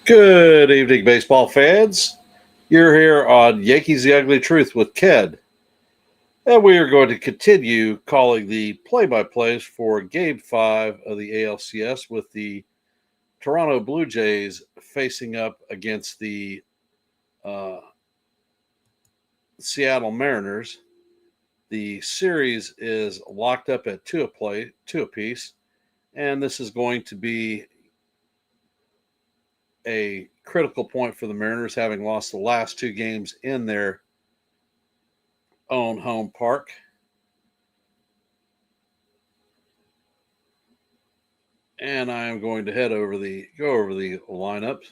Good evening, baseball fans. You're here on Yankees The Ugly Truth with Ked, and we are going to continue calling the play-by-plays for Game 5 of the ALCS with the Toronto Blue Jays facing up against the uh, Seattle Mariners. The series is locked up at two apiece, and this is going to be a critical point for the Mariners, having lost the last two games in their own home park. And I am going to go over the lineups.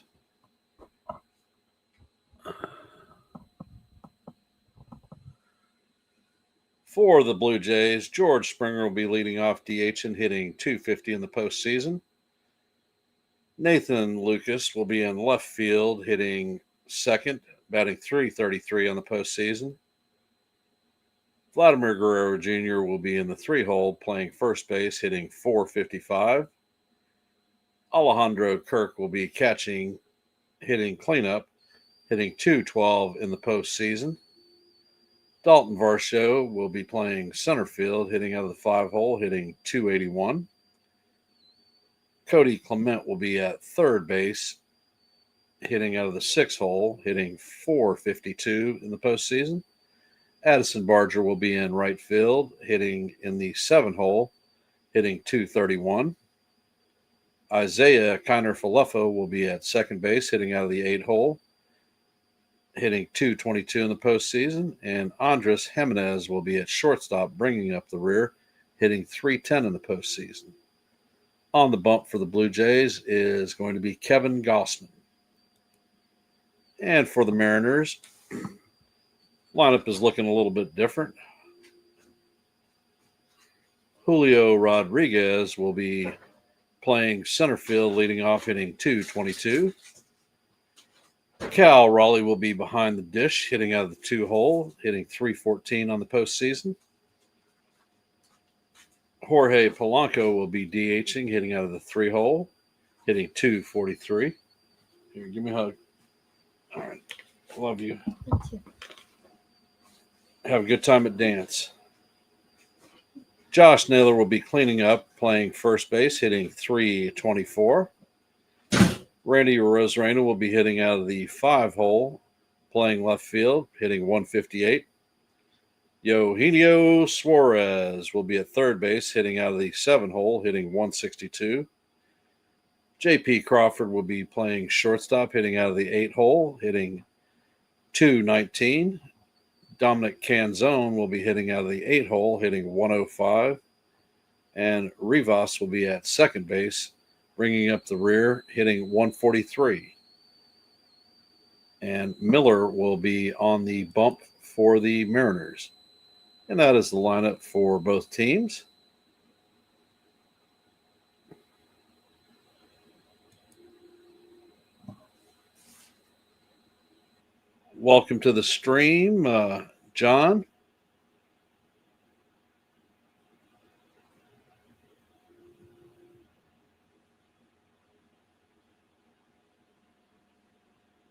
For the Blue Jays, George Springer will be leading off DH and hitting .250 in the postseason. Nathan Lucas will be in left field, hitting second, batting .333 on the postseason. Vladimir Guerrero Jr. will be in the three-hole, playing first base, hitting .455. Alejandro Kirk will be catching, hitting cleanup, hitting .212 in the postseason. Dalton Varsho will be playing center field, hitting out of the five-hole, hitting .281. Cody Clement will be at third base, hitting out of the six-hole, hitting .452 in the postseason. Addison Barger will be in right field, hitting in the seven-hole, hitting .231. Isaiah Kiner-Falefa will be at second base, hitting out of the eight-hole, hitting .222 in the postseason. And Andres Jimenez will be at shortstop, bringing up the rear, hitting .310 in the postseason. On the bump for the Blue Jays is going to be Kevin Gausman. And for the Mariners, lineup is looking a little bit different. Julio Rodriguez will be playing center field, leading off, hitting .222. Cal Raleigh will be behind the dish, hitting out of the two-hole, hitting .314 on the postseason. Jorge Polanco will be DHing, hitting out of the three-hole, hitting .243. Here, give me a hug. All right. Love you. Thank you. Have a good time at dance. Josh Naylor will be cleaning up, playing first base, hitting .324. Randy Rosarena will be hitting out of the five-hole, playing left field, hitting .158. Eugenio Suarez will be at third base, hitting out of the seven-hole, hitting .162. J.P. Crawford will be playing shortstop, hitting out of the eight-hole, hitting .219. Dominic Canzone will be hitting out of the eight-hole, hitting .105. And Rivas will be at second base, bringing up the rear, hitting .143. And Miller will be on the bump for the Mariners. And that is the lineup for both teams. Welcome to the stream, John.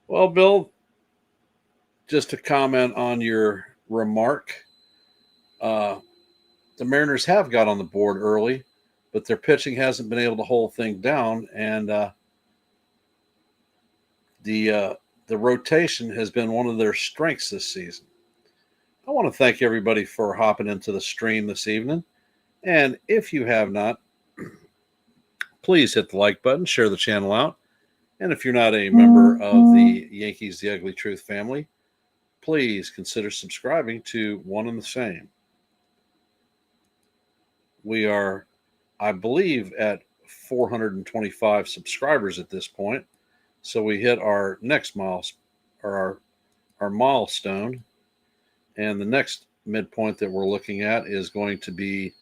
Well, Bill, just to comment on your remark, the Mariners have got on the board early, but their pitching hasn't been able to hold things down, and the rotation has been one of their strengths this season. I want to thank everybody for hopping into the stream this evening, and if you have not, please hit the like button, share the channel out, and if you're not a member of the Yankees The Ugly Truth family, please consider subscribing to one and the same. We are, I believe, at 425 subscribers at this point. So we hit our next our milestone. And the next midpoint that we're looking at is going to be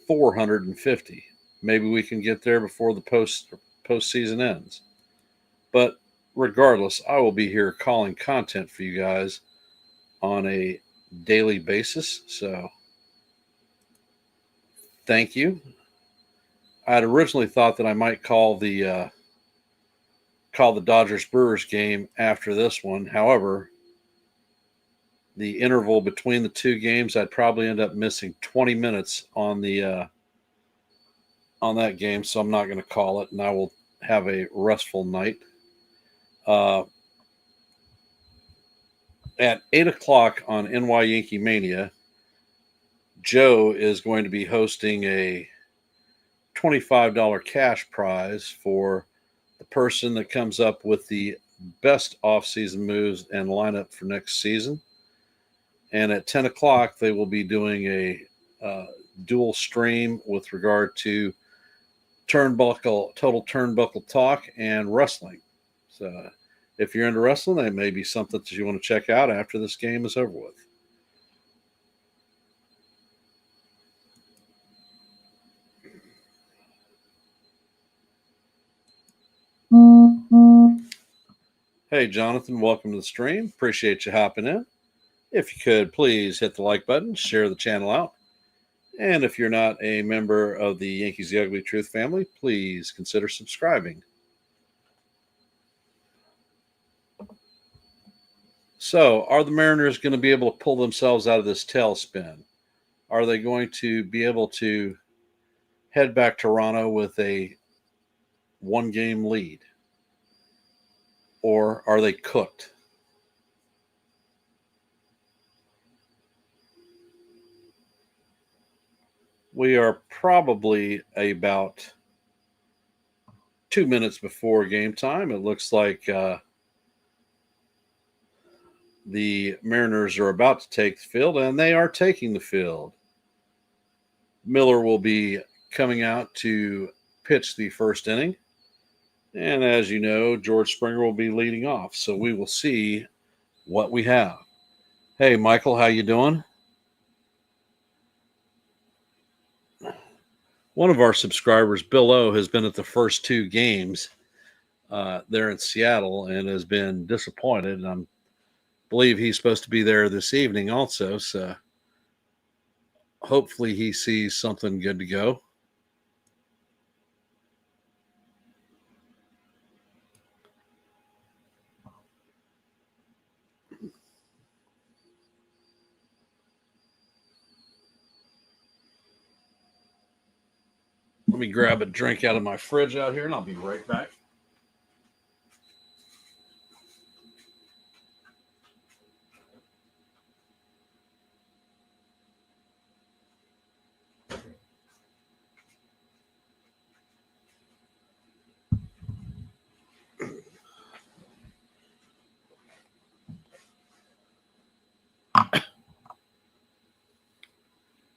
450. Maybe we can get there before the postseason ends. But regardless, I will be here calling content for you guys on a daily basis. So thank you. I had originally thought that I might call the call the Dodgers-Brewers game after this one. However, the interval between the two games, I'd probably end up missing 20 minutes on that game, so I'm not going to call it, and I will have a restful night. At 8 o'clock on NY Yankee Mania, Joe is going to be hosting a $25 cash prize for the person that comes up with the best offseason moves and lineup for next season. And at 10 o'clock, they will be doing a dual stream with regard to total turnbuckle talk and wrestling. So if you're into wrestling, that may be something that you want to check out after this game is over with. Hey, Jonathan, welcome to the stream. Appreciate you hopping in. If you could, please hit the like button, share the channel out. And if you're not a member of the Yankees The Ugly Truth family, please consider subscribing. So, are the Mariners going to be able to pull themselves out of this tailspin? Are they going to be able to head back to Toronto with a one-game lead? Or are they cooked? We are probably about 2 minutes before game time. It looks like the Mariners are about to take the field, and they are taking the field. Miller will be coming out to pitch the first inning. And as you know, George Springer will be leading off. So we will see what we have. Hey, Michael, how you doing? One of our subscribers, Bill O, has been at the first two games there in Seattle and has been disappointed. And I believe he's supposed to be there this evening also. So hopefully he sees something good to go. Let me grab a drink out of my fridge out here, and I'll be right back.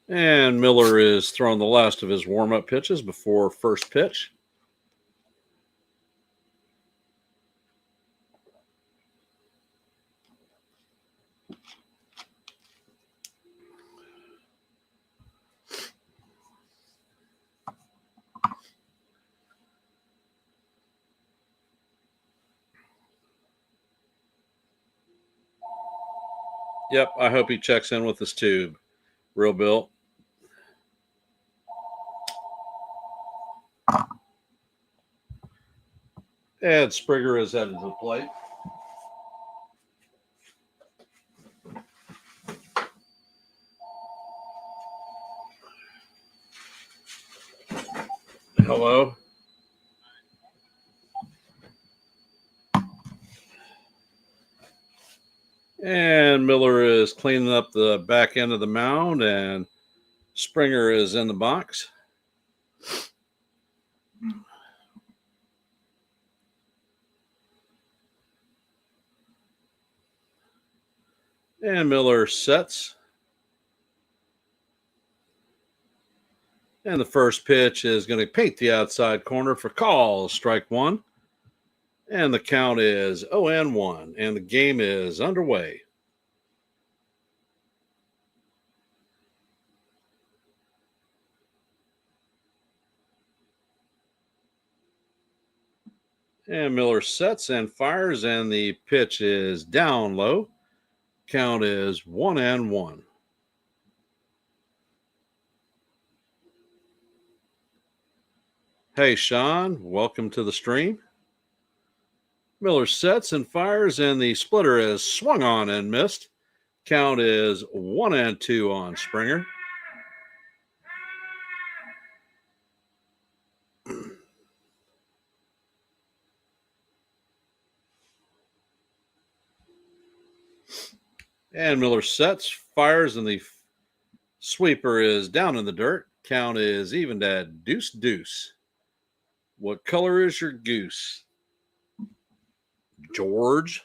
And Miller is throwing the last of his warm-up pitches before first pitch. Yep, I hope he checks in with his tube. Real Bill. And Springer is headed to the plate. Hello. And Miller is cleaning up the back end of the mound, and Springer is in the box. And Miller sets. And the first pitch is going to paint the outside corner for call, strike one. And the count is 0-1, and the game is underway. And Miller sets and fires, and the pitch is down low. Count is 1-1. Hey, Sean, welcome to the stream. Miller sets and fires, and the splitter is swung on and missed. Count is 1-2 on Springer. And Miller sets, fires, and the sweeper is down in the dirt. Count is evened at 2-2. What color is your goose, George?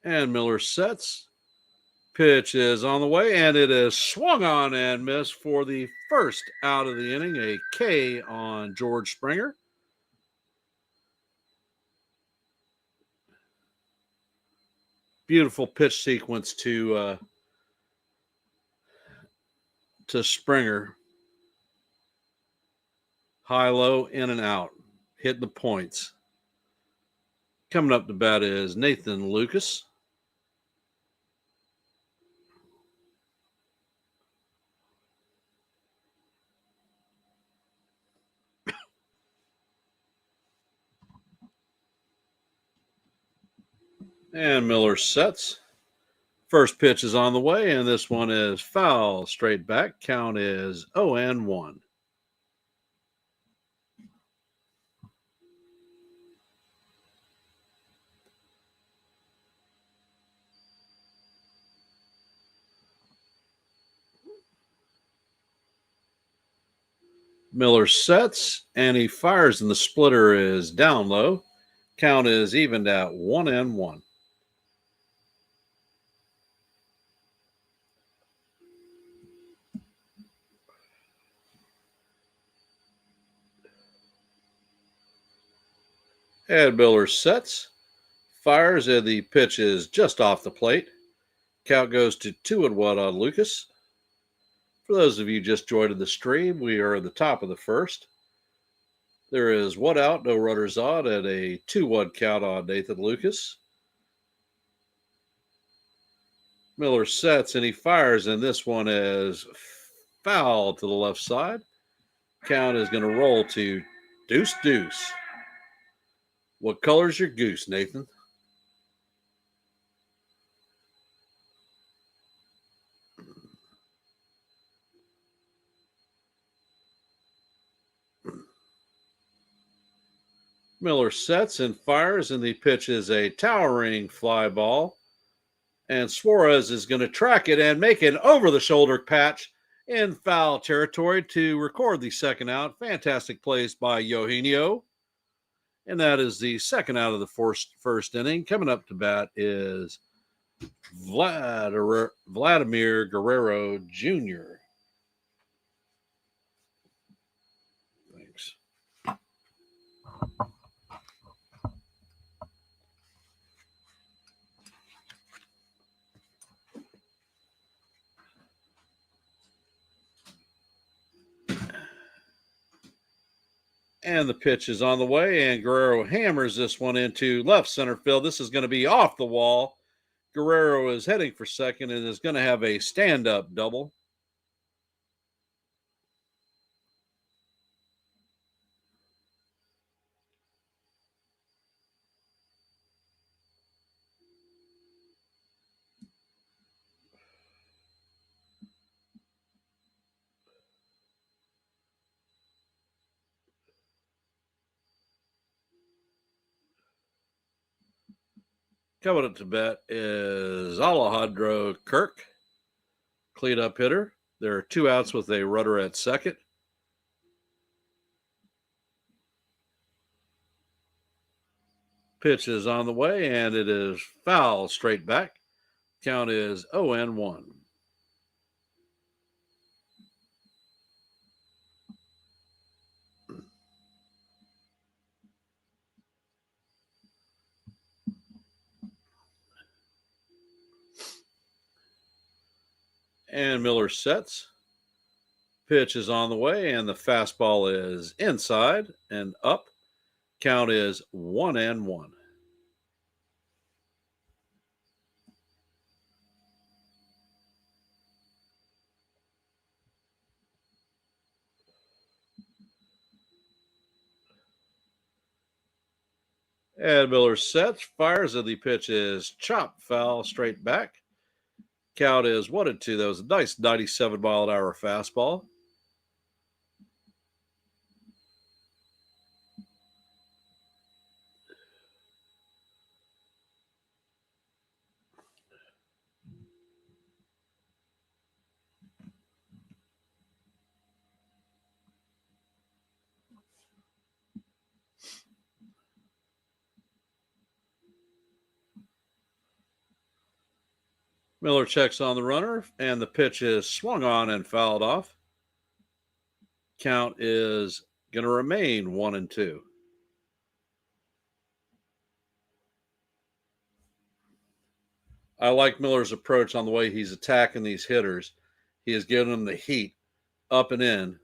And Miller sets. Pitch is on the way, and it is swung on and missed for the first out of the inning. A K on George Springer. Beautiful pitch sequence to Springer. High, low, in and out. Hitting the points. Coming up to bat is Nathan Lucas. And Miller sets. First pitch is on the way, and this one is foul. Straight back. Count is 0-1. Miller sets, and he fires, and the splitter is down low. Count is evened at 1-1. And Miller sets, fires, and the pitch is just off the plate. Count goes to 2-1 on Lucas. For those of you just joining the stream, we are at the top of the first. There is 1 out, no runners on, and a 2-1 count on Nathan Lucas. Miller sets, and he fires, and this one is foul to the left side. Count is going to roll to 2-2. What color's your goose, Nathan? Miller sets and fires, and the pitch is a towering fly ball. And Suarez is going to track it and make an over-the-shoulder patch in foul territory to record the second out. Fantastic plays by Eugenio. And that is the second out of the first inning. Coming up to bat is Vladimir Guerrero Jr. Thanks. And the pitch is on the way, and Guerrero hammers this one into left center field. This is going to be off the wall. Guerrero is heading for second and is going to have a stand-up double. Coming up to bat is Alejandro Kirk, cleanup hitter. There are 2 outs with a runner at second. Pitch is on the way, and it is foul straight back. Count is 0-1. And Miller sets. Pitch is on the way, and the fastball is inside and up. Count is 1-1. And Miller sets, fires, and the pitch is chopped foul straight back. Count is 1-2. That was a nice 97-mile-an-hour fastball. Miller checks on the runner, and the pitch is swung on and fouled off. Count is going to remain 1-2. I like Miller's approach on the way he's attacking these hitters. He is giving them the heat up and in.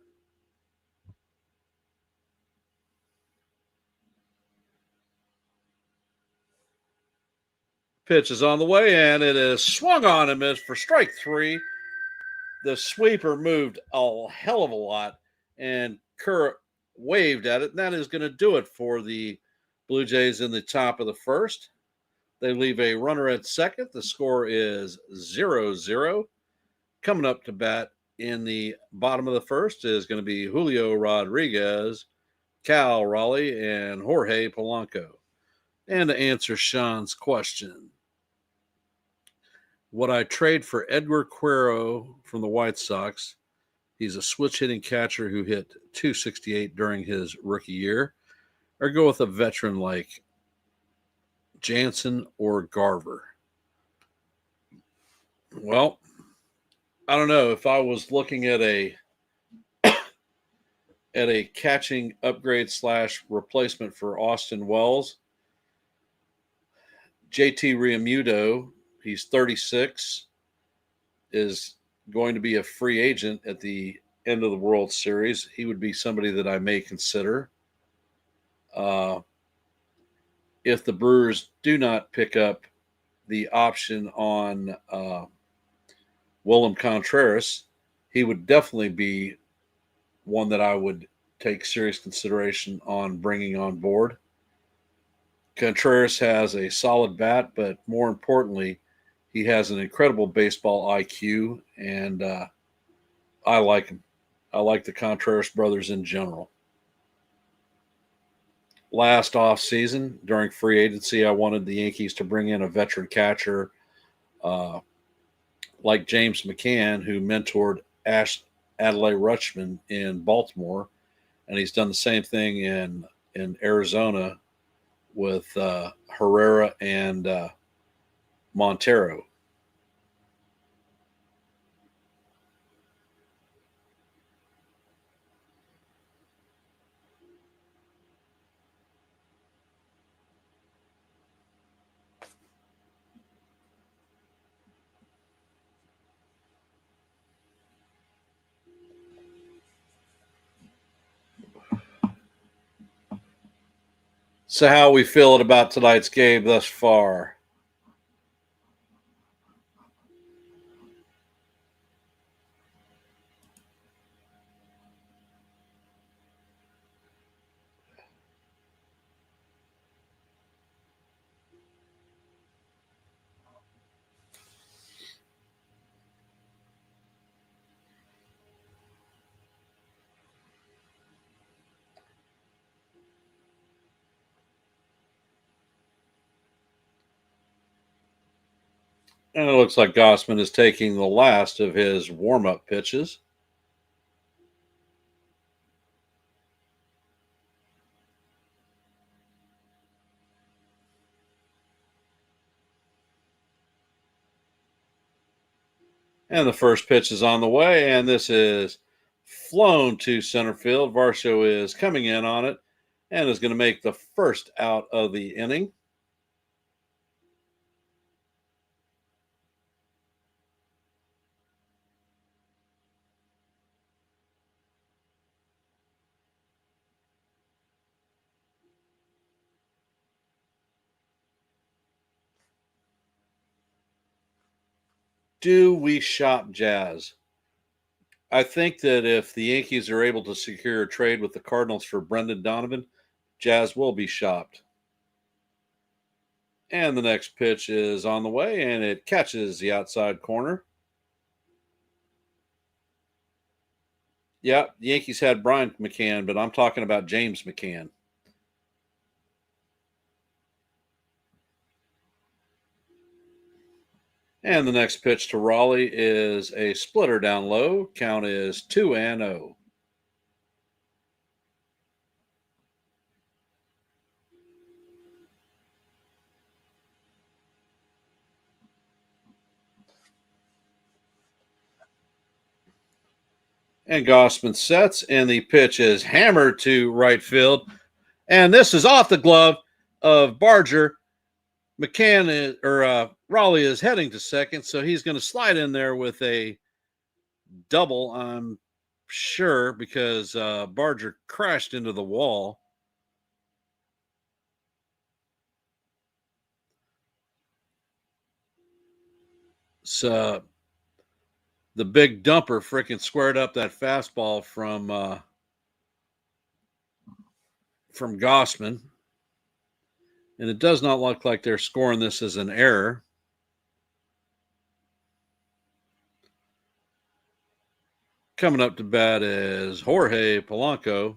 Pitch is on the way, and it is swung on and missed for strike 3. The sweeper moved a hell of a lot, and Kerr waved at it, and that is going to do it for the Blue Jays in the top of the first. They leave a runner at second. The score is 0-0. Coming up to bat in the bottom of the first is going to be Julio Rodriguez, Cal Raleigh, and Jorge Polanco. And to answer Sean's question, would I trade for Edgar Quero from the White Sox? He's a switch hitting catcher who hit .268 during his rookie year. Or go with a veteran like Jansen or Garver? Well, I don't know. If I was looking at a catching upgrade / replacement for Austin Wells, JT Realmuto, he's 36, is going to be a free agent at the end of the World Series. He would be somebody that I may consider. If the Brewers do not pick up the option on Willem Contreras, he would definitely be one that I would take serious consideration on bringing on board. Contreras has a solid bat, but more importantly, he has an incredible baseball IQ, and I like him. I like the Contreras brothers in general. Last offseason, during free agency, I wanted the Yankees to bring in a veteran catcher like James McCann, who mentored Adlai Rutschman in Baltimore, and he's done the same thing in Arizona with Herrera and Montero. So, how are we feeling about tonight's game thus far? And it looks like Gausman is taking the last of his warm-up pitches. And the first pitch is on the way, and this is flown to center field. Varsho is coming in on it and is going to make the first out of the inning. Do we shop Jazz? I think that if the Yankees are able to secure a trade with the Cardinals for Brendan Donovan, Jazz will be shopped. And the next pitch is on the way, and it catches the outside corner. Yeah, the Yankees had Brian McCann, but I'm talking about James McCann. And the next pitch to Raleigh is a splitter down low. Count is 2-0. And Gausman sets, and the pitch is hammered to right field. And this is off the glove of Barger. McCann is, or Raleigh is heading to second, so he's going to slide in there with a double, I'm sure, because Barger crashed into the wall. So the big dumper freaking squared up that fastball from Gausman. And it does not look like they're scoring this as an error. Coming up to bat is Jorge Polanco.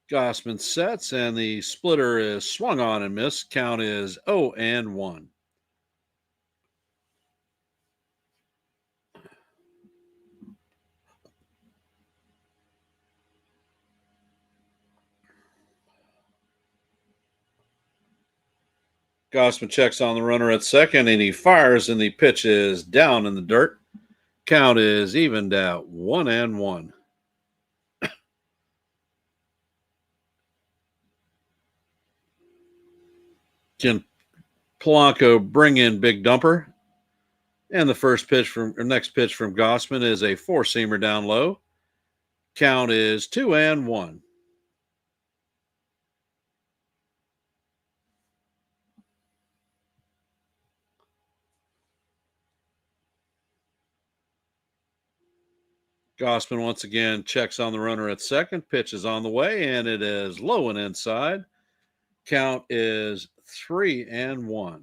Gausman sets, and the splitter is swung on and missed. Count is 0-1. Gausman checks on the runner at second, and he fires, and the pitch is down in the dirt. Count is evened out 1-1. Can Polanco bring in big dumper? And the next pitch from Gausman is a four-seamer down low. Count is 2-1. Gausman once again checks on the runner at second. Pitch is on the way, and it is low and inside. Count is 3-1.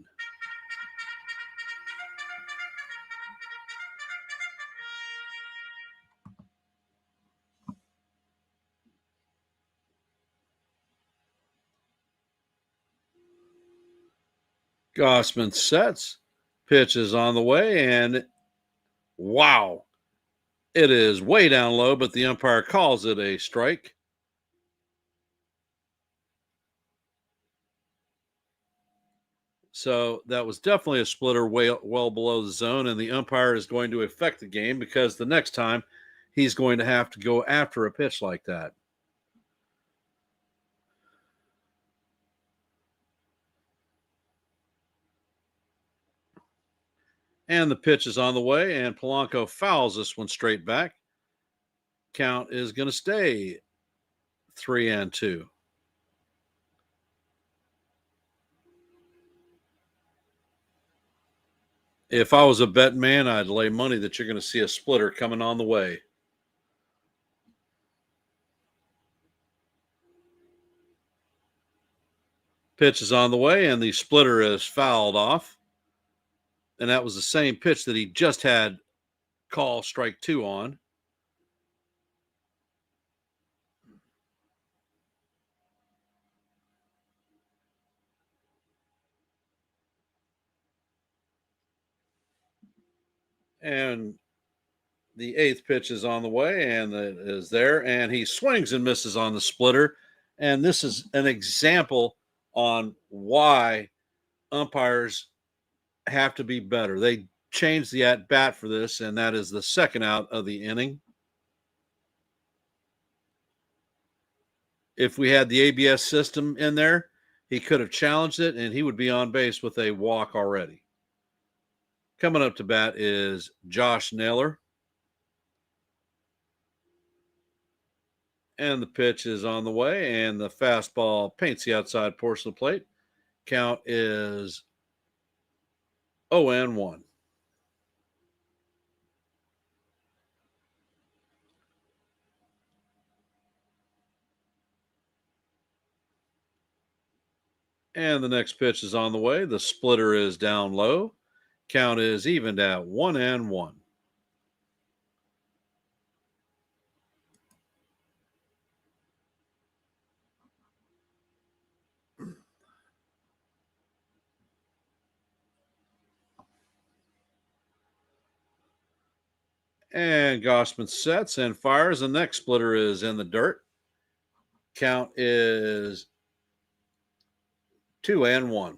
Gausman sets. Pitch is on the way, and wow, it is way down low, but the umpire calls it a strike. So that was definitely a splitter well below the zone, and the umpire is going to affect the game because the next time he's going to have to go after a pitch like that. And the pitch is on the way, and Polanco fouls this one straight back. Count is going to stay 3-2. If I was a betting man, I'd lay money that you're going to see a splitter coming on the way. Pitch is on the way, and the splitter is fouled off. And that was the same pitch that he just had call strike 2 on. And the 8th pitch is on the way, and it is there, and he swings and misses on the splitter. And this is an example on why umpires have to be better. They changed the at bat for this, and that is the second out of the inning. If we had the ABS system in there, he could have challenged it, and he would be on base with a walk already. Coming up to bat is Josh Naylor. And the pitch is on the way, and the fastball paints the outside portion of the plate. Count is 0-1. And the next pitch is on the way. The splitter is down low. Count is evened at 1-1. And Gausman sets and fires. The next splitter is in the dirt. Count is 2-1.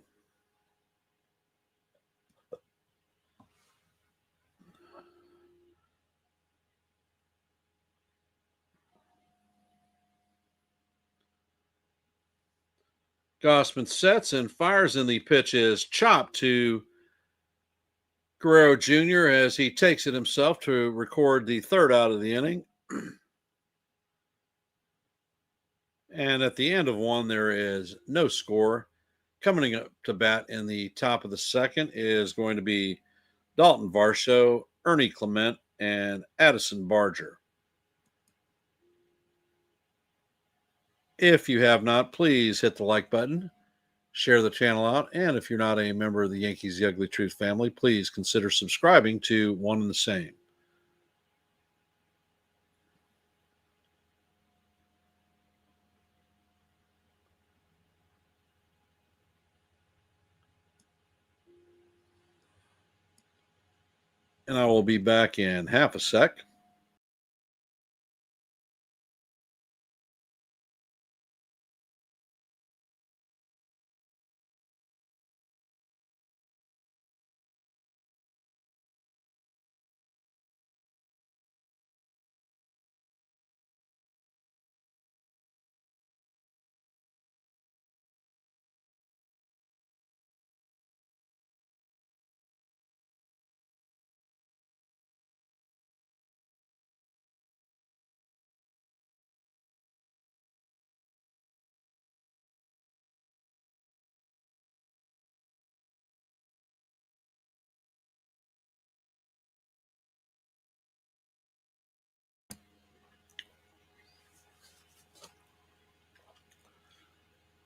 Gausman sets and fires, and the pitch is chopped to Guerrero Jr. as he takes it himself to record the third out of the inning. And at the end of one, there is no score. Coming up to bat in the top of the second is going to be Dalton Varsho, Ernie Clement, and Addison Barger. If you have not, please hit the like button, share the channel out, and if you're not a member of the Yankees The Ugly Truth family, please consider subscribing to One and the Same. And I will be back in half a sec.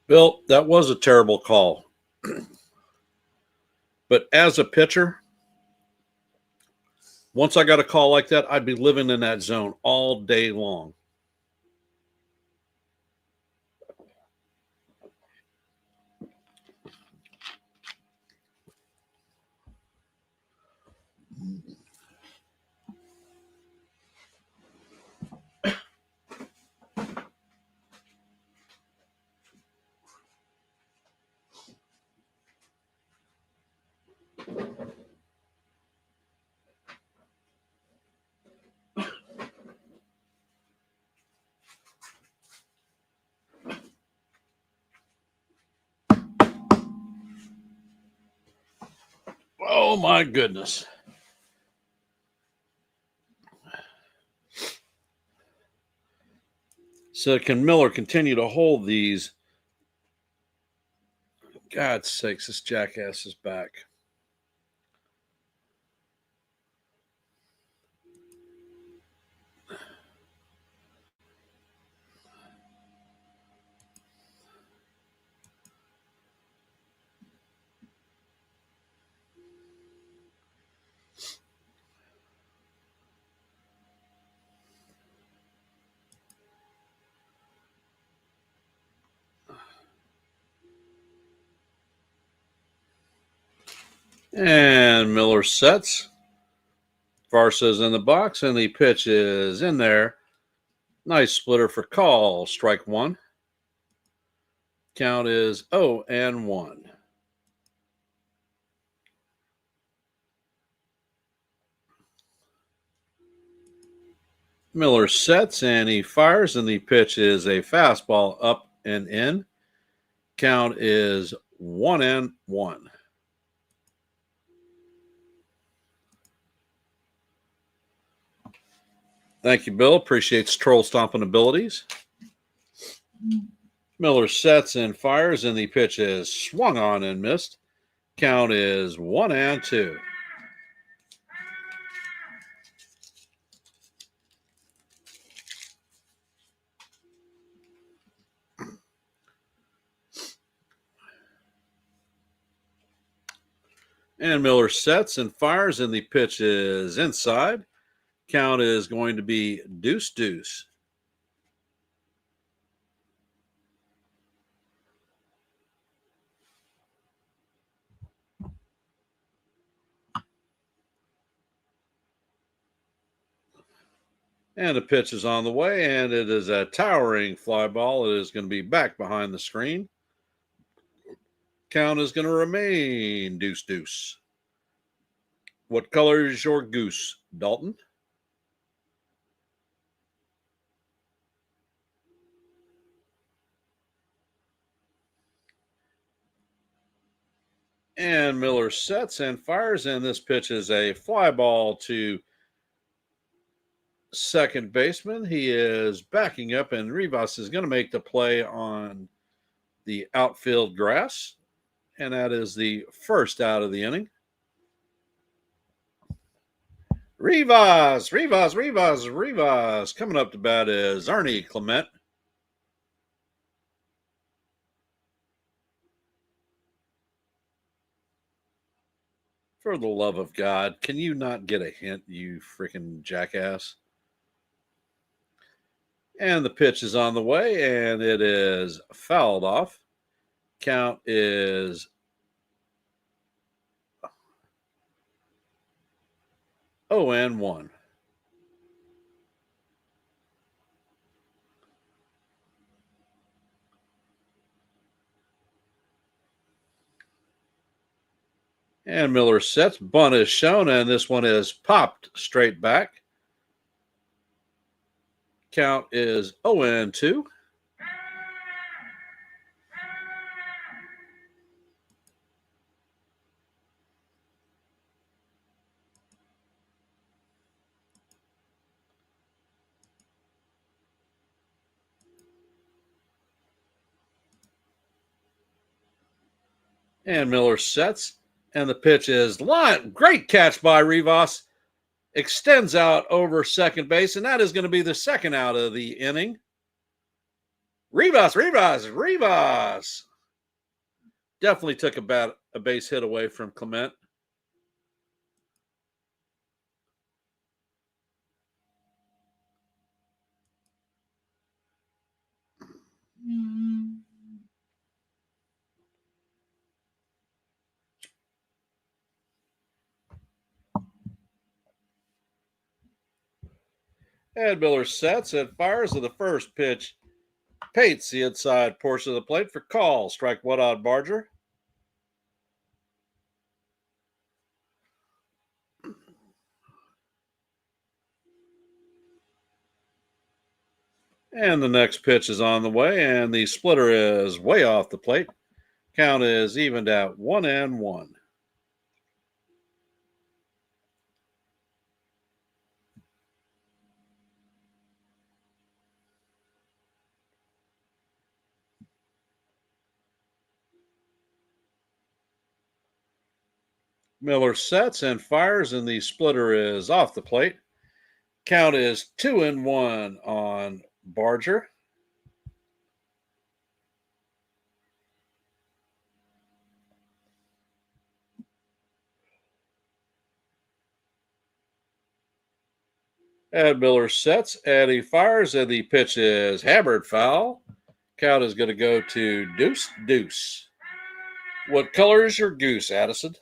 Bill, that was a terrible call. But as a pitcher, once I got a call like that, I'd be living in that zone all day long. Oh, my goodness. So can Miller continue to hold these? God's sakes, this jackass is back. And Miller sets. Varsa's in the box, and the pitch is in there. Nice splitter for call. Strike one. Count is 0-1. Miller sets and he fires, and the pitch is a fastball up and in. Count is 1-1. Thank you, Bill. Appreciates troll stomping abilities. Miller sets and fires, and the pitch is swung on and missed. Count is 1-2. And Miller sets and fires, and the pitch is inside. Count is going to be deuce. And the pitch is on the way, and it is a towering fly ball. It is going to be back behind the screen. Count is going to remain deuce. What color is your goose, Dalton? And Miller sets and fires, and this pitch is a fly ball to second baseman. He is backing up, and Rivas is going to make the play on the outfield grass, and that is the first out of the inning. Rivas. Coming up to bat is Arnie Clement. For the love of God, can you not get a hint, you freaking jackass? And the pitch is on the way, and it is fouled off. Count is 0-1. And Miller sets. Bunt is shown, and this one is popped straight back. Count is 0-2. And Miller sets, and the pitch is line. Great catch by Rivas. Extends out over second base, and that is going to be the second out of the inning. Rivas. Definitely took a base hit away from Clement. And Miller sets and fires to the first pitch. Pates the inside portion of the plate for call. Strike one on Barger. And the next pitch is on the way, and the splitter is way off the plate. Count is evened at 1-1. Miller sets and fires, and the splitter is off the plate. Count is 2-1 on Barger. And Miller sets, and he fires, and the pitch is hammered foul. Count is going to go to deuce. What color is your goose, Addison?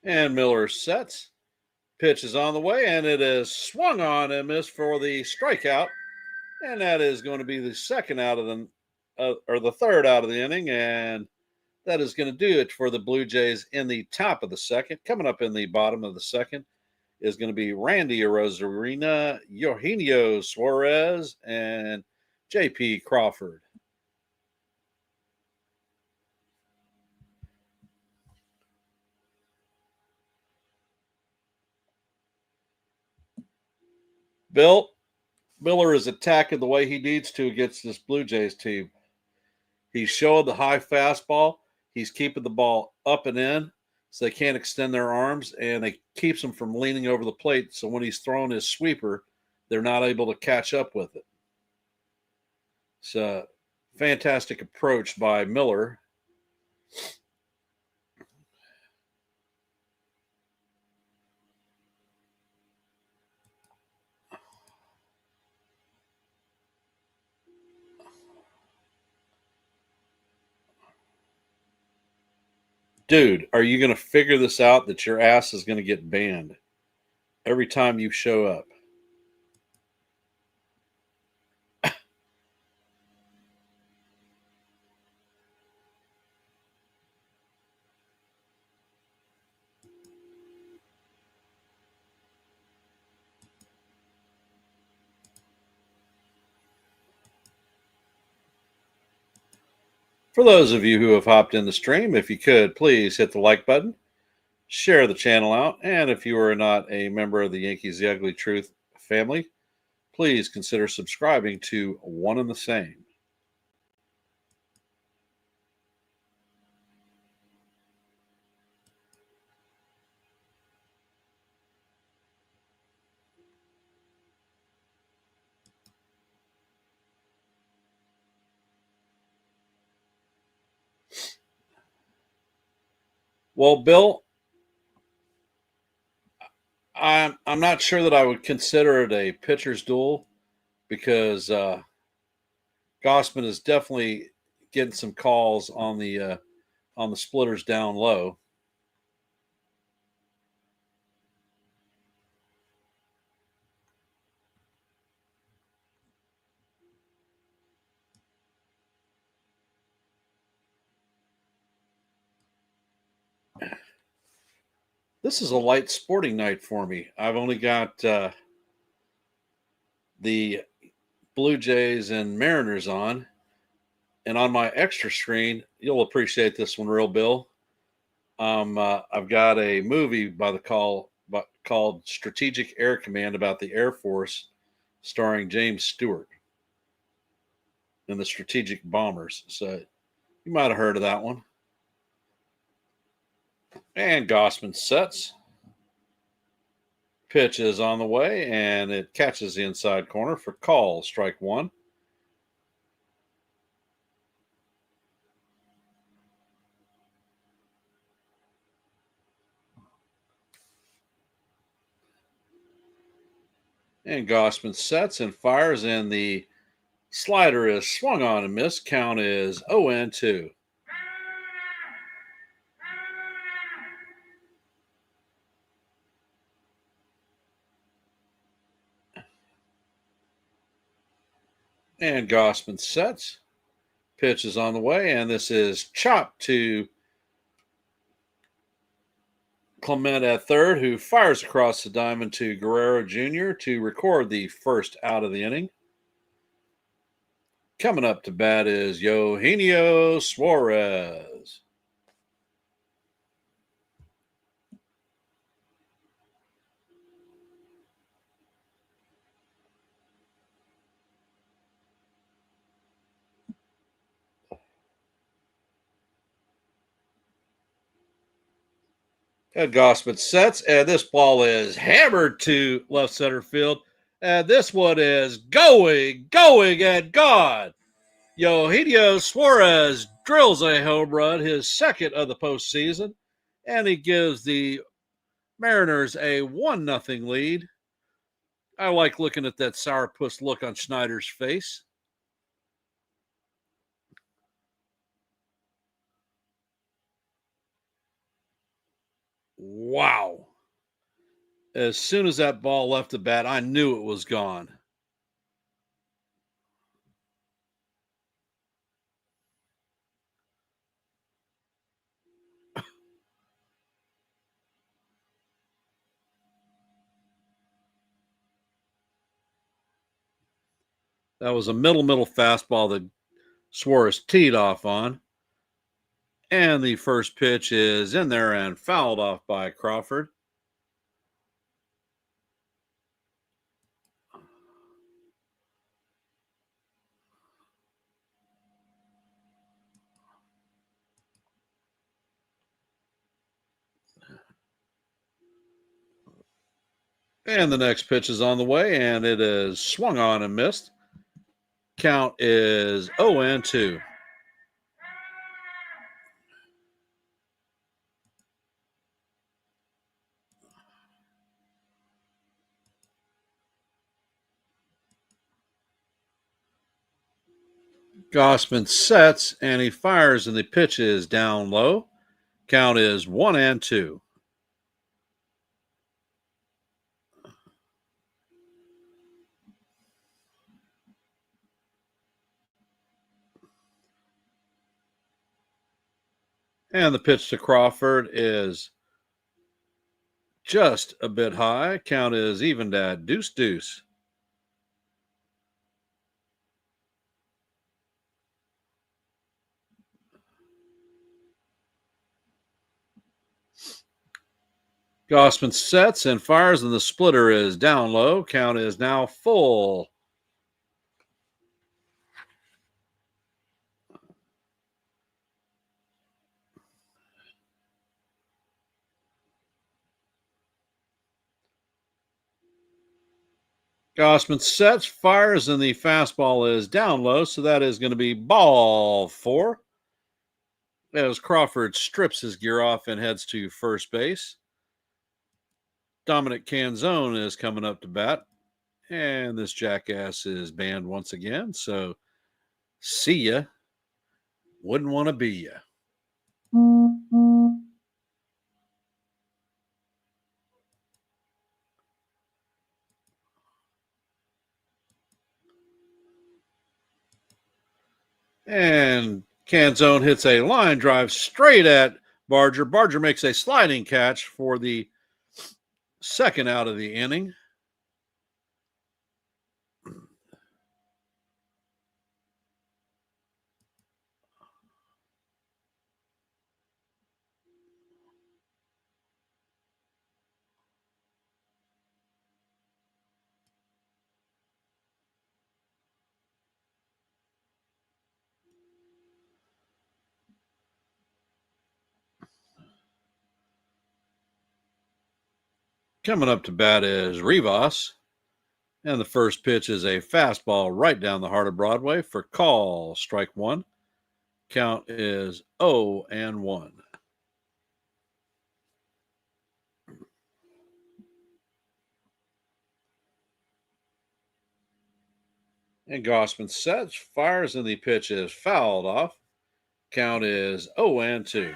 And Miller sets. Pitch is on the way, and it is swung on and missed for the strikeout. And that is going to be the second out of the third out of the inning. And that is going to do it for the Blue Jays in the top of the second. Coming up in the bottom of the second is going to be Randy Arozarena, Eugenio Suarez, and J.P. Crawford. Bill, Miller is attacking the way he needs to against this Blue Jays team. He's showing the high fastball. He's keeping the ball up and in so they can't extend their arms, and it keeps them from leaning over the plate. So when he's throwing his sweeper, they're not able to catch up with it. It's a fantastic approach by Miller. Dude, are you going to figure this out that your ass is going to get banned every time you show up? For those of you who have hopped in the stream, if you could, please hit the like button, share the channel out, and if you are not a member of the Yankees The Ugly Truth family, please consider subscribing to One and the Same. Well, Bill, I'm not sure that I would consider it a pitcher's duel because Gausman is definitely getting some calls on the splitters down low. This is a light sporting night for me. I've only got the Blue Jays and Mariners on. And on my extra screen, you'll appreciate this one, real Bill. I've got a movie called Strategic Air Command about the Air Force, starring James Stewart and the Strategic Bombers. So you might have heard of that one. And Gausman sets. Pitch is on the way, and it catches the inside corner for call, strike one. And Gausman sets and fires, and the slider is swung on and missed. Count is 0-2. And Gausman sets. Pitch is on the way, and this is chopped to Clement at third, who fires across the diamond to Guerrero Jr. to record the first out of the inning. Coming up to bat is Eugenio Suarez. And Gausman sets, and this ball is hammered to left center field. And this one is going, and gone. Eugenio Suarez drills a home run, his second of the postseason, and he gives the Mariners a 1-0 lead. I like looking at that sourpuss look on Schneider's face. Wow. As soon as that ball left the bat, I knew it was gone. That was a middle fastball that Suarez teed off on. And the first pitch is in there and fouled off by Crawford. And the next pitch is on the way, and it is swung on and missed. Count is 0-2. Gausman sets, and he fires, and the pitch is down low. Count is 1-2. And the pitch to Crawford is just a bit high. Count is evened at 2-2. Gausman sets and fires, and the splitter is down low. Count is now full. Gausman sets, fires, and the fastball is down low, so that is going to be ball 4. As Crawford strips his gear off and heads to first base. Dominic Canzone is coming up to bat, and this jackass is banned once again, so see ya. Wouldn't want to be ya. And Canzone hits a line drive straight at Barger. Barger makes a sliding catch for the second out of the inning. Coming up to bat is Rivas. And the first pitch is a fastball right down the heart of Broadway for call, strike 1. Count is 0-1. And Gausman sets, fires, and the pitch is fouled off. Count is 0-2.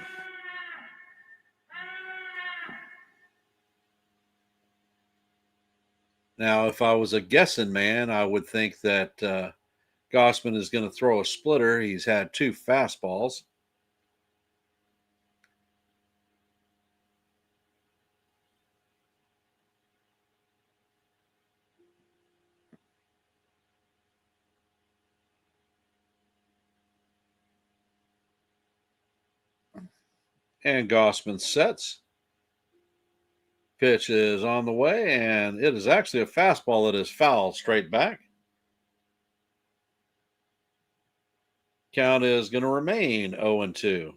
Now, if I was a guessing man, I would think that Gausman is going to throw a splitter. He's had 2 fastballs. And Gausman sets. Pitch is on the way, and it is actually a fastball that is fouled straight back. Count is going to remain 0-2.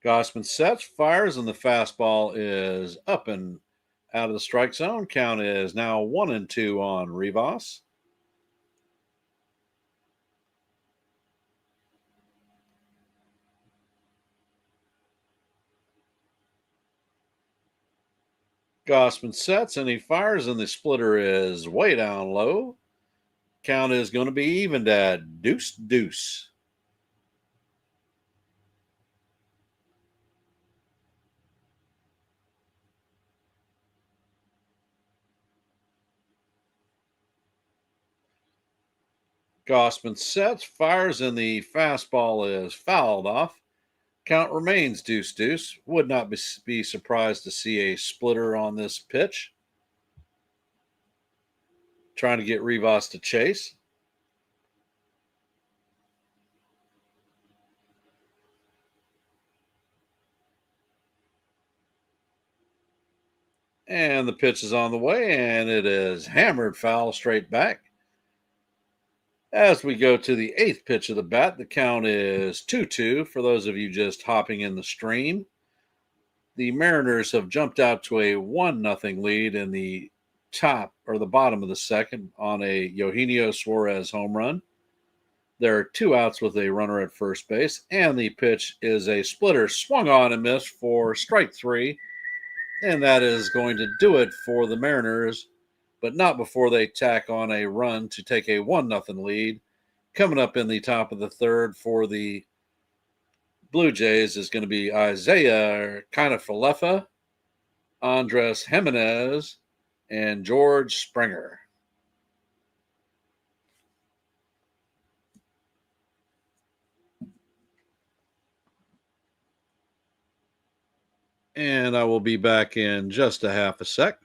Gausman sets, fires, and the fastball is up and out of the strike zone. Count is now 1-2 on Rivas. Gausman sets and he fires, and the splitter is way down low. Count is going to be evened at 2-2. Gausman sets, fires, and the fastball is fouled off. Count remains 2-2. Would not be surprised to see a splitter on this pitch. Trying to get Rivas to chase. And the pitch is on the way, and it is hammered foul straight back. As we go to the eighth pitch of the bat, the count is 2-2 for those of you just hopping in the stream. The Mariners have jumped out to a 1-0 lead in the top or the bottom of the second on a Eugenio Suarez home run. There are 2 outs with a runner at first base, and the pitch is a splitter swung on and missed for strike 3. And that is going to do it for the Mariners, but not before they tack on a run to take a 1-0 lead. Coming up in the top of the third for the Blue Jays is going to be Isaiah Kiner-Falefa, Andres Jimenez, and George Springer. And I will be back in just a half a sec.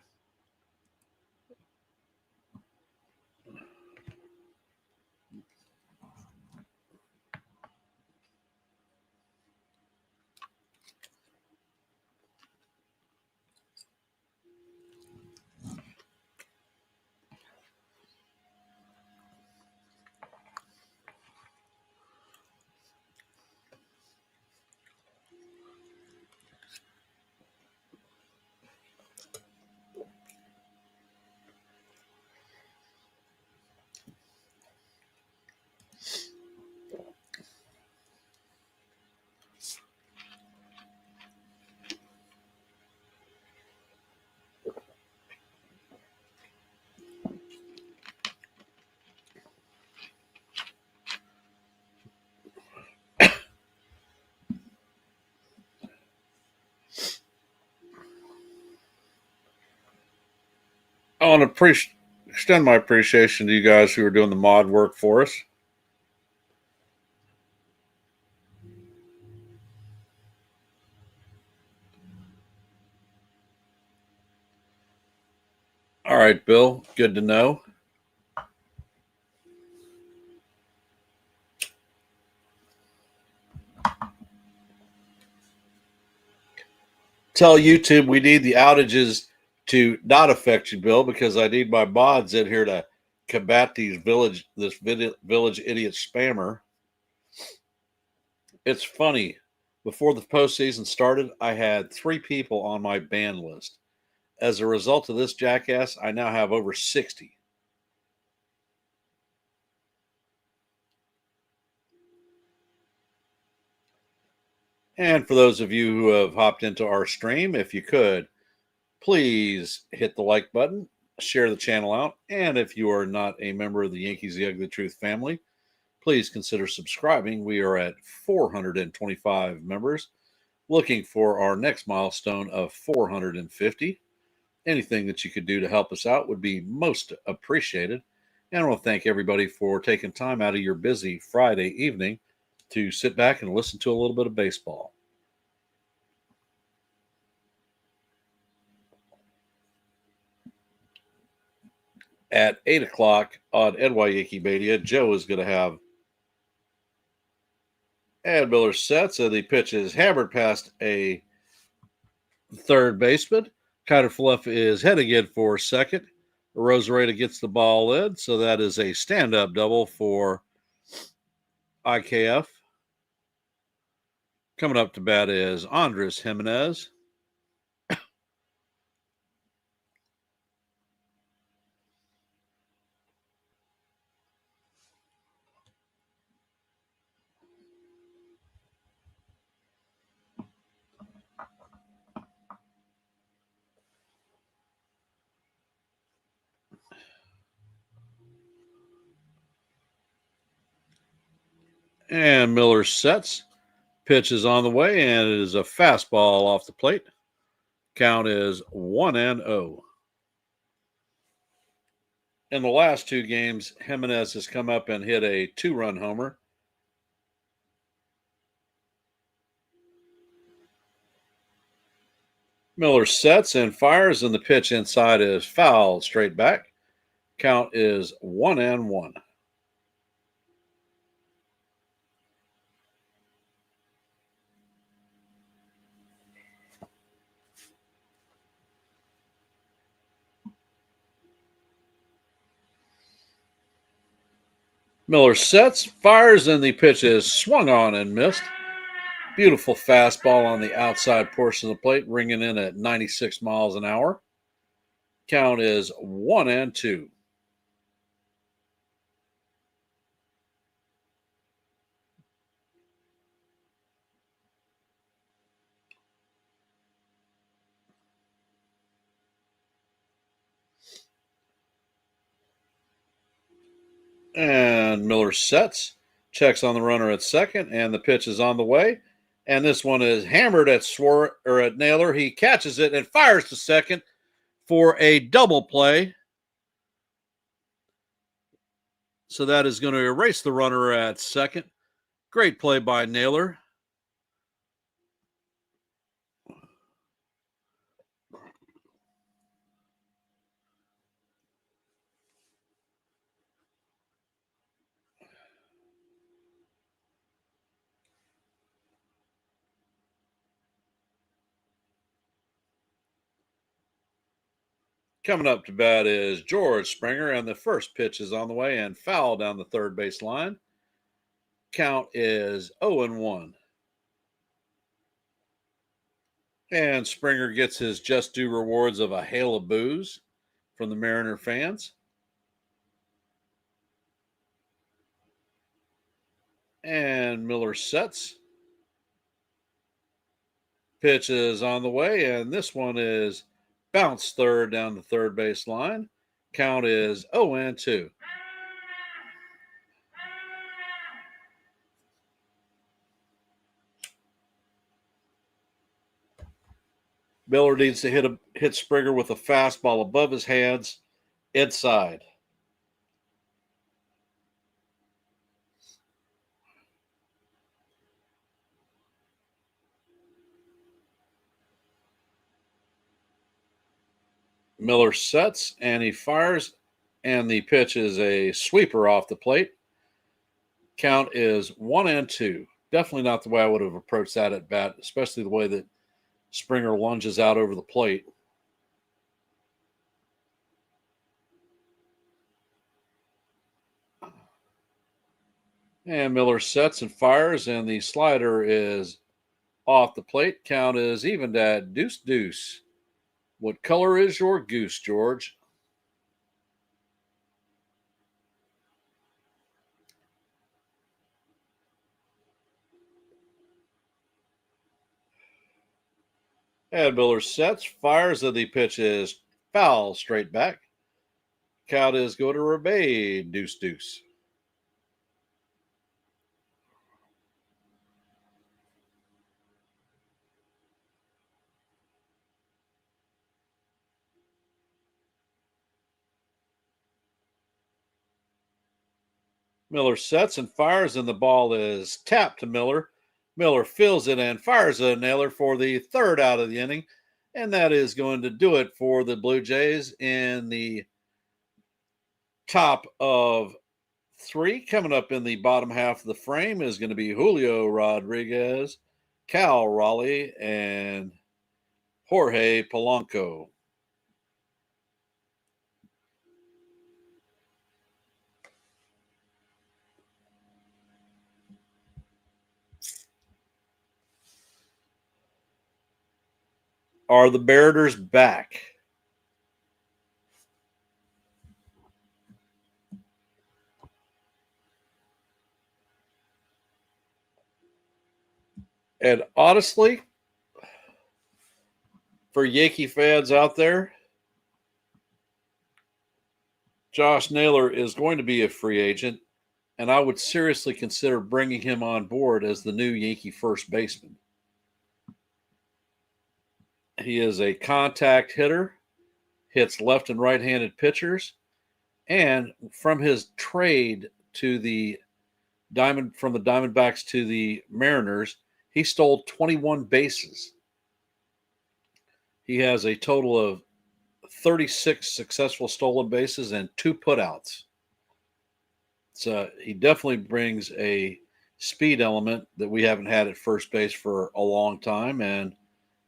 I want to extend my appreciation to you guys who are doing the mod work for us. All right, Bill. Good to know. Tell YouTube we need the outages to not affect you, Bill, because I need my mods in here to combat this village idiot spammer. It's funny. Before the postseason started, I had 3 people on my ban list. As a result of this jackass, I now have over 60. And for those of you who have hopped into our stream, if you could, please hit the like button, share the channel out, and if you are not a member of the Yankees The Ugly Truth family, please consider subscribing. We are at 425 members, looking for our next milestone of 450. Anything that you could do to help us out would be most appreciated. And I want to thank everybody for taking time out of your busy Friday evening to sit back and listen to a little bit of baseball. At 8 o'clock on NY Yankee Mania, Joe is going to have Ed Miller sets, and the pitch is hammered past a third baseman. Kiner-Falefa is heading in for second. Rosarena gets the ball in, so that is a stand-up double for IKF. Coming up to bat is Andres Jimenez. And Miller sets. Pitch is on the way, and it is a fastball off the plate. Count is 1-0. In the last 2 games, Jimenez has come up and hit a 2-run homer. Miller sets and fires, and the pitch inside is fouled straight back. Count is 1-1. Miller sets, fires, and the pitch is swung on and missed. Beautiful fastball on the outside portion of the plate, ringing in at 96 miles an hour. Count is 1-2. And Miller sets, checks on the runner at second, and the pitch is on the way. And this one is hammered at at Naylor. He catches it and fires to second for a double play. So that is going to erase the runner at second. Great play by Naylor. Coming up to bat is George Springer, and the first pitch is on the way and foul down the third base line. Count is 0-1. And Springer gets his just due rewards of a hail of boos from the Mariner fans. And Miller sets. Pitch is on the way, and this one is bounced third down the third base line. Count is 0-2. Miller needs to hit Springer with a fastball above his hands, inside. Miller sets and he fires, and the pitch is a sweeper off the plate. Count is 1-2. Definitely not the way I would have approached that at bat, especially the way that Springer lunges out over the plate. And Miller sets and fires, and the slider is off the plate. Count is evened at 2-2. What color is your goose, George? And Miller sets, fires, and the pitch is foul straight back. Count is going to remain 2-2. Miller sets and fires, and the ball is tapped to Miller. Miller fills it and fires a nailer for the third out of the inning. And that is going to do it for the Blue Jays in the top of three. Coming up in the bottom half of the frame is going to be Julio Rodriguez, Cal Raleigh, and Jorge Polanco. Are the Mariners back? And honestly, for Yankee fans out there, Josh Naylor is going to be a free agent, and I would seriously consider bringing him on board as the new Yankee first baseman. He is a contact hitter, hits left and right-handed pitchers, and from his trade to the Diamondbacks to the Mariners, he stole 21 bases. He has a total of 36 successful stolen bases and 2 putouts. So he definitely brings a speed element that we haven't had at first base for a long time, and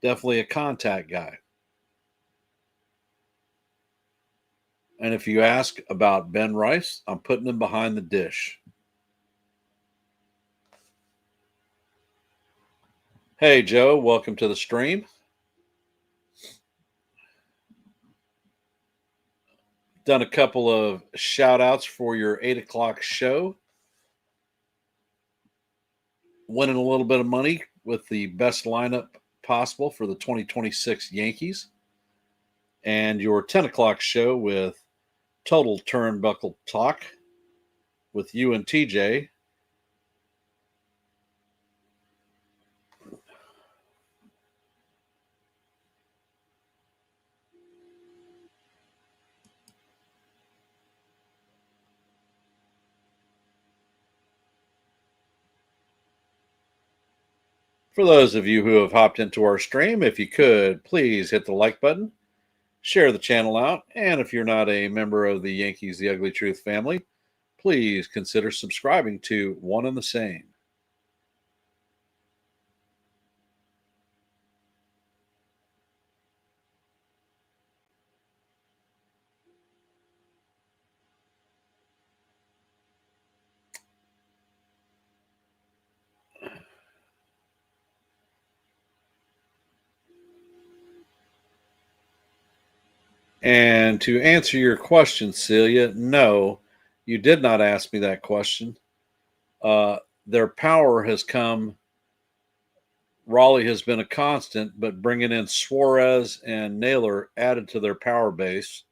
definitely a contact guy. And if you ask about Ben Rice, I'm putting him behind the dish. Hey, Joe, welcome to the stream. Done a couple of shout outs for your 8 o'clock show. Winning a little bit of money with the best lineup possible for the 2026 Yankees. And your 10 o'clock show with Total Turnbuckle Talk with you and TJ. For those of you who have hopped into our stream, if you could, please hit the like button, share the channel out, and if you're not a member of the Yankees The Ugly Truth family, please consider subscribing to One and the Same. And to answer your question, Celia, no, you did not ask me that question. Their power has come. Raleigh has been a constant, but bringing in Suarez and Naylor added to their power base.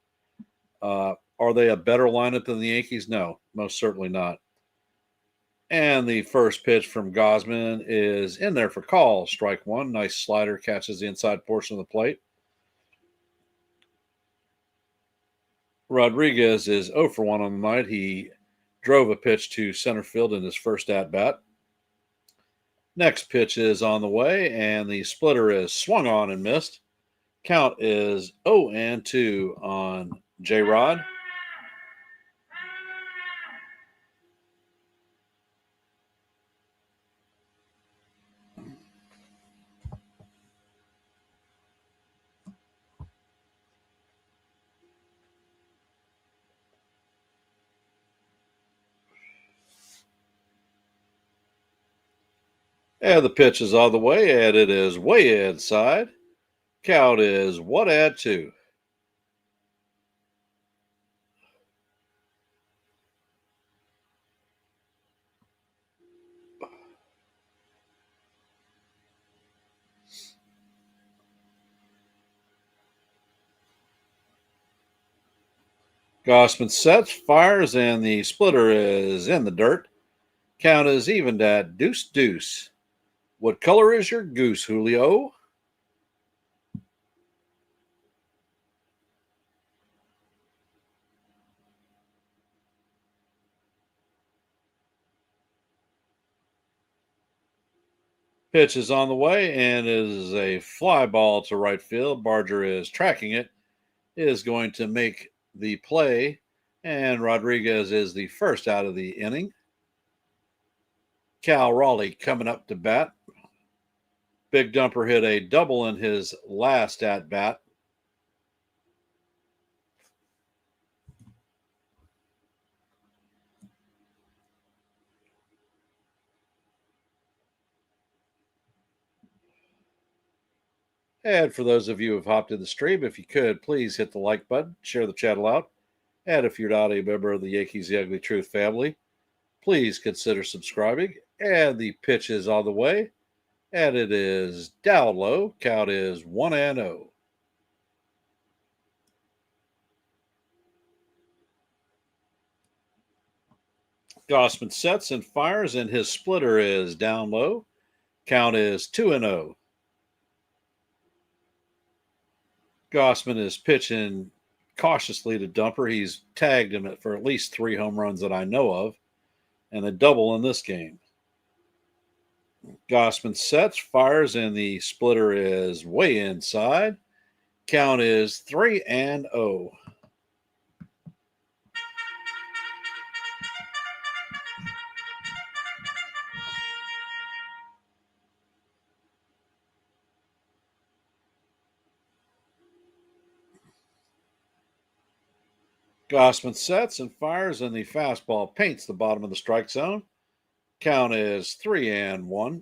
Are they a better lineup than the Yankees? No, most certainly not. And the first pitch from Gausman is in there for call. Strike one. Nice slider, catches the inside portion of the plate. Rodriguez is 0 for 1 on the night. He drove a pitch to center field in his first at bat. Next pitch is on the way, and the splitter is swung on and missed. Count is 0-2 on J Rod. And the pitch is on the way, and it is way inside. Count is 1-2. Gausman sets, fires, and the splitter is in the dirt. Count is evened at 2-2. What color is your goose, Julio? Pitch is on the way and is a fly ball to right field. Barger is tracking it, is going to make the play, and Rodriguez is the first out of the inning. Cal Raleigh coming up to bat. Big Dumper hit a double in his last at bat. And for those of you who have hopped in the stream, if you could, please hit the like button, share the channel out. And if you're not a member of the Yankees The Ugly Truth family, please consider subscribing. And the pitch is on the way, and it is down low. Count is 1-0. Gausman sets and fires, and his splitter is down low. Count is 2-0. Gausman is pitching cautiously to Dumper. He's tagged him for at least 3 home runs that I know of, and a double in this game. Gausman sets, fires, and the splitter is way inside. Count is 3-0. Gausman sets and fires, and the fastball paints the bottom of the strike zone. Count is 3-1.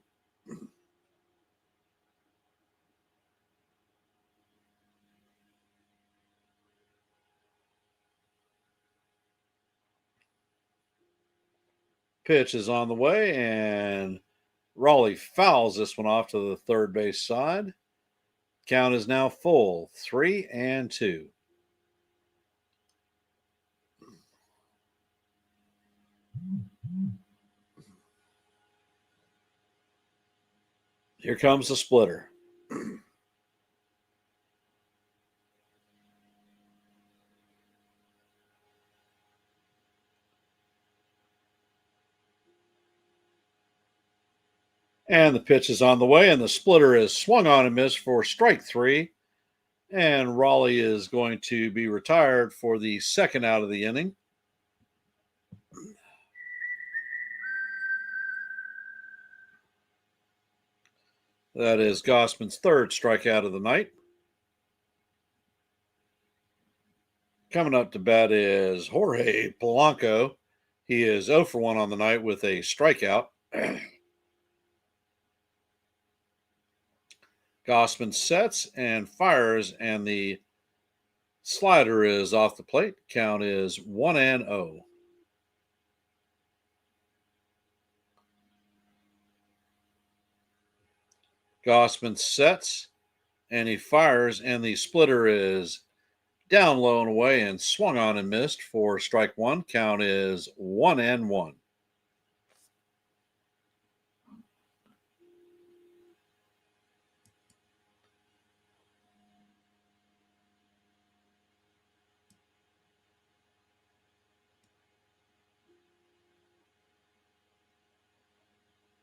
Pitch is on the way, and Raleigh fouls this one off to the third base side. Count is now full, 3-2. Here comes the splitter. And the pitch is on the way, and the splitter is swung on and missed for strike 3. And Raleigh is going to be retired for the second out of the inning. That is Gausman's third strikeout of the night. Coming up to bat is Jorge Polanco. He is 0 for 1 on the night with a strikeout. Gausman sets and fires, and the slider is off the plate. Count is 1-0. Gausman sets and he fires, and the splitter is down low and away and swung on and missed for strike 1. Count is 1-1.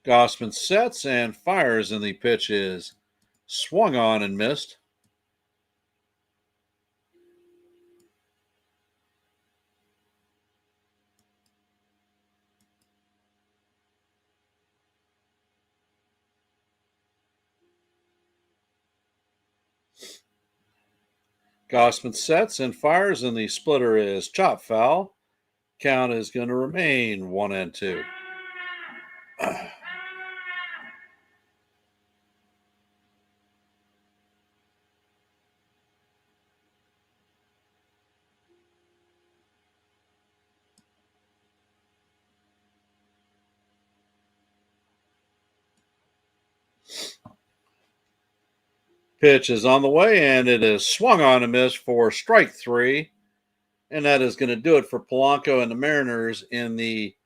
Gausman sets and fires, and the pitch is swung on and missed. Gausman sets and fires, and the splitter is chop foul. Count is going to remain 1-2. Pitch is on the way, and it is swung on and missed for strike 3. And that is going to do it for Polanco and the Mariners in the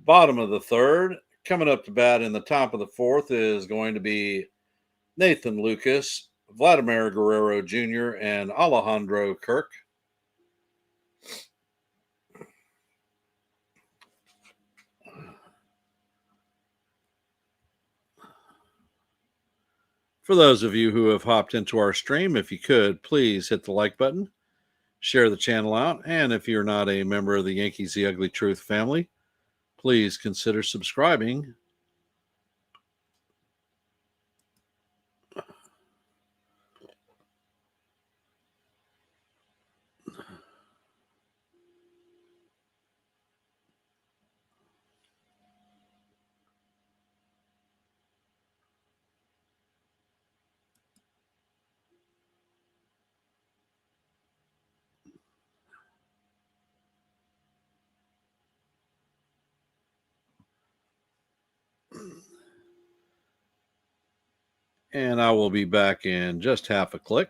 bottom of the third. Coming up to bat in the top of the fourth is going to be Nathan Lucas, Vladimir Guerrero Jr., and Alejandro Kirk. For those of you who have hopped into our stream, if you could, please hit the like button, share the channel out, and if you're not a member of the Yankees The Ugly Truth family, please consider subscribing. And I will be back in just half a click.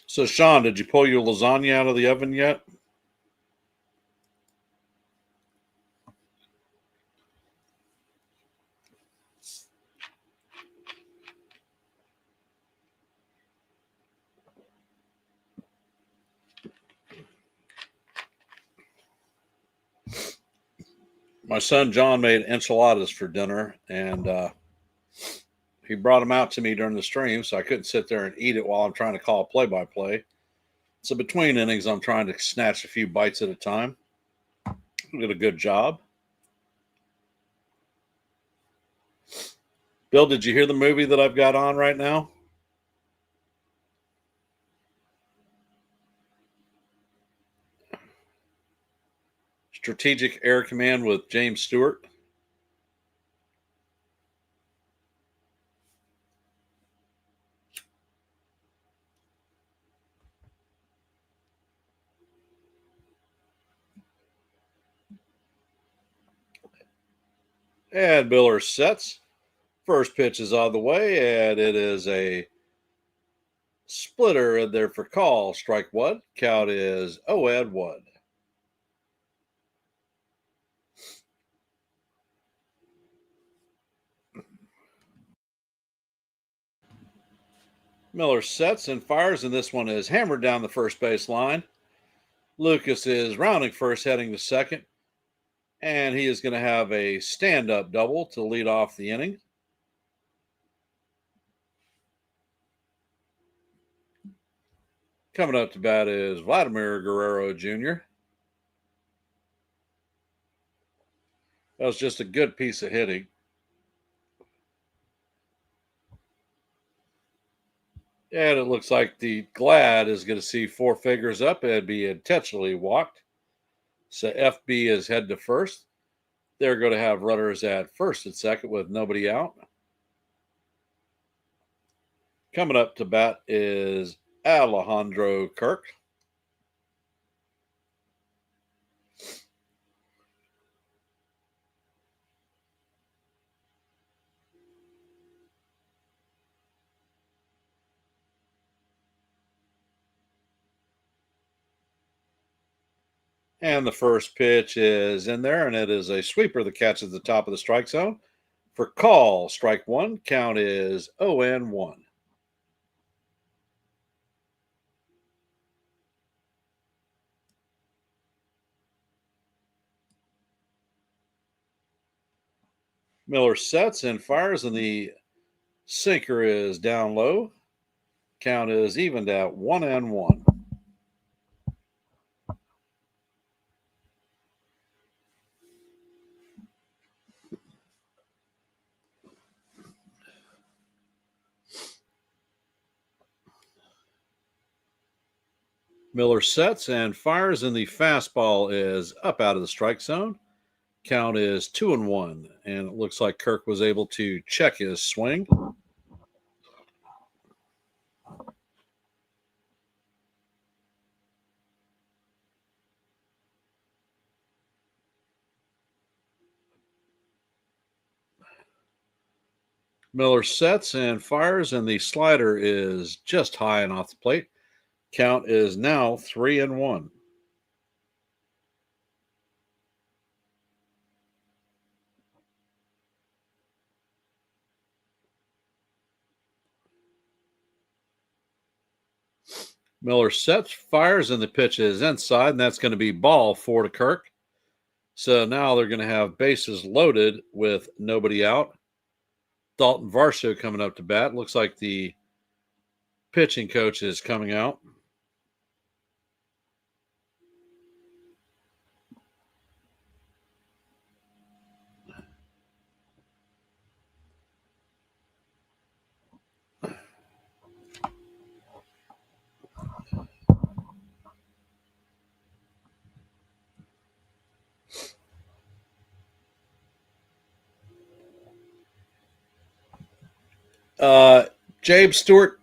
So, Sean, did you pull your lasagna out of the oven yet? My son John made enchiladas for dinner, and he brought them out to me during the stream, so I couldn't sit there and eat it while I'm trying to call play-by-play. So between innings, I'm trying to snatch a few bites at a time. Did a good job. Bill, did you hear the movie that I've got on right now? Strategic Air Command with James Stewart. And Miller sets. First pitch is on the way, and it is a splitter in there for call. Strike one. Count is 0-1. Miller sets and fires, and this one is hammered down the first base line. Lucas is rounding first, heading to second, and he is going to have a stand-up double to lead off the inning. Coming up to bat is Vladimir Guerrero Jr. That was just a good piece of hitting. And it looks like the Glad is going to see four figures up and be intentionally walked. So FB is head to first. They're going to have runners at first and second with nobody out. Coming up to bat is Alejandro Kirk. And the first pitch is in there, and it is a sweeper that catches the top of the strike zone. For call, strike one. Count is 0-1. Miller sets and fires, and the sinker is down low. Count is evened at 1-1. Miller sets and fires, and the fastball is up out of the strike zone. Count is 2-1, and it looks like Kirk was able to check his swing. Miller sets and fires, and the slider is just high and off the plate. Count is now 3-1. Miller sets, fires, and the pitch is inside, and that's going to be ball 4 to Kirk. So now they're going to have bases loaded with nobody out. Dalton Varsho coming up to bat. Looks like the pitching coach is coming out. James Stewart,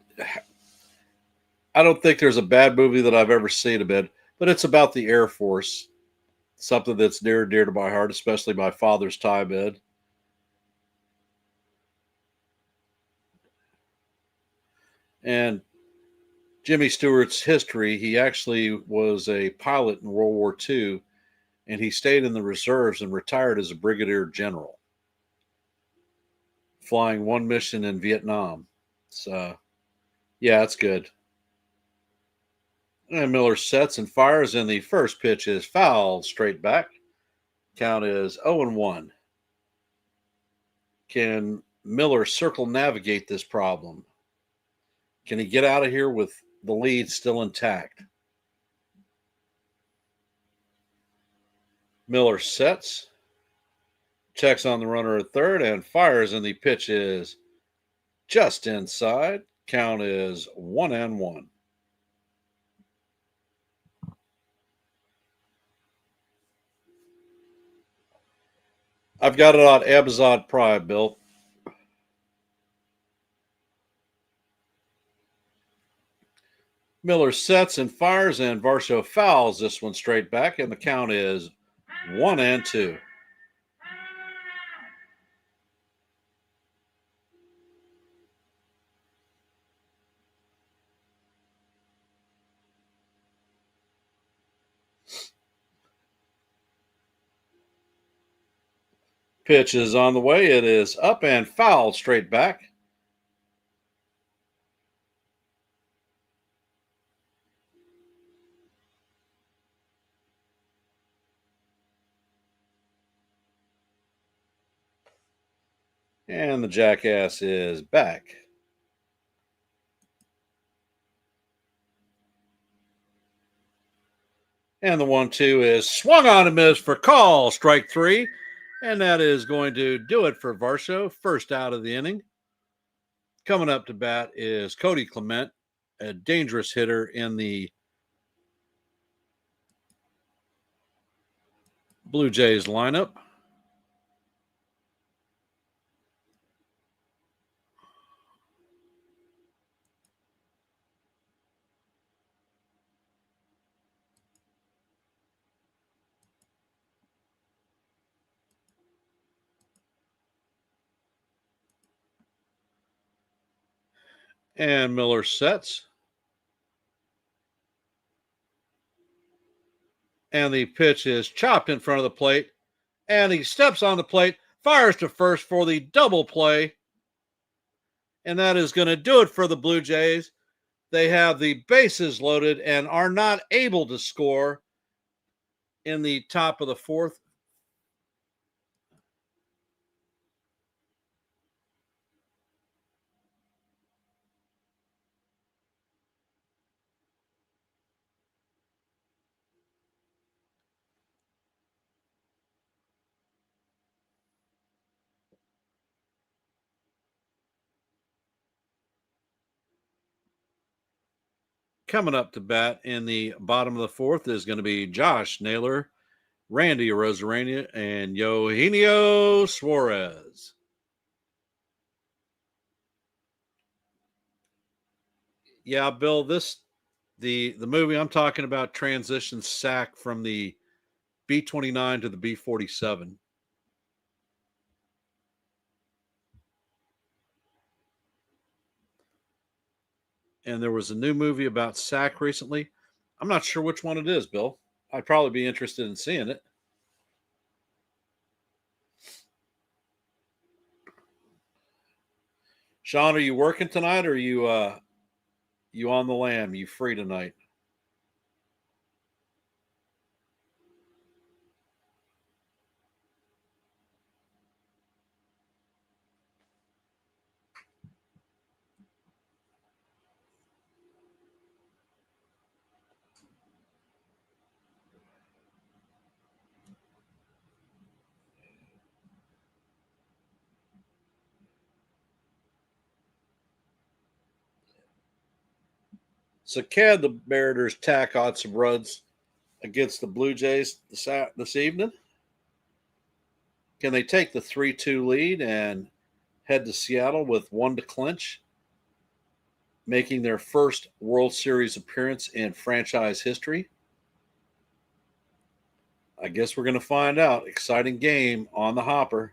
I don't think there's a bad movie that I've ever seen a bit, but it's about the Air Force, something that's near and dear to my heart, especially my father's time in. And Jimmy Stewart's history, he actually was a pilot in World War II, and he stayed in the reserves and retired as a brigadier general, flying one mission in Vietnam. So, yeah, it's good. And Miller sets and fires, and the first pitch is fouled straight back. Count is 0-1. Can Miller circle navigate this problem? Can he get out of here with the lead still intact? Miller sets, checks on the runner at third, and fires, and the pitch is just inside. Count is 1-1. I've got it on Amazon Prime, Bill. Miller sets and fires, and Varsho fouls this one straight back, and the count is 1-2. Pitch is on the way. It is up and fouled straight back. And the jackass is back. And the 1-2 is swung on and missed for call, strike three. And that is going to do it for Varsho. First out of the inning. Coming up to bat is Cody Clement, a dangerous hitter in the Blue Jays lineup. And Miller sets. And the pitch is chopped in front of the plate. And he steps on the plate, fires to first for the double play. And that is going to do it for the Blue Jays. They have the bases loaded and are not able to score in the top of the fourth. Coming up to bat in the bottom of the fourth is going to be Josh Naylor, Randy Arozarena, and Eugenio Suarez. Yeah, Bill, the movie I'm talking about transitions sack from the B-29 to the B-47. And there was a new movie about sack recently. I'm not sure which one it is, Bill. I'd probably be interested in seeing it. Sean, are you working tonight, or are you on the lam? You free tonight? So can the Mariners tack on some runs against the Blue Jays this evening? Can they take the 3-2 lead and head to Seattle with one to clinch, making their first World Series appearance in franchise history? I guess we're going to find out. Exciting game on the hopper.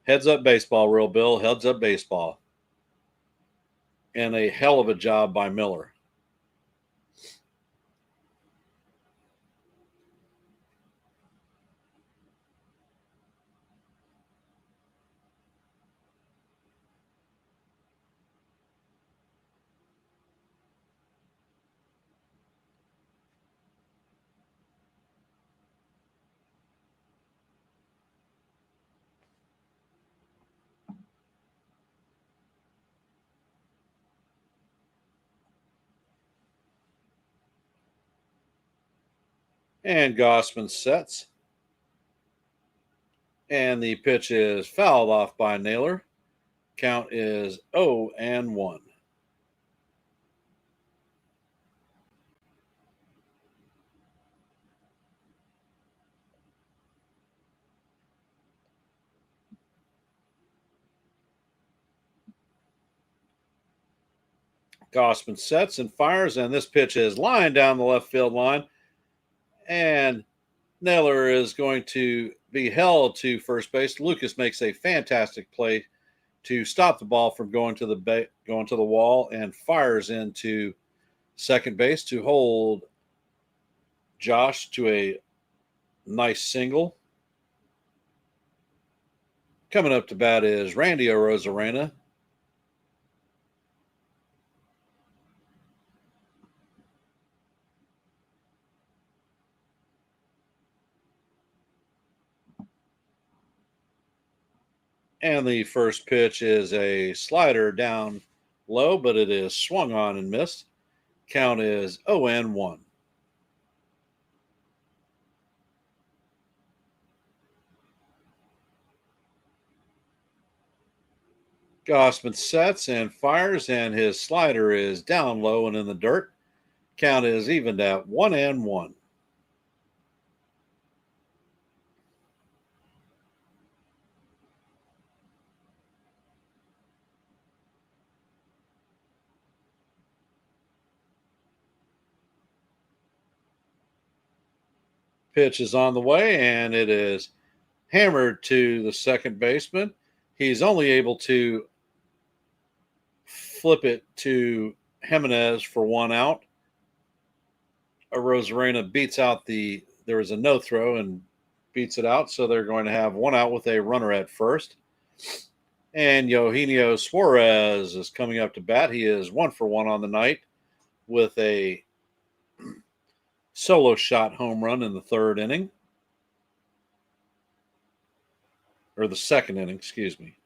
Heads up baseball, Real Bill. Heads up baseball. And a hell of a job by Miller. And Gausman sets. And the pitch is fouled off by Naylor. Count is 0-1. Gausman sets and fires, and this pitch is lined down the left field line. And Naylor is going to be held to first base. Lucas makes a fantastic play to stop the ball from going to the wall and fires into second base to hold Josh to a nice single. Coming up to bat is Randy Arozarena. And the first pitch is a slider down low, but it is swung on and missed. Count is 0-1. Gausman sets and fires, and his slider is down low and in the dirt. Count is evened at 1-1. Pitch is on the way, and it is hammered to the second baseman. He's only able to flip it to Jimenez for one out. Arozarena beats out there was a no throw and beats it out, so they're going to have one out with a runner at first. And Eugenio Suarez is coming up to bat. He is 1-for-1 on the night with a solo shot home run in the third inning. Or the second inning, excuse me.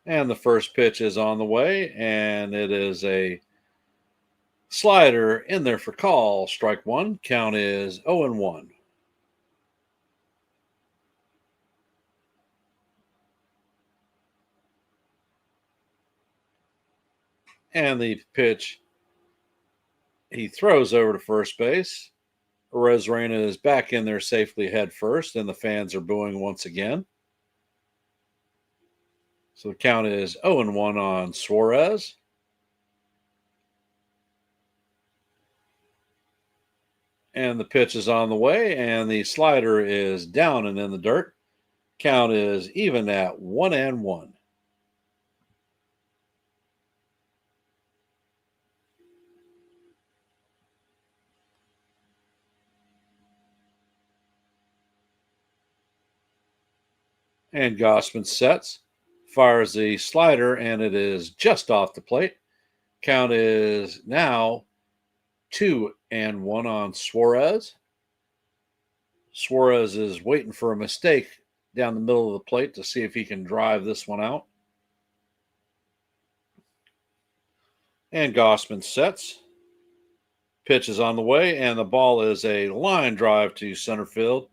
And the first pitch is on the way, and it is a slider in there for call. Strike one. Count is 0-1. And the pitch, he throws over to first base. Arozarena is back in there safely head first, and the fans are booing once again. So the count is 0-1 on Suarez. And the pitch is on the way, and the slider is down and in the dirt. Count is even at 1-1. And Gausman sets, fires the slider, and it is just off the plate. Count is now 2-1 on Suarez. Suarez is waiting for a mistake down the middle of the plate to see if he can drive this one out. And Gausman sets. Pitch is on the way, and the ball is a line drive to center field.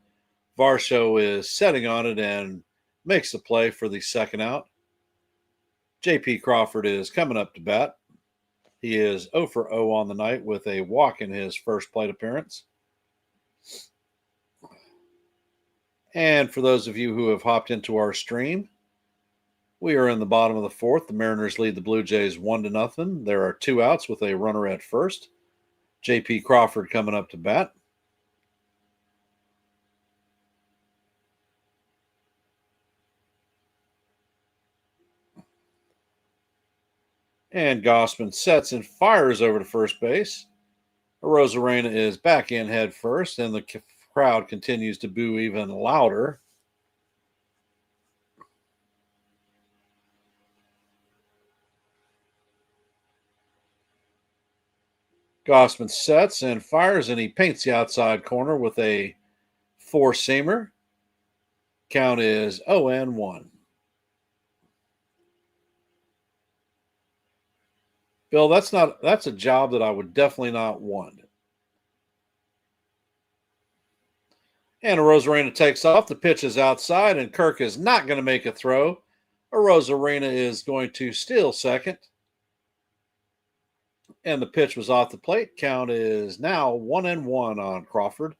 Varsho is setting on it and makes the play for the second out. J.P. Crawford is coming up to bat. He is 0-for-0 on the night with a walk in his first plate appearance. And for those of you who have hopped into our stream, we are in the bottom of the fourth. The Mariners lead the Blue Jays 1-0. There are two outs with a runner at first. J.P. Crawford coming up to bat. And Gausman sets and fires over to first base. Arozarena is back in head first, and the crowd continues to boo even louder. Gausman sets and fires, and he paints the outside corner with a four-seamer. Count is 0-1. Bill, that's a job that I would definitely not want. And Arozarena takes off. The pitch is outside, and Kirk is not going to make a throw. Arozarena is going to steal second. And the pitch was off the plate. Count is now 1-1 on Crawford.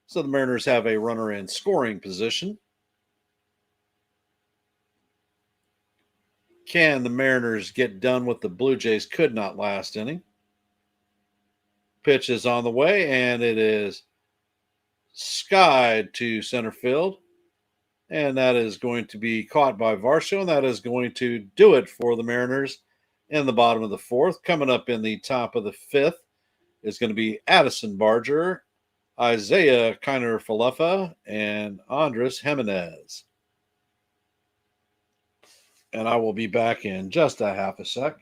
So the Mariners have a runner in scoring position. Can the Mariners get done with the Blue Jays? Could not last inning. Pitch is on the way, and it is skied to center field. And that is going to be caught by Varsho, and that is going to do it for the Mariners in the bottom of the fourth. Coming up in the top of the fifth is going to be Addison Barger, Isaiah Kiner-Falefa, and Andres Jimenez. And I will be back in just a half a sec.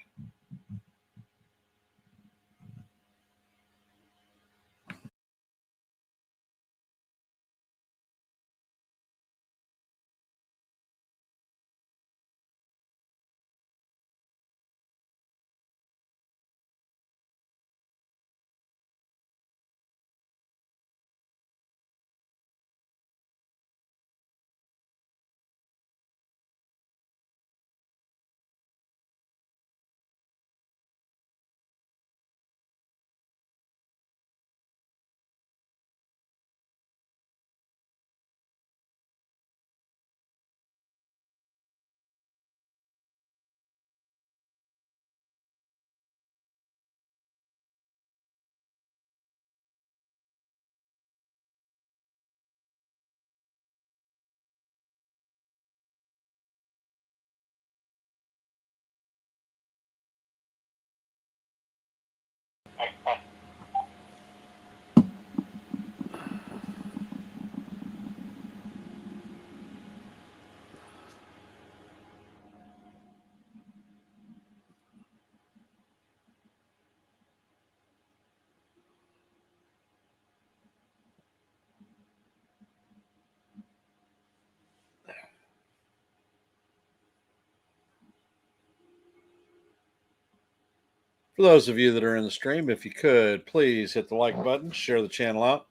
For those of you that are in the stream, if you could, please hit the like button, share the channel out.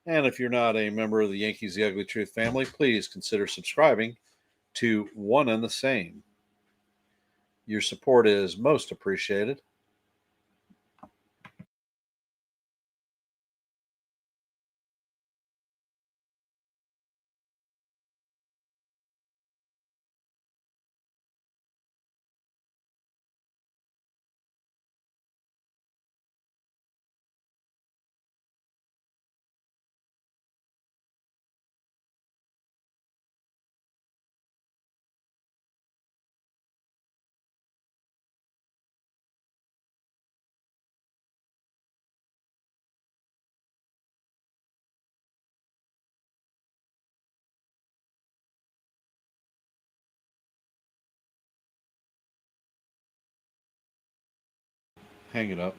And if you're not a member of the Yankees The Ugly Truth family, please consider subscribing to One and the Same. Your support is most appreciated. Hang it up.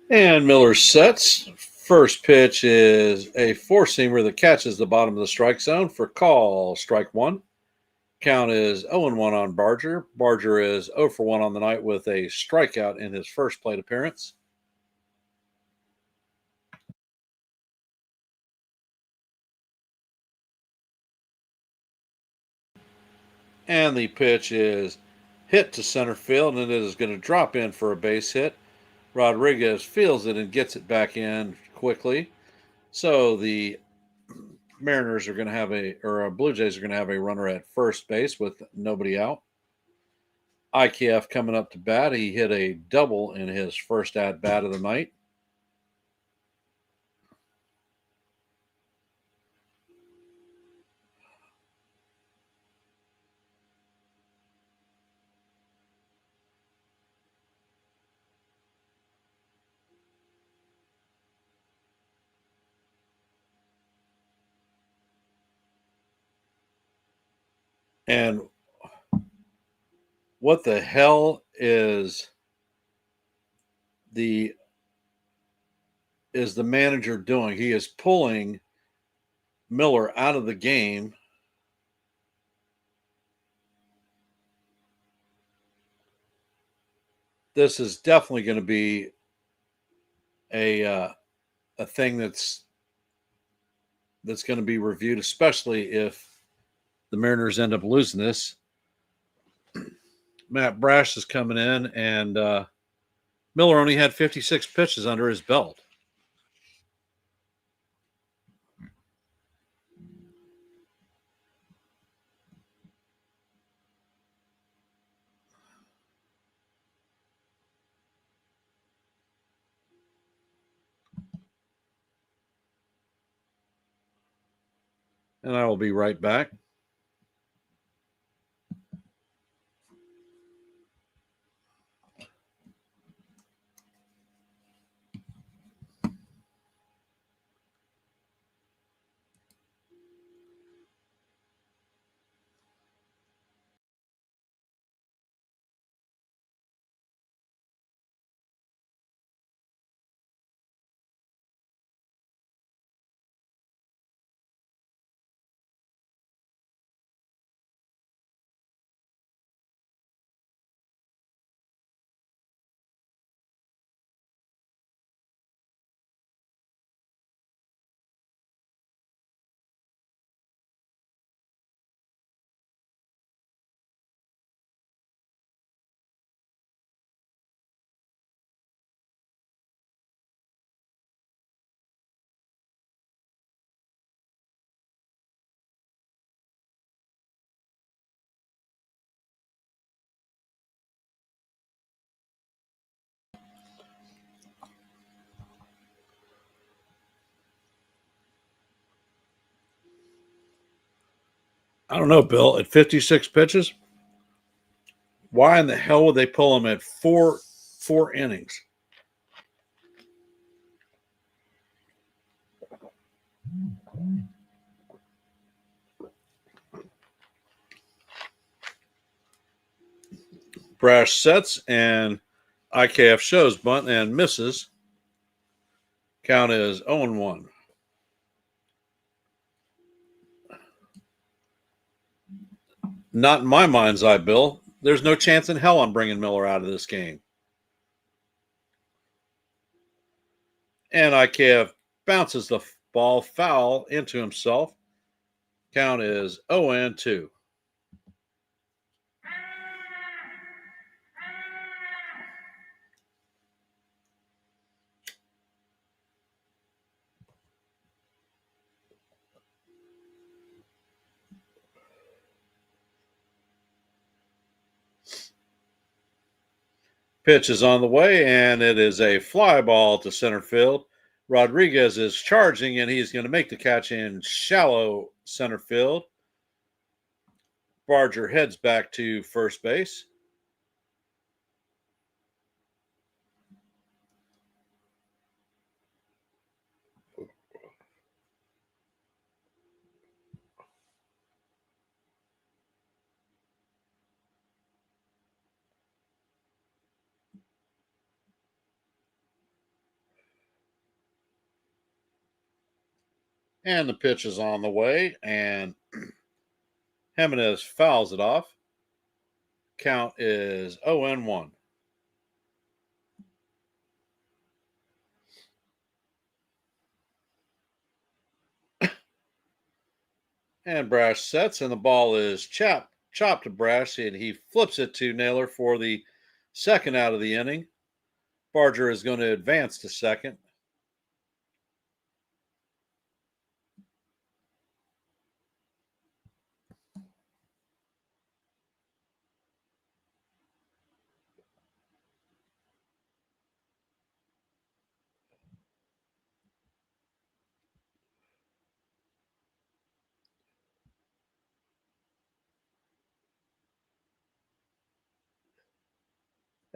And Miller sets. First pitch is a four-seamer that catches the bottom of the strike zone for call. Strike one. Count is 0-1 on Barger. Barger is 0-1 on the night with a strikeout in his first plate appearance. And the pitch is hit to center field, and it is going to drop in for a base hit. Rodriguez feels it and gets it back in quickly. So the Mariners are going to have Blue Jays are going to have a runner at first base with nobody out. IKF coming up to bat. He hit a double in his first at bat of the night. And what the hell is the manager doing? He is pulling Miller out of the game. This is definitely going to be a thing that's going to be reviewed, especially if the Mariners end up losing this. Matt Brash is coming in, and Miller only had 56 pitches under his belt. And I will be right back. I don't know, Bill. At 56 pitches, why in the hell would they pull him at four innings? Brash sets, and IKF shows bunt and misses. Count is 0-1. Not in my mind's eye, Bill. There's no chance in hell I'm bringing Miller out of this game. And IKF bounces the ball foul into himself. Count is 0-2. Pitch is on the way, and it is a fly ball to center field. Rodriguez is charging, and he's going to make the catch in shallow center field. Barger heads back to first base. And the pitch is on the way, and Jimenez fouls it off. Count is 0-1. And Brash sets, and the ball is chopped to Brash, and he flips it to Naylor for the second out of the inning. Barger is going to advance to second.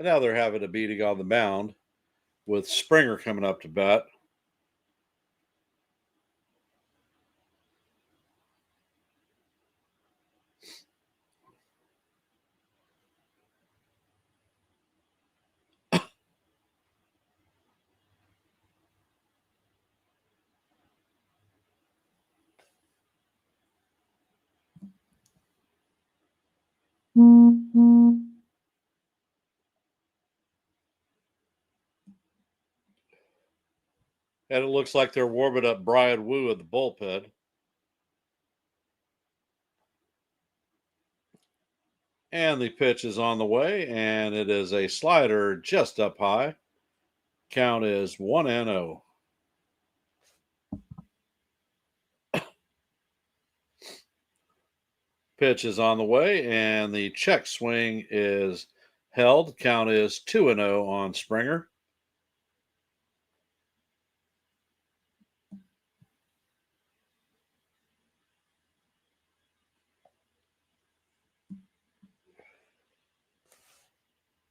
And now they're having a meeting on the mound with Springer coming up to bat. And it looks like they're warming up Brian Wu in the bullpen. And the pitch is on the way, and it is a slider just up high. Count is 1-0. Pitch is on the way, and the check swing is held. Count is 2-0 on Springer.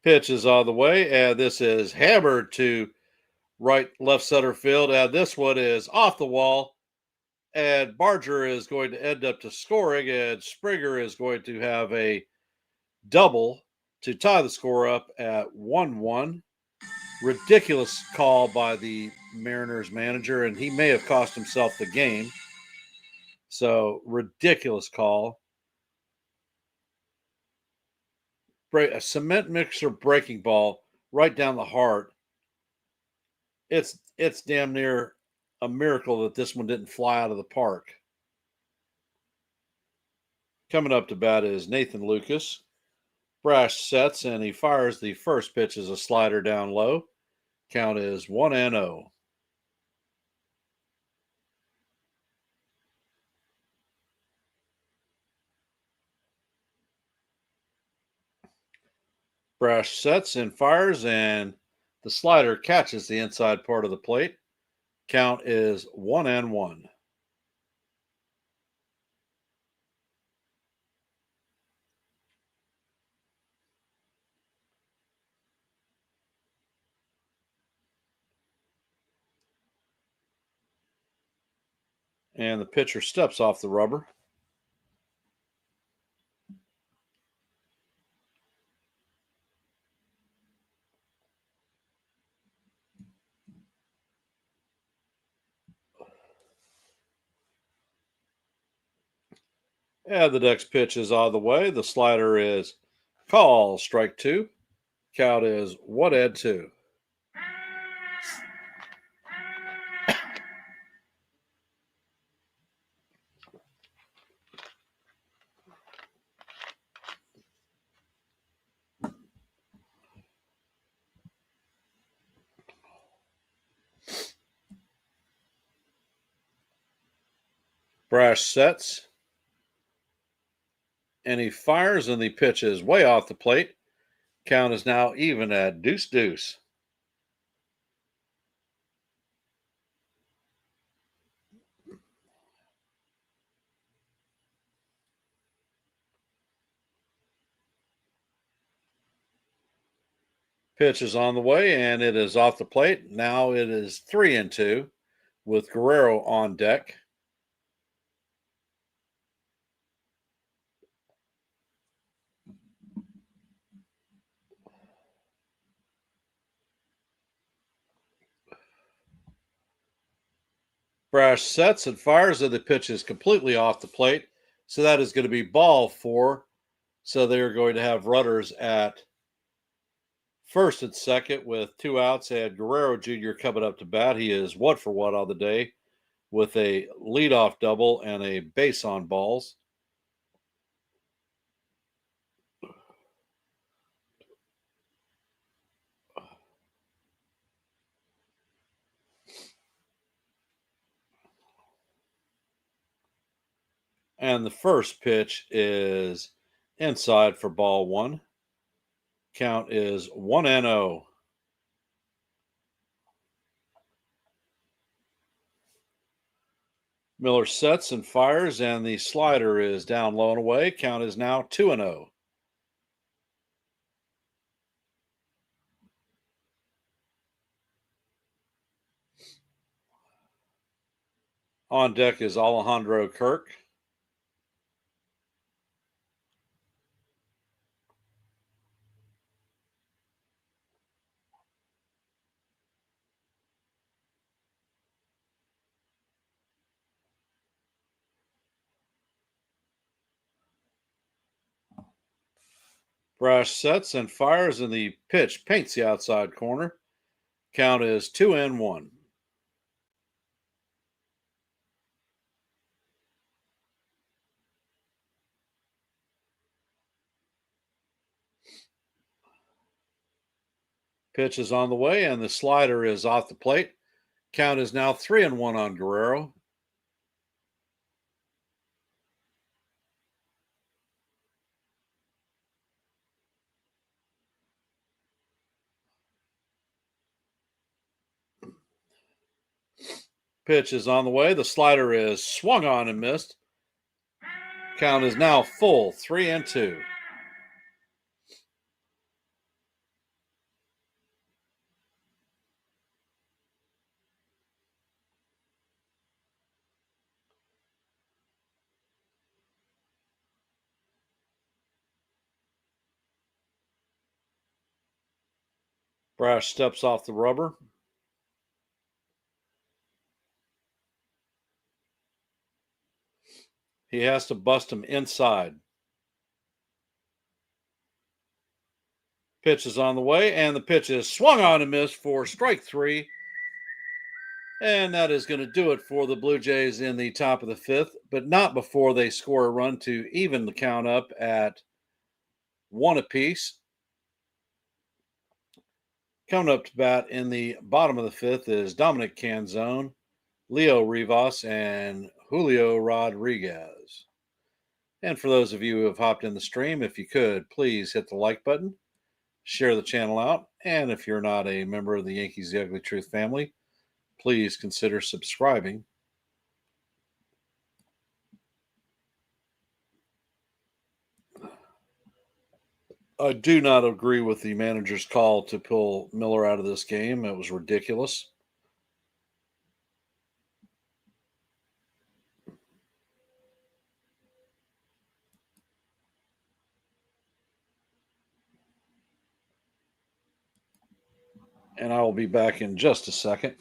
Pitch is on the way, and this is hammered to left center field, and this one is off the wall, and Barger is going to end up to scoring, and Springer is going to have a double to tie the score up at 1-1. Ridiculous call by the Mariners manager, and he may have cost himself the game. So, ridiculous call. A cement mixer breaking ball right down the heart. It's damn near a miracle that this one didn't fly out of the park. Coming up to bat is Nathan Lucas. Brash sets, and he fires the first pitch as a slider down low. Count is 1-0. Brash sets and fires, and the slider catches the inside part of the plate. Count is 1-1. And the pitcher steps off the rubber. And the next pitch is on the way. The slider is called strike two. Count is 1-2. Brash sets, and he fires, and the pitch is way off the plate. Count is now even at 2-2. Pitch is on the way, and it is off the plate. Now it is 3-2 with Guerrero on deck. Brash sets and fires, and the pitch is completely off the plate. So that is going to be ball 4. So they're going to have runners at first and second with 2 outs, and Guerrero Jr. coming up to bat. He is 1-for-1 on the day with a leadoff double and a base on balls. And the first pitch is inside for ball 1. Count is 1-0. Miller sets and fires, and the slider is down low and away. Count is now 2-0. On deck is Alejandro Kirk. Brash sets and fires, and the pitch paints the outside corner. Count is 2-1. Pitch is on the way, and the slider is off the plate. Count is now 3-1 on Guerrero. Pitch is on the way. The slider is swung on and missed. Count is now full, 3-2. Brash steps off the rubber. He has to bust him inside. Pitch is on the way, and the pitch is swung on and missed for strike 3. And that is going to do it for the Blue Jays in the top of the 5th, but not before they score a run to even the count up at 1 apiece. Coming up to bat in the bottom of the 5th is Dominic Canzone, Leo Rivas, and Julio Rodriguez. And for those of you who have hopped in the stream, if you could, please hit the like button, share the channel out, and if you're not a member of the Yankees The Ugly Truth family, please consider subscribing. I do not agree with the manager's call to pull Miller out of this game. It was ridiculous. And I will be back in just a second.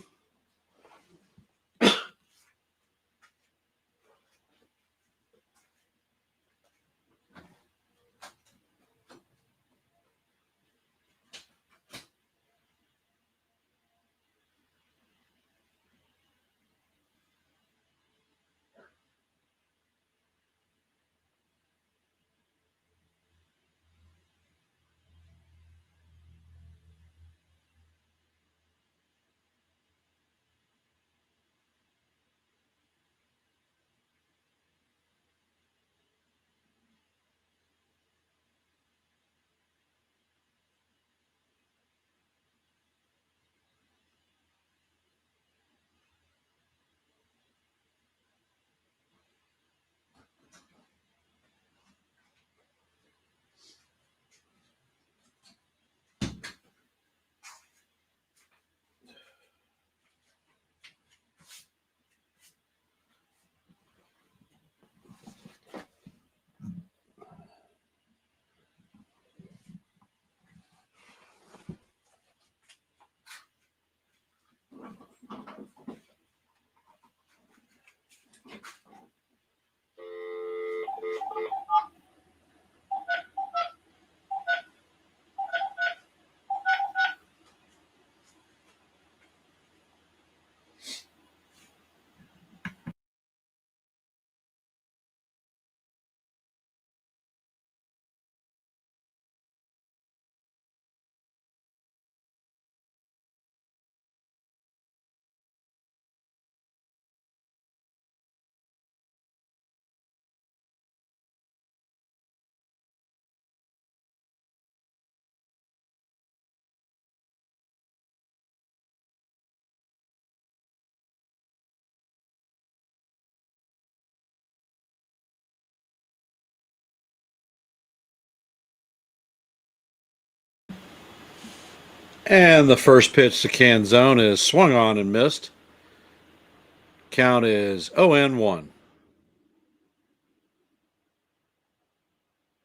And the first pitch to Canzone is swung on and missed. Count is 0-1.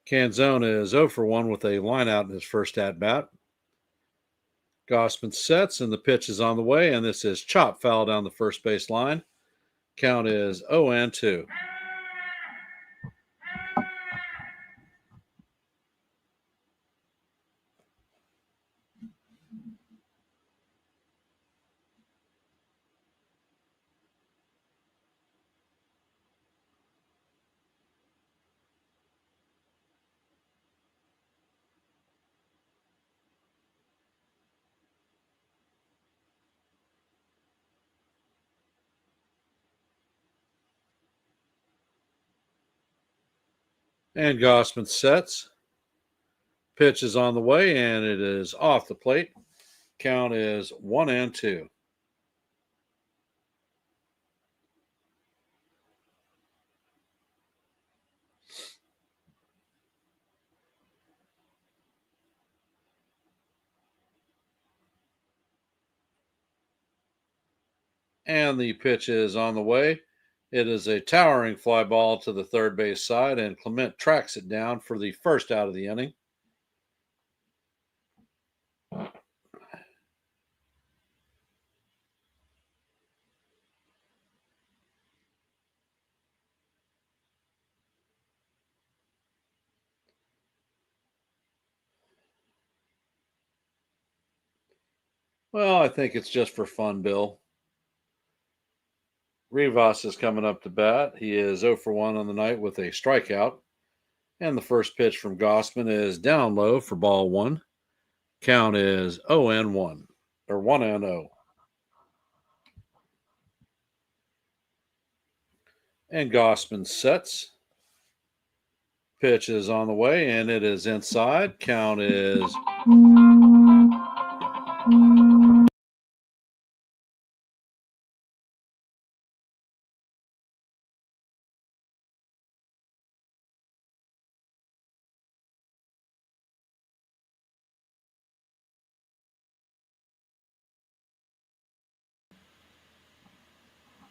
Canzone is 0 for 1 with a line out in his first at bat. Gausman sets, and the pitch is on the way, and this is chop foul down the first base line. Count is 0-2. And Gausman sets. Pitch is on the way, and it is off the plate. Count is 1-2. And the pitch is on the way. It is a towering fly ball to the third base side, and Clement tracks it down for the first out of the inning. Well, I think it's just for fun, Bill. Rivas is coming up to bat. He is 0 for 1 on the night with a strikeout. And the first pitch from Gausman is down low for ball 1. Count is 0-1, or 1-0. And Gausman sets. Pitch is on the way, and it is inside. Count is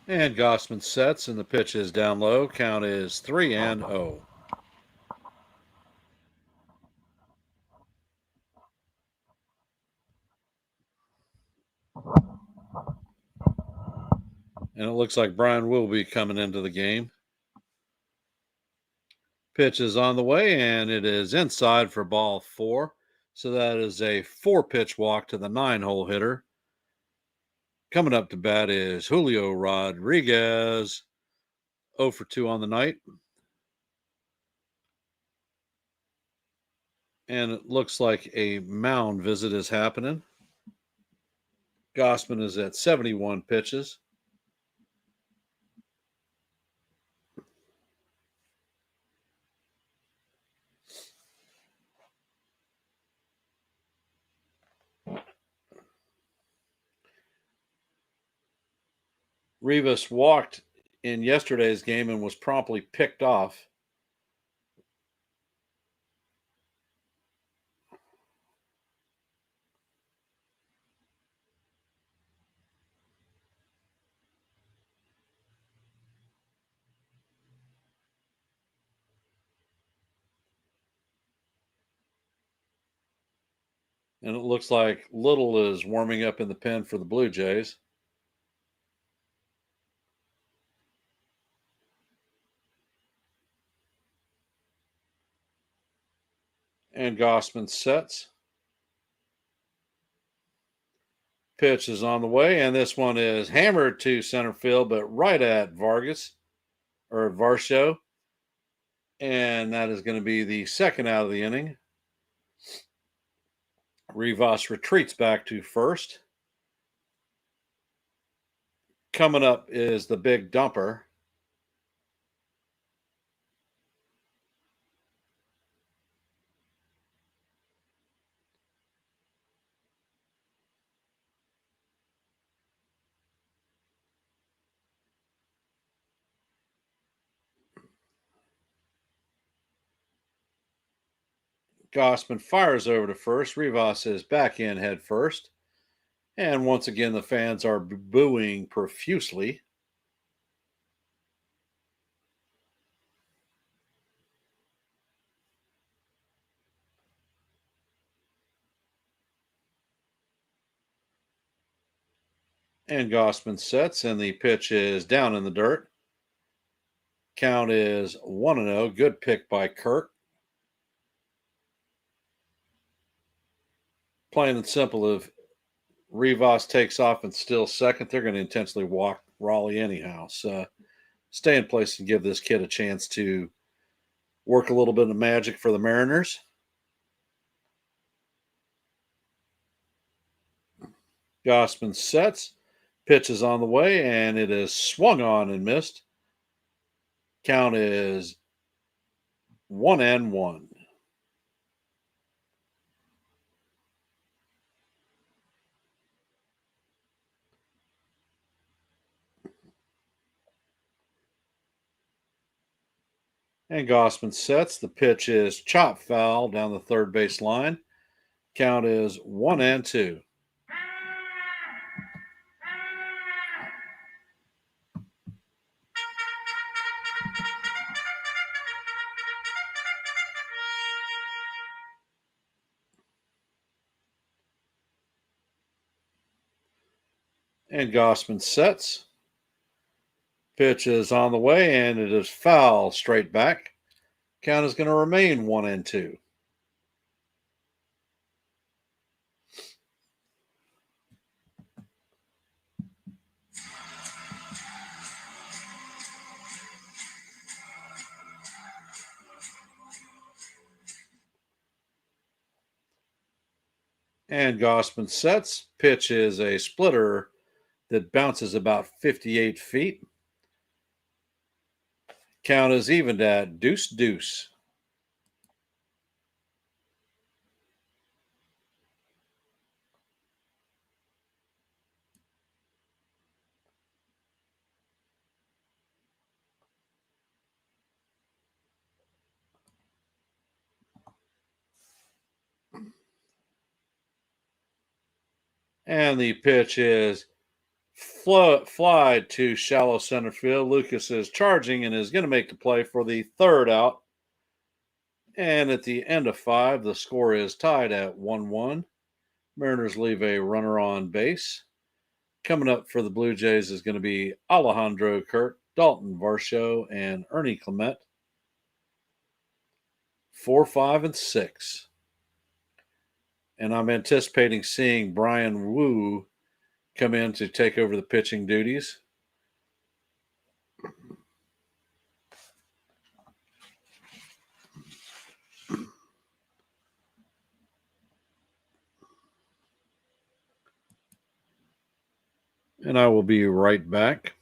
and Gausman sets, and the pitch is down low. Count is 3-0. And it looks like Brian will be coming into the game. Pitch is on the way, and it is inside for ball 4. So that is a 4-pitch walk to the 9-hole hitter. Coming up to bat is Julio Rodriguez, 0 for 2 on the night. And it looks like a mound visit is happening. Gausman is at 71 pitches. Rivas walked in yesterday's game and was promptly picked off. And it looks like Little is warming up in the pen for the Blue Jays. And Gausman sets. Pitch is on the way, and this one is hammered to center field, but right at Varsho. And that is going to be the second out of the inning. Rivas retreats back to first. Coming up is the big dumper. Gausman fires over to first. Rivas is back in head first. And once again, the fans are booing profusely. And Gausman sets, and the pitch is down in the dirt. Count is 1-0. Good pick by Kirk. Plain and simple, if Rivas takes off and steals second, they're going to intentionally walk Raleigh anyhow. So stay in place and give this kid a chance to work a little bit of magic for the Mariners. Gausman sets, pitch is on the way, and it is swung on and missed. Count is 1-1. And Gausman sets. The pitch is chop foul down the third base line. Count is 1-2. And Gausman sets. Pitch is on the way, and it is foul straight back. Count is going to remain 1-2. And Gausman sets. Pitch is a splitter that bounces about 58 feet. Count is evened at 2-2. And the pitch is fly to shallow center field. Lucas is charging and is going to make the play for the third out. And at the end of 5, the score is tied at 1-1. Mariners leave a runner on base. Coming up for the Blue Jays is going to be Alejandro Kirk, Dalton Varsho, and Ernie Clement. 4, 5, and 6. And I'm anticipating seeing Brian Wu come in to take over the pitching duties. And I will be right back.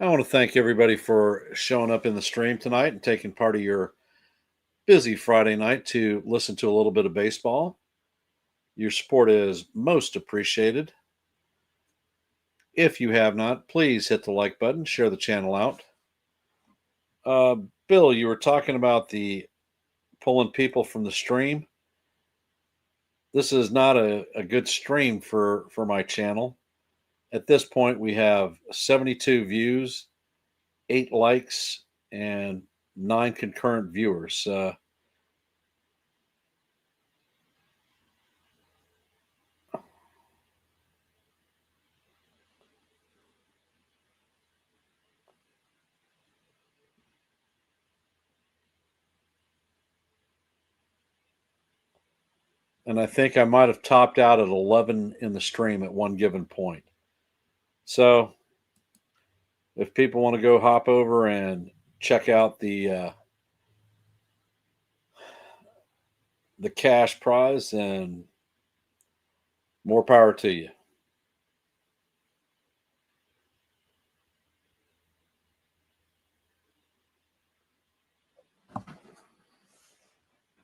I want to thank everybody for showing up in the stream tonight and taking part of your busy Friday night to listen to a little bit of baseball. Your support is most appreciated. If you have not, please hit the like button, share the channel out. Bill, you were talking about the pulling people from the stream. This is not a good stream for my channel. At this point, we have 72 views, 8 likes, and 9 concurrent viewers. And I think I might have topped out at 11 in the stream at one given point. So if people want to go hop over and check out the cash prize, then more power to you.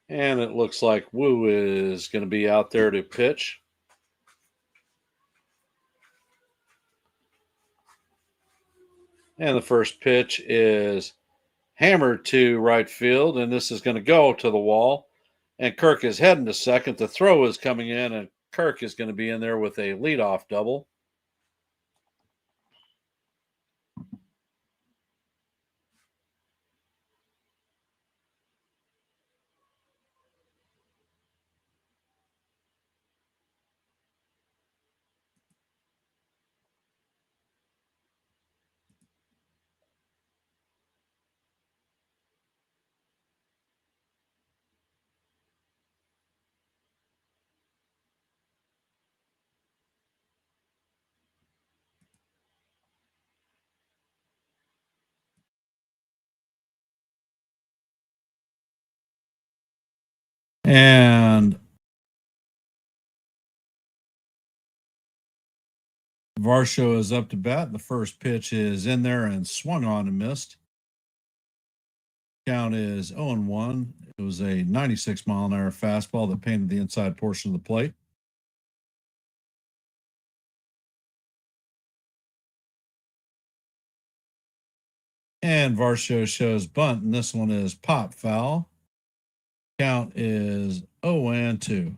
And it looks like Woo is going to be out there to pitch. And the first pitch is hammered to right field, and this is going to go to the wall. And Kirk is heading to second. The throw is coming in, and Kirk is going to be in there with a leadoff double. And Varsho is up to bat. The first pitch is in there and swung on and missed. Count is 0-1. It was a 96-mile-an-hour fastball that painted the inside portion of the plate. And Varsho shows bunt, and this one is pop foul. Count is 0-2.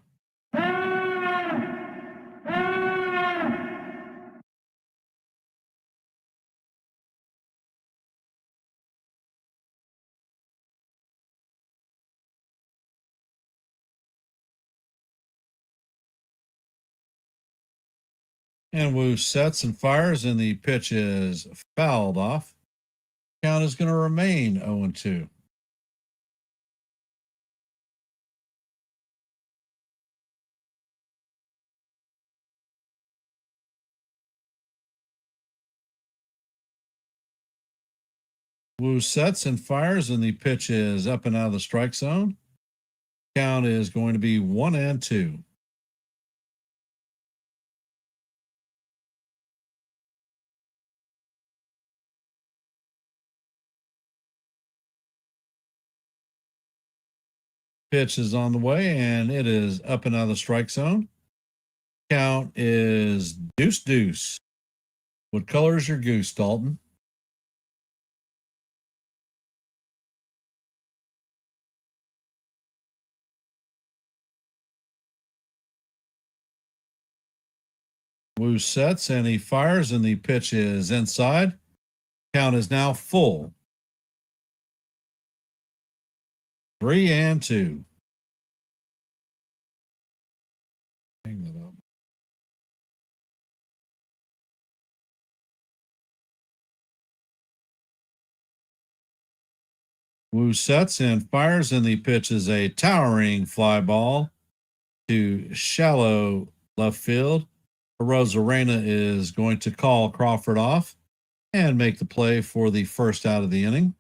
And Wu sets and fires, and the pitch is fouled off. Count is going to remain 0-2. Wu sets and fires, and the pitch is up and out of the strike zone. Count is going to be 1-2. Pitch is on the way, and it is up and out of the strike zone. Count is deuce. What color is your goose, Dalton? Wu sets and he fires, and the pitch is inside. Count is now full. 3-2. Hang that up. Wu sets and fires, and the pitch is a towering fly ball to shallow left field. Rosarena is going to call Crawford off and make the play for the first out of the inning.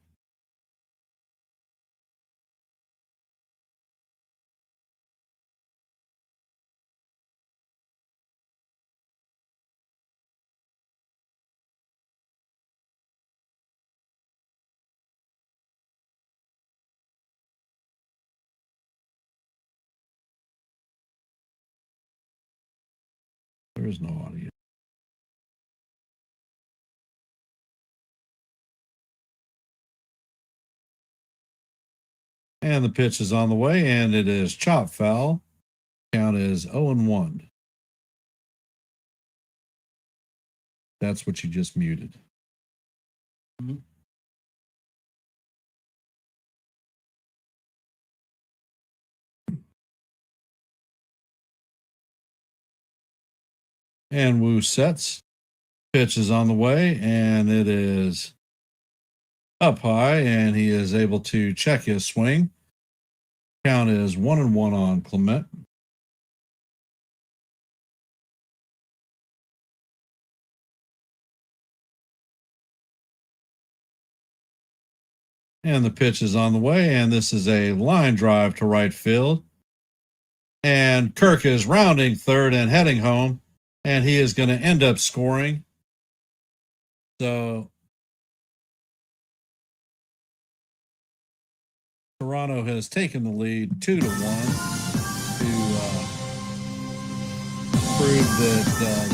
There is no audio. And the pitch is on the way, and it is chop foul. Count is 0-1. That's what you just muted. Mm-hmm. And Wu sets. Pitch is on the way, and it is up high, and he is able to check his swing. Count is 1-1 on Clement. And the pitch is on the way, and this is a line drive to right field. And Kirk is rounding third and heading home, and he is going to end up scoring. So Toronto has taken the lead 2-1 to prove that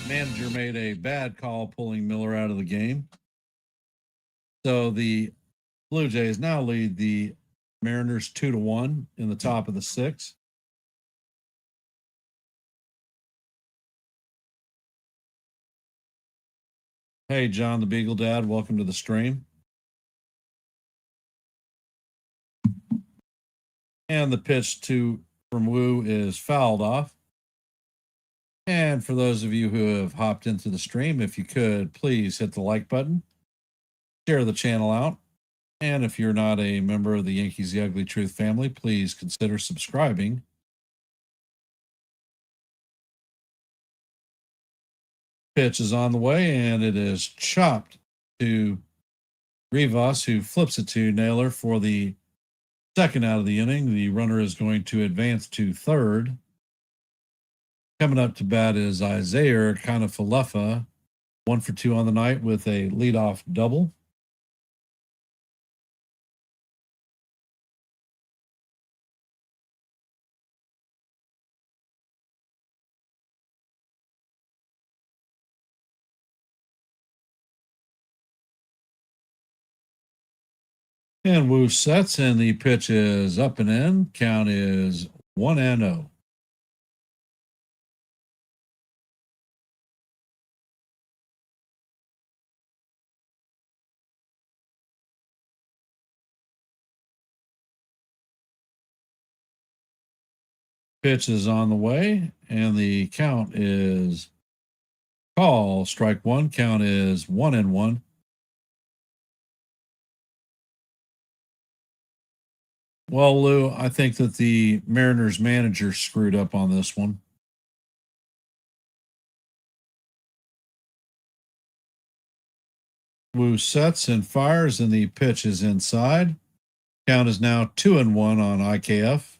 the manager made a bad call pulling Miller out of the game. So the Blue Jays now lead the Mariners 2-1 in the top of the sixth. Hey, John the Beagle Dad, welcome to the stream. And the pitch from Wu is fouled off. And for those of you who have hopped into the stream, if you could, please hit the like button, share the channel out. And if you're not a member of the Yankees The Ugly Truth family, please consider subscribing. Pitch is on the way, and it is chopped to Rivas, who flips it to Naylor for the second out of the inning. The runner is going to advance to third. Coming up to bat is Isaiah Kanafalefa, 1 for 2 on the night with a leadoff double. And Wu sets, and the pitch is up and in. Count is 1-0. Pitch is on the way, and the count is call. Strike one. Count is 1-1. Well, Lou, I think that the Mariners manager screwed up on this one. Wu sets and fires, and the pitch is inside. Count is now 2-1 on IKF.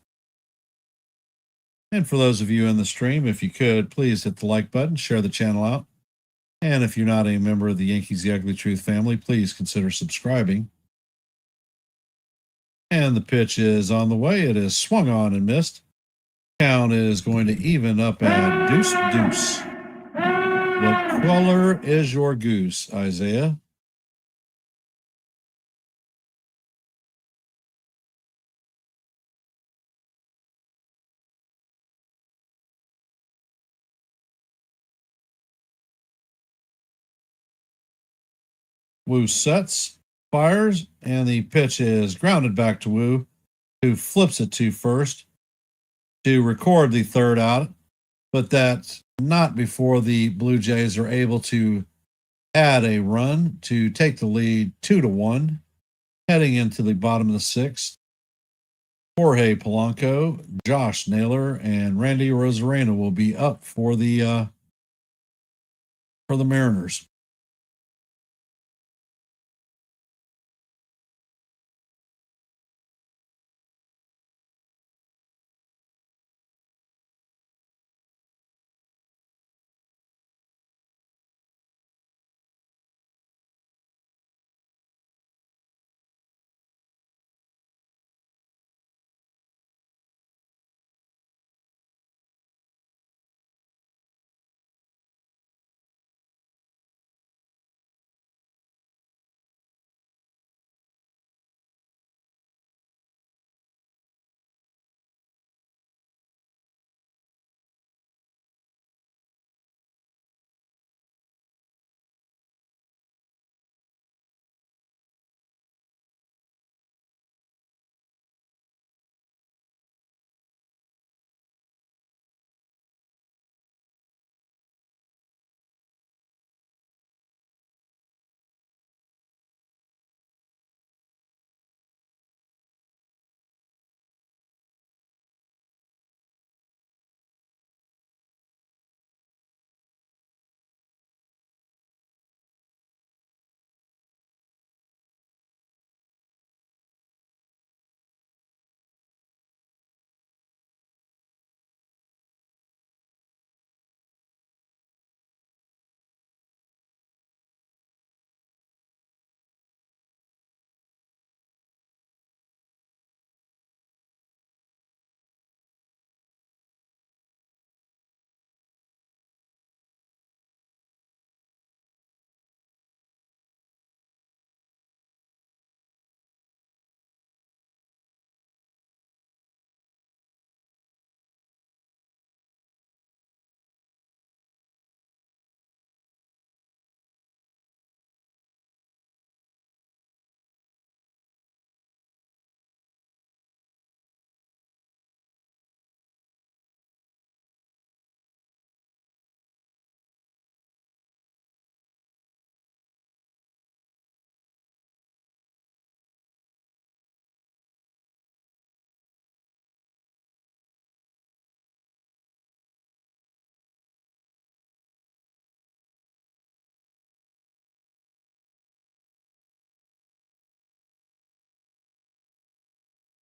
And for those of you in the stream, if you could, please hit the like button, share the channel out. And if you're not a member of the Yankees The Ugly Truth family, please consider subscribing. And the pitch is on the way. It is swung on and missed. Count is going to even up at deuce. What color is your goose, Isaiah? Wu sets, fires, and the pitch is grounded back to Wu, who flips it to first to record the third out. But that's not before the Blue Jays are able to add a run to take the lead 2-1, heading into the bottom of the sixth. Jorge Polanco, Josh Naylor, and Randy Rosarena will be up for the Mariners.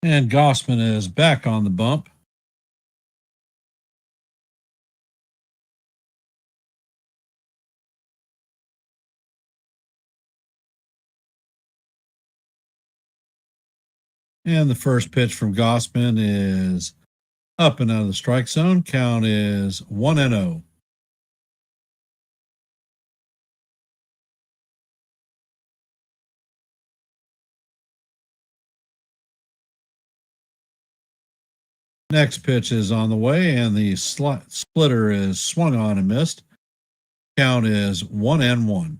And Gausman is back on the bump. And the first pitch from Gausman is up and out of the strike zone. Count is 1-0. Next pitch is on the way, and the splitter is swung on and missed. Count is 1-1.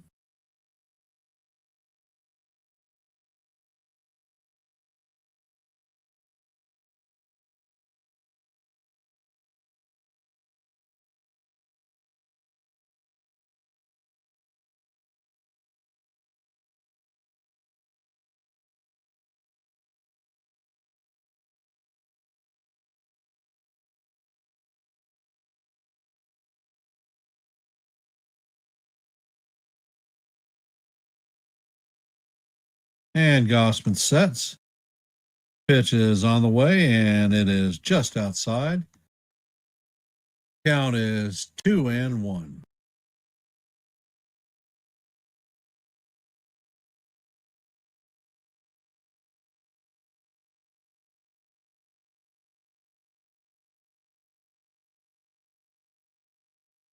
And Gausman sets. Pitch is on the way, and it is just outside. Count is 2-1.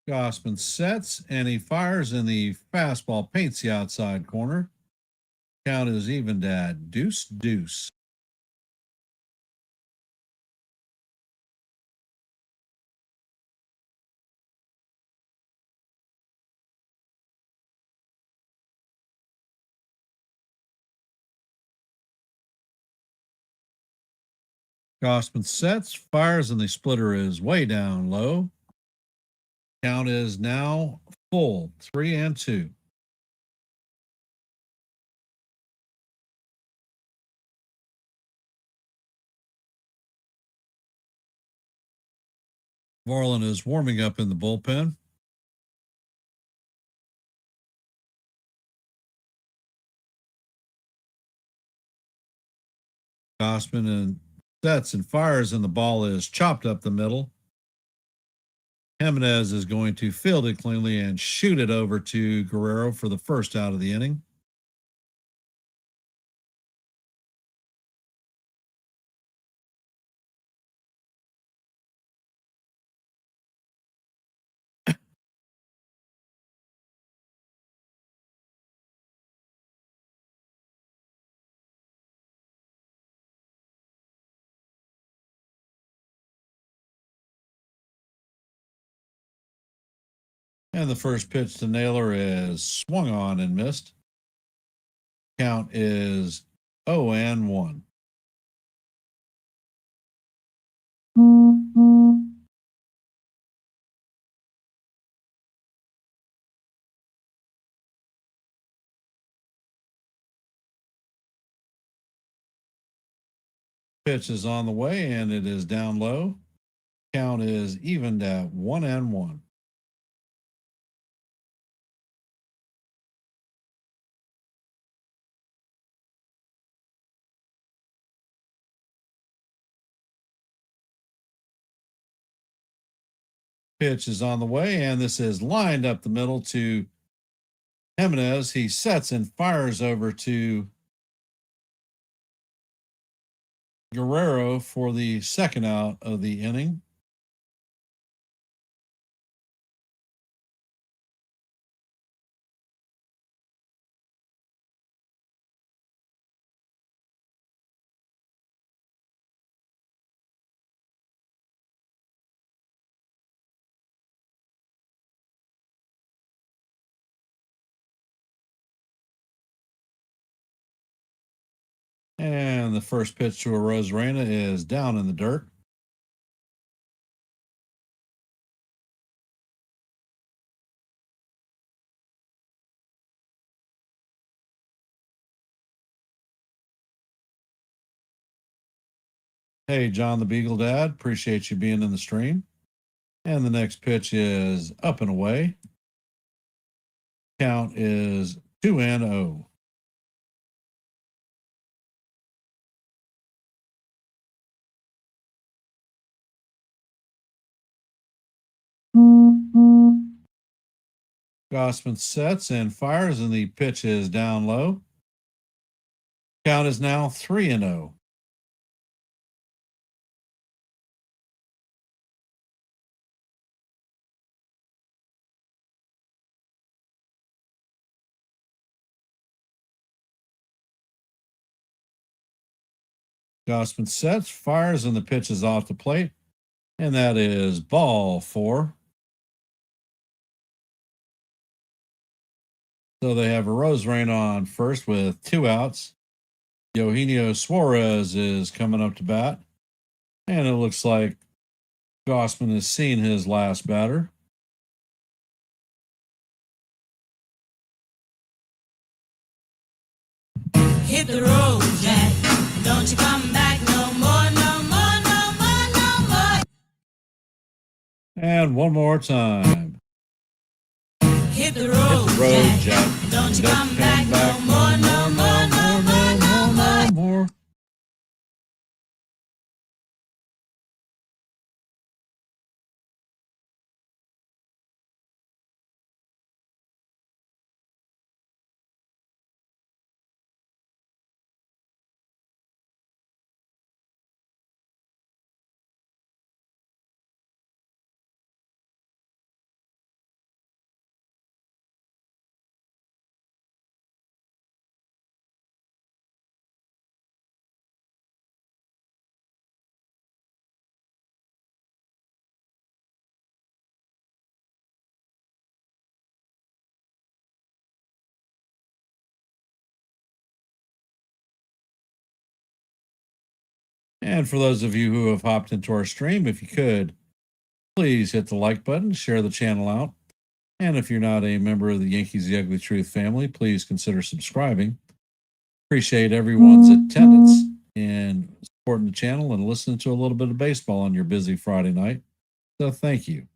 Gausman sets, and he fires, and the fastball paints the outside corner. Count is evened at 2-2. Gausman sets, fires, and the splitter is way down low. Count is now full, 3-2. Varland is warming up in the bullpen. Gausman and sets and fires, and the ball is chopped up the middle. Jimenez is going to field it cleanly and shoot it over to Guerrero for the first out of the inning. And the first pitch to Naylor is swung on and missed. Count is 0-1. Pitch is on the way, and it is down low. Count is evened at 1-1. Pitch is on the way, and this is lined up the middle to Jimenez. He sets and fires over to Guerrero for the second out of the inning. And the first pitch to Arozarena is down in the dirt. Hey, John the Beagle Dad, appreciate you being in the stream. And the next pitch is up and away. Count is 2-0. Gausman sets and fires, and the pitch is down low. Count is now 3-0. Gausman sets, fires, and the pitch is off the plate. And that is ball 4. So they have a Roserain on first with 2 outs. Eugenio Suarez is coming up to bat. And it looks like Gausman has seen his last batter. Hit the road, Jack. Don't you come back no more, no more, no more, no more. And one more time. Hit the road, Jack. Don't you come back no more, no more, no more, no more. And for those of you who have hopped into our stream, if you could, please hit the like button, share the channel out. And if you're not a member of the Yankees The Ugly Truth family, please consider subscribing. Appreciate everyone's attendance and supporting the channel and listening to a little bit of baseball on your busy Friday night. So thank you.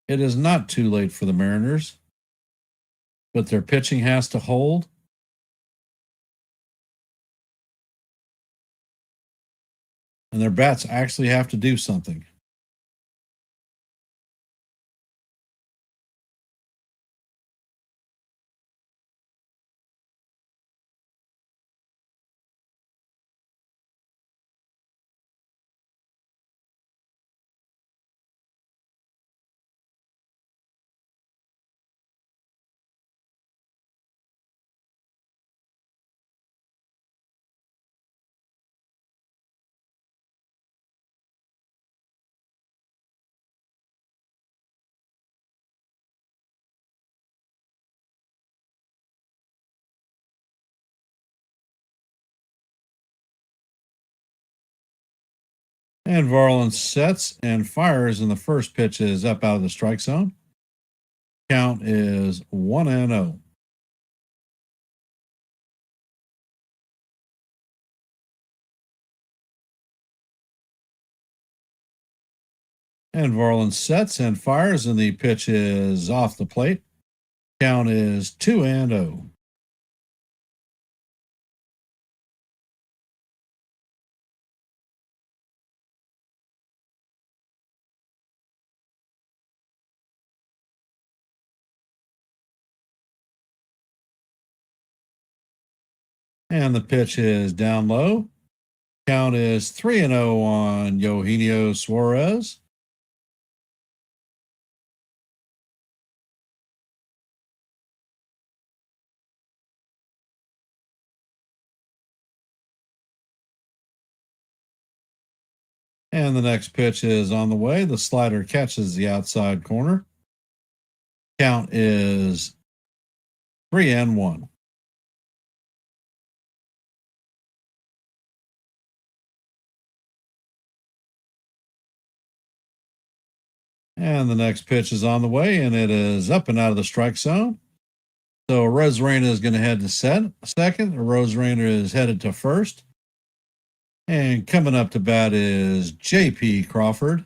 It is not too late for the Mariners, but their pitching has to hold. And their bats actually have to do something. And Varland sets and fires, and the first pitch is up out of the strike zone. Count is 1-0. And Varland sets and fires, and the pitch is off the plate. Count is 2-0. And the pitch is down low. Count is 3-0 on Eugenio Suarez. And the next pitch is on the way. The slider catches the outside corner. Count is 3-1. And the next pitch is on the way, and it is up and out of the strike zone. So Roserain is going to head to second. Roserain is headed to first. And coming up to bat is J.P. Crawford.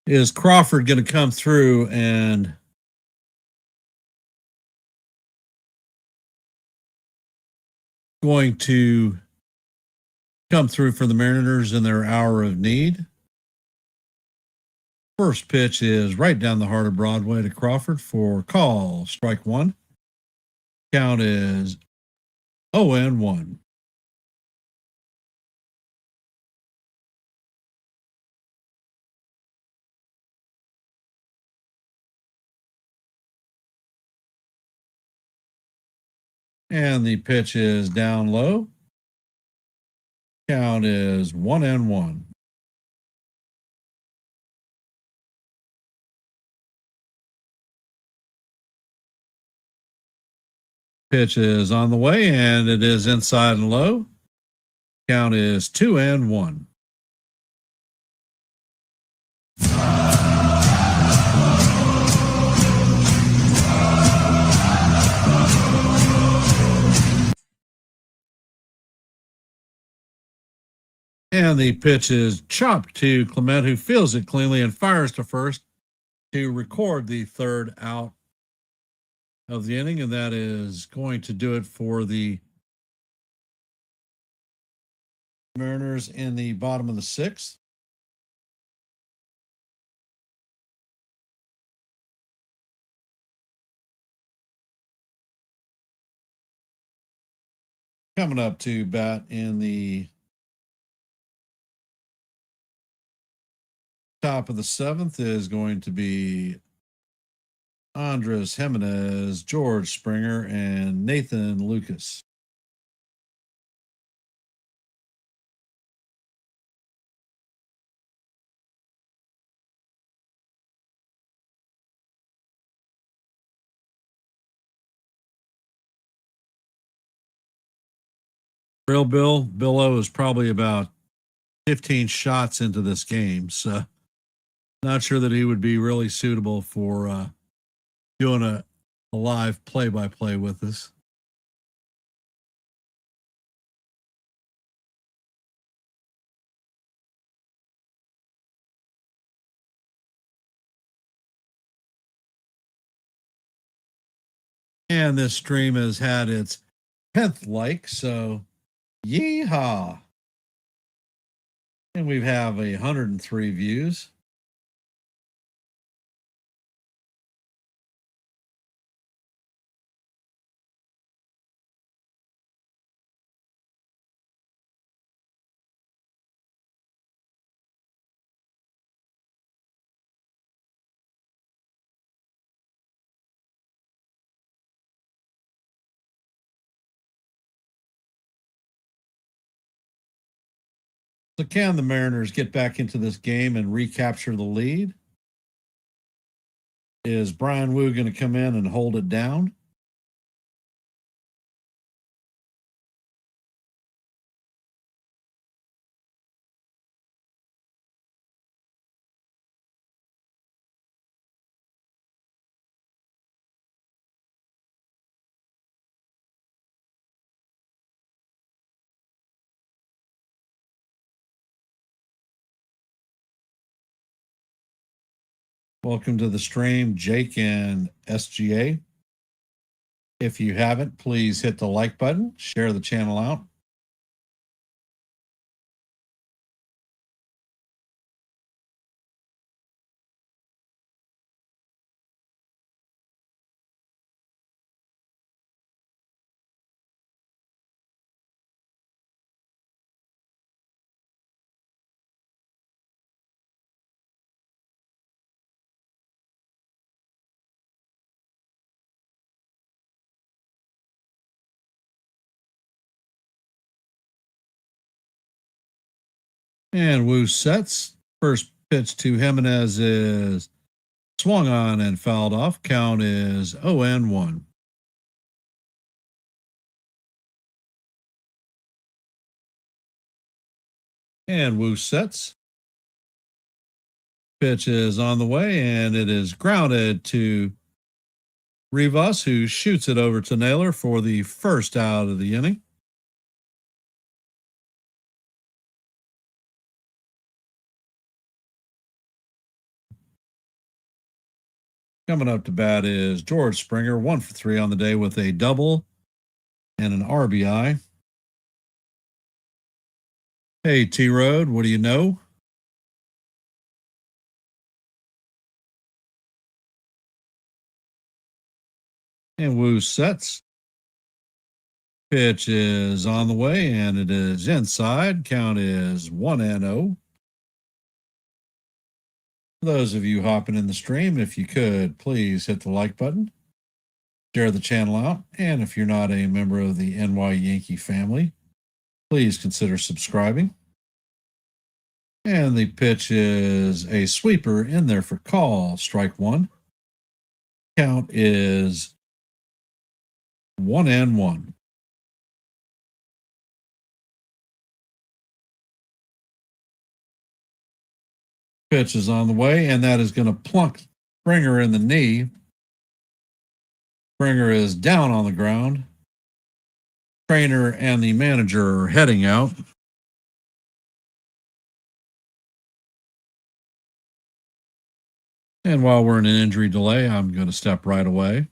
Is Crawford going to come through and going to come through for the Mariners in their hour of need? First pitch is right down the heart of Broadway to Crawford for call. Strike one. Count is 0-1. And the pitch is down low. Count is 1-1. Pitch is on the way, and it is inside and low. Count is 2-1. And the pitch is chopped to Clement, who fields it cleanly and fires to first to record the third out of the inning. And that is going to do it for the Mariners in the bottom of the sixth. Coming up to bat in the top of the seventh is going to be Andres Jimenez, George Springer, and Nathan Lucas. Real Bill is probably about 15 shots into this game, so not sure that he would be really suitable for doing a live play-by-play with us. And this stream has had its 10th like, so yeehaw. And we have 103 views. So can the Mariners get back into this game and recapture the lead? Is Brian Wu going to come in and hold it down? Welcome to the stream, Jake and SGA. If you haven't, please hit the like button, share the channel out. And Wu sets. First pitch to Jimenez is swung on and fouled off. Count is 0-1. And Wu sets. Pitch is on the way, and it is grounded to Rivas, who shoots it over to Naylor for the first out of the inning. Coming up to bat is George Springer, 1 for 3 on the day with a double and an RBI. Hey, T-Road, what do you know? And Wu sets. Pitch is on the way, and it is inside. Count is 1-0. For those of you hopping in the stream, if you could, please hit the like button, share the channel out, and if you're not a member of the NY Yankee family, please consider subscribing. And the pitch is a sweeper in there for call, strike one. Count is 1-1. Pitch is on the way, and that is going to plunk Springer in the knee. Springer is down on the ground. Trainer and the manager are heading out. And while we're in an injury delay, I'm going to step right away.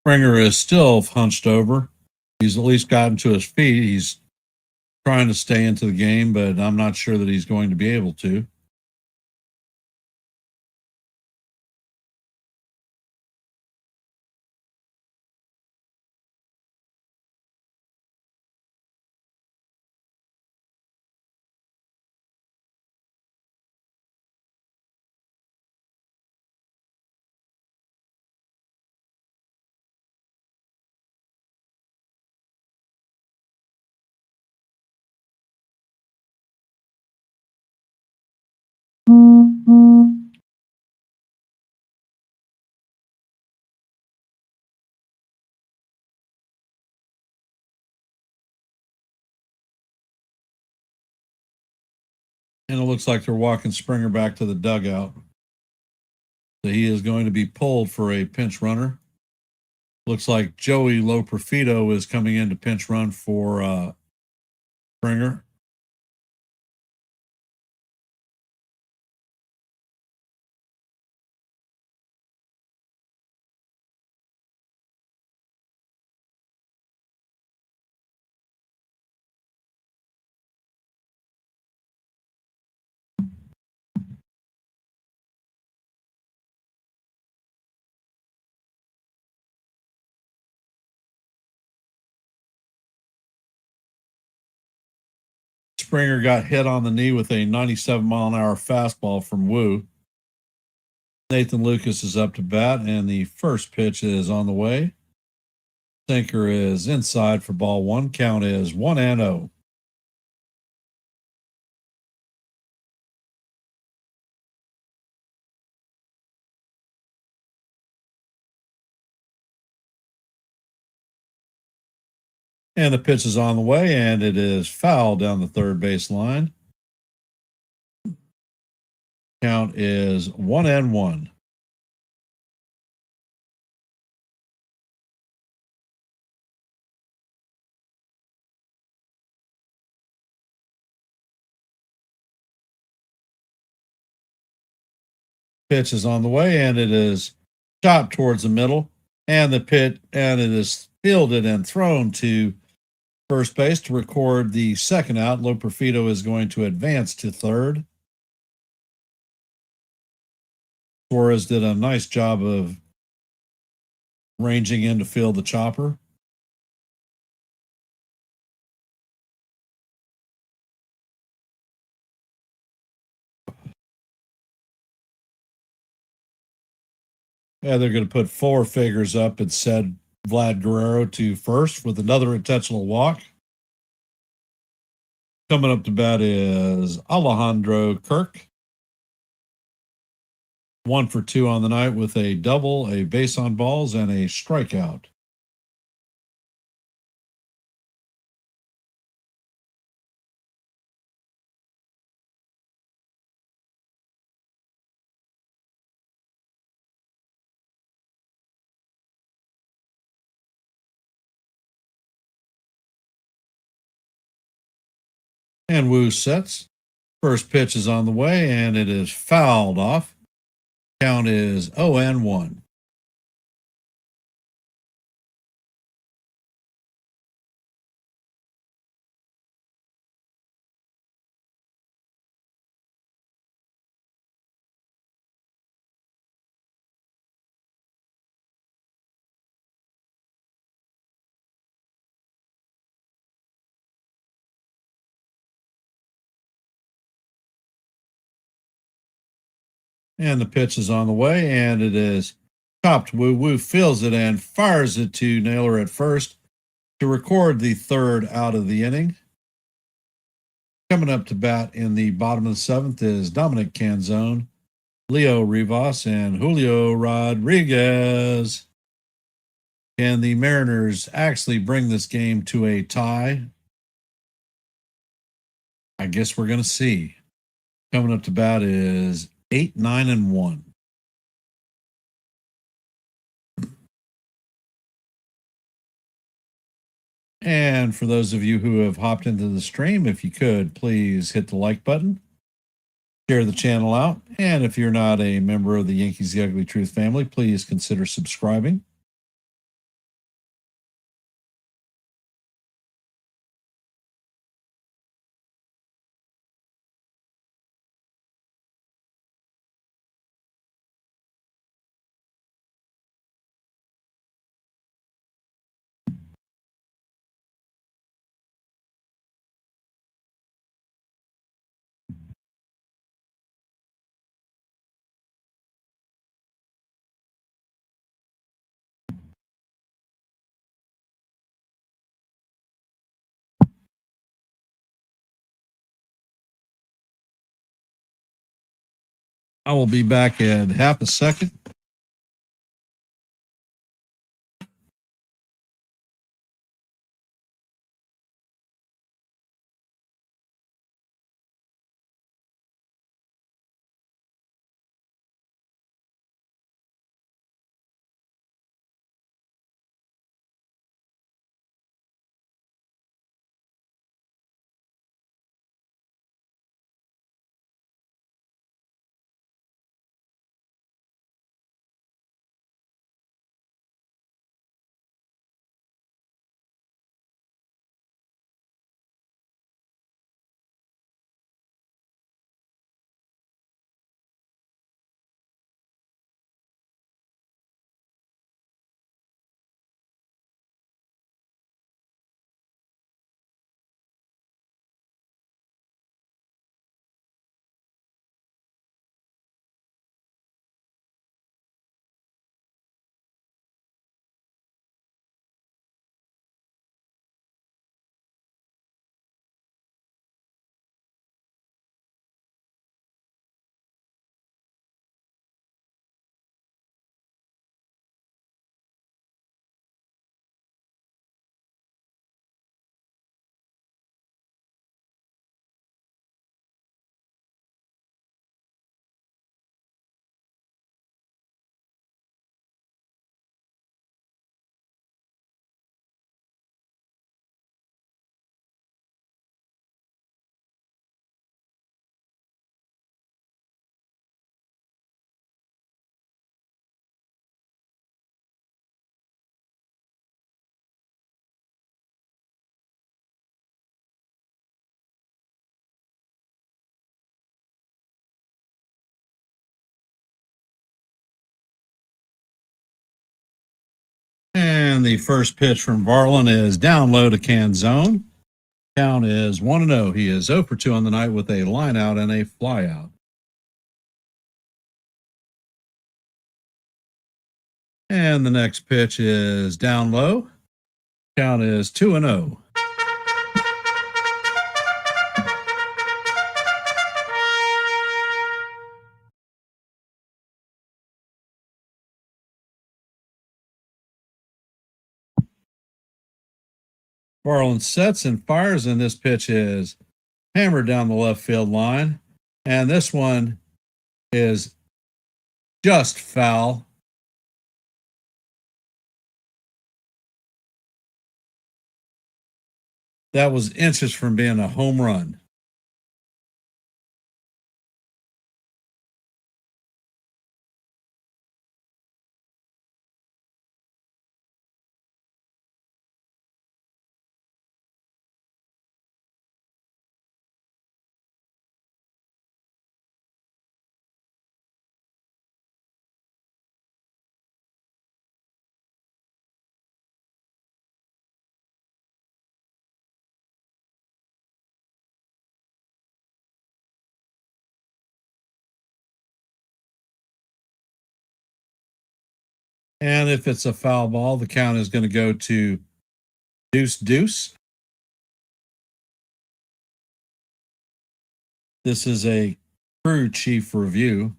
Springer is still hunched over. He's at least gotten to his feet. He's trying to stay into the game, but I'm not sure that he's going to be able to. And it looks like they're walking Springer back to the dugout. So he is going to be pulled for a pinch runner. Looks like Joey Loperfido is coming in to pinch run for Springer. Springer got hit on the knee with a 97-mile-an-hour fastball from Wu. Nathan Lucas is up to bat, and the first pitch is on the way. Sinker is inside for ball one. Count is 1-0. And the pitch is on the way, and it is foul down the third base line. Count is 1-1. Pitch is on the way, and it is chopped towards the middle, and it is fielded and thrown to first base to record the second out. Loperfido is going to advance to third. Suarez did a nice job of ranging in to field the chopper. Yeah, they're going to put four figures up and send Vlad Guerrero to first with another intentional walk. Coming up to bat is Alejandro Kirk. 1 for 2 on the night with a double, a base on balls, and a strikeout. And Wu sets. First pitch is on the way, and it is fouled off. Count is 0-1. And the pitch is on the way, and it is chopped. Wu feels it and fires it to Naylor at first to record the third out of the inning. Coming up to bat in the bottom of the seventh is Dominic Canzone, Leo Rivas, and Julio Rodriguez. Can the Mariners actually bring this game to a tie? I guess we're going to see. Coming up to bat is 8, 9, and 1. And for those of you who have hopped into the stream, if you could, please hit the like button, share the channel out, and if you're not a member of the Yankees The Ugly Truth family, please consider subscribing. I will be back in half a second. And the first pitch from Varlin is down low to can zone. Count is 1-0. He is 0 for 2 on the night with a line out and a fly out. And the next pitch is down low. Count is 2-0. Varlin sets and fires, and this pitch is hammered down the left field line. And this one is just foul. That was inches from being a home run. And if it's a foul ball, the count is going to go to deuce. This is a crew chief review.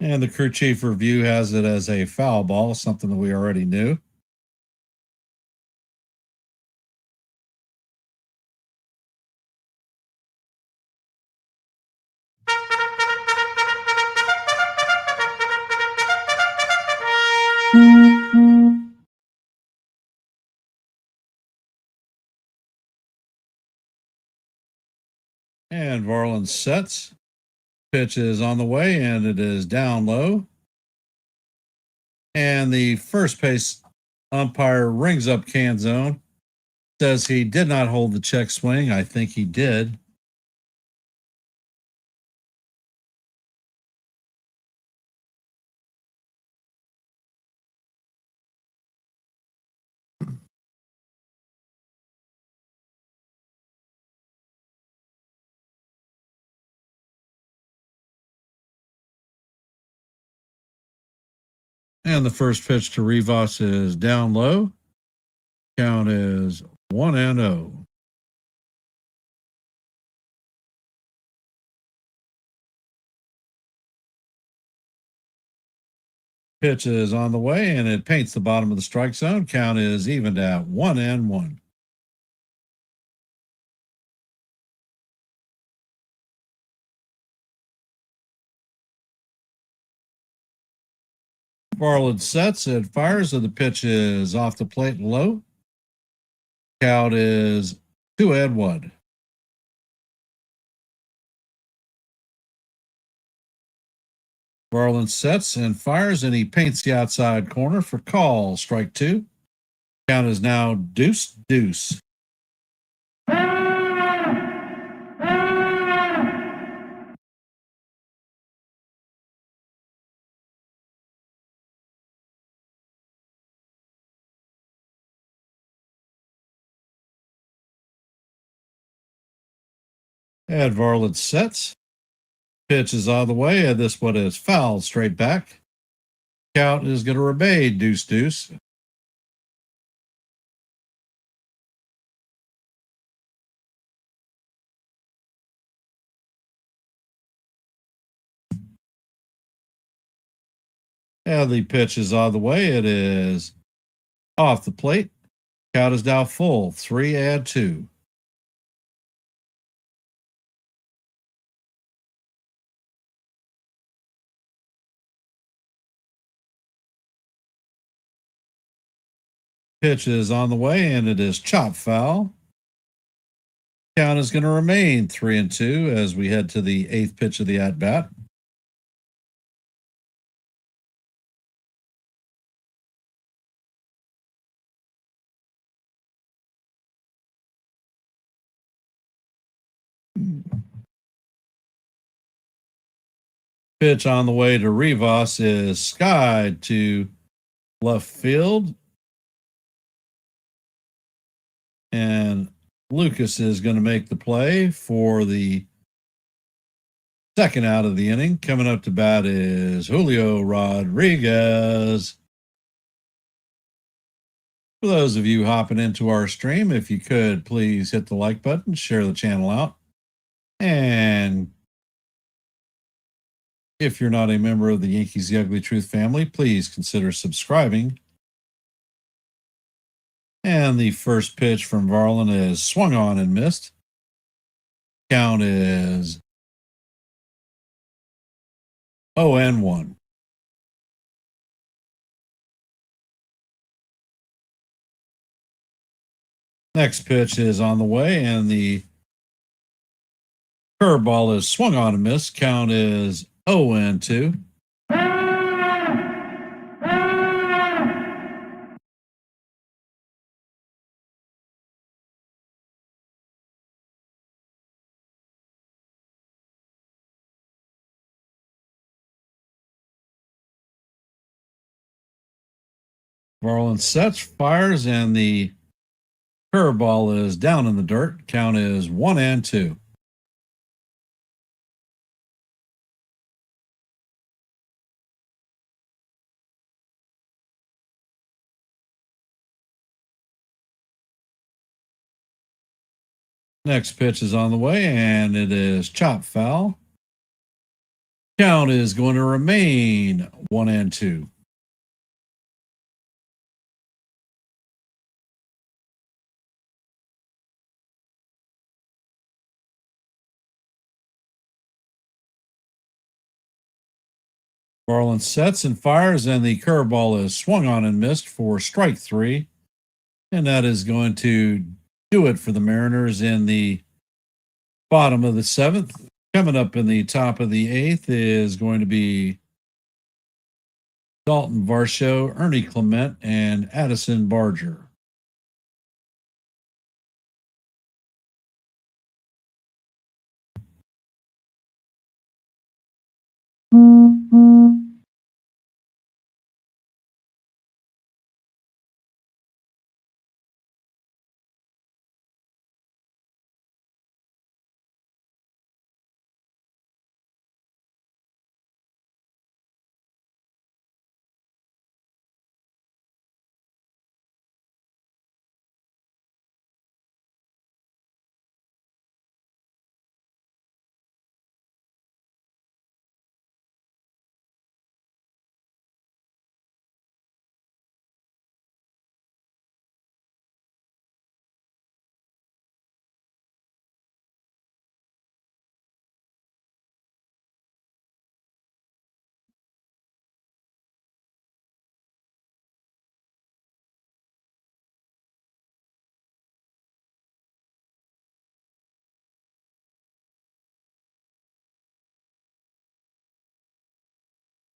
And the crew chief review has it as a foul ball, something that we already knew. And Varlin sets. Pitch is on the way, and it is down low. And the first base umpire rings up can zone. Says he did not hold the check swing. I think he did. And the first pitch to Rivas is down low. Count is 1-0. Pitch is on the way, and it paints the bottom of the strike zone. Count is evened at 1-1. Varlin sets, it fires, and the pitch is off the plate and low. Count is 2-1. Varlin sets and fires, and he paints the outside corner for call. Strike 2. Count is now deuce. And Varlin sets. Pitch is on the way, and this one is fouled straight back. Count is going to remain deuce. And the pitch is on the way. It is off the plate. Count is now full. 3-2. Pitch is on the way, and it is chop foul. Count is going to remain 3-2 as we head to the 8th pitch of the at bat. Pitch on the way to Rivas is skied to left field. And Lucas is going to make the play for the second out of the inning. Coming up to bat is Julio Rodriguez. For those of you hopping into our stream, if you could, please hit the like button, share the channel out. And if you're not a member of the Yankees The Ugly Truth family, please consider subscribing. And the first pitch from Varlin is swung on and missed. Count is 0-1. Next pitch is on the way, and the curveball is swung on and missed. Count is 0-2. Varlin sets, fires, and the curveball is down in the dirt. Count is 1-2. Next pitch is on the way, and it is chop foul. Count is going to remain 1-2. Varlin sets and fires, and the curveball is swung on and missed for strike 3. And that is going to do it for the Mariners in the bottom of the 7th. Coming up in the top of the 8th is going to be Dalton Varsho, Ernie Clement, and Addison Barger.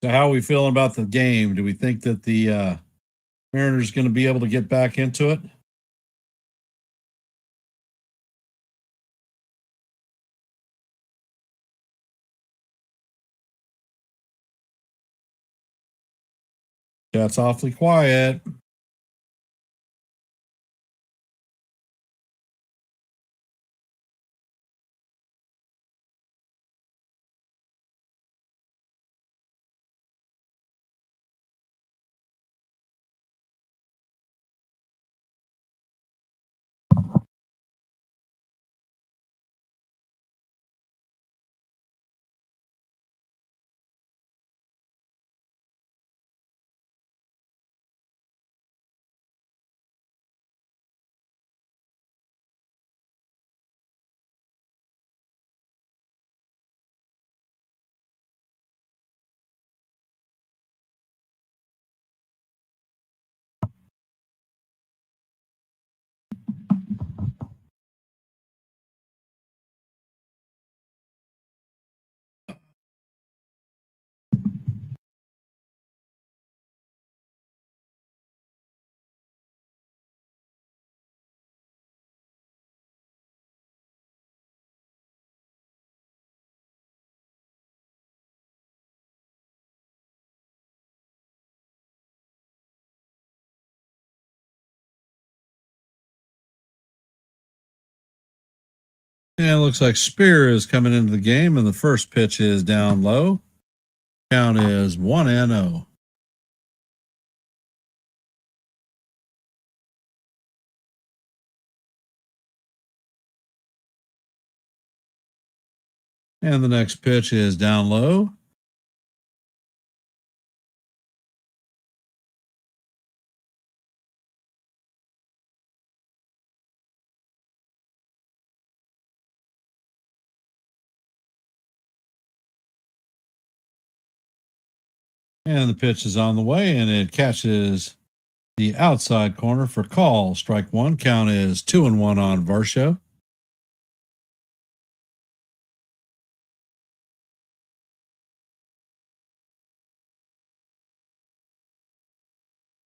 So how are we feeling about the game? Do we think that the Mariners going to be able to get back into it? That's awfully quiet. And it looks like Spear is coming into the game, and the first pitch is down low. Count is 1-0. And the next pitch is down low. And the pitch is on the way, and it catches the outside corner for call. Strike one. Count is 2-1 on Varsho.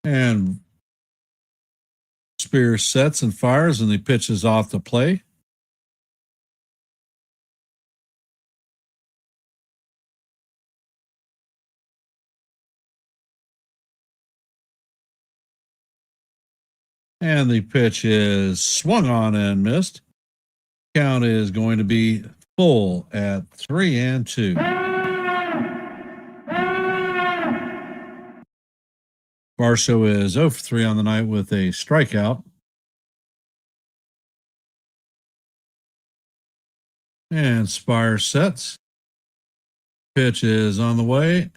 And Spear sets and fires, and the pitch is off the play. And the pitch is swung on and missed. Count is going to be full at 3-2. Varsho is 0 for 3 on the night with a strikeout. And Spire sets. Pitch is on the way.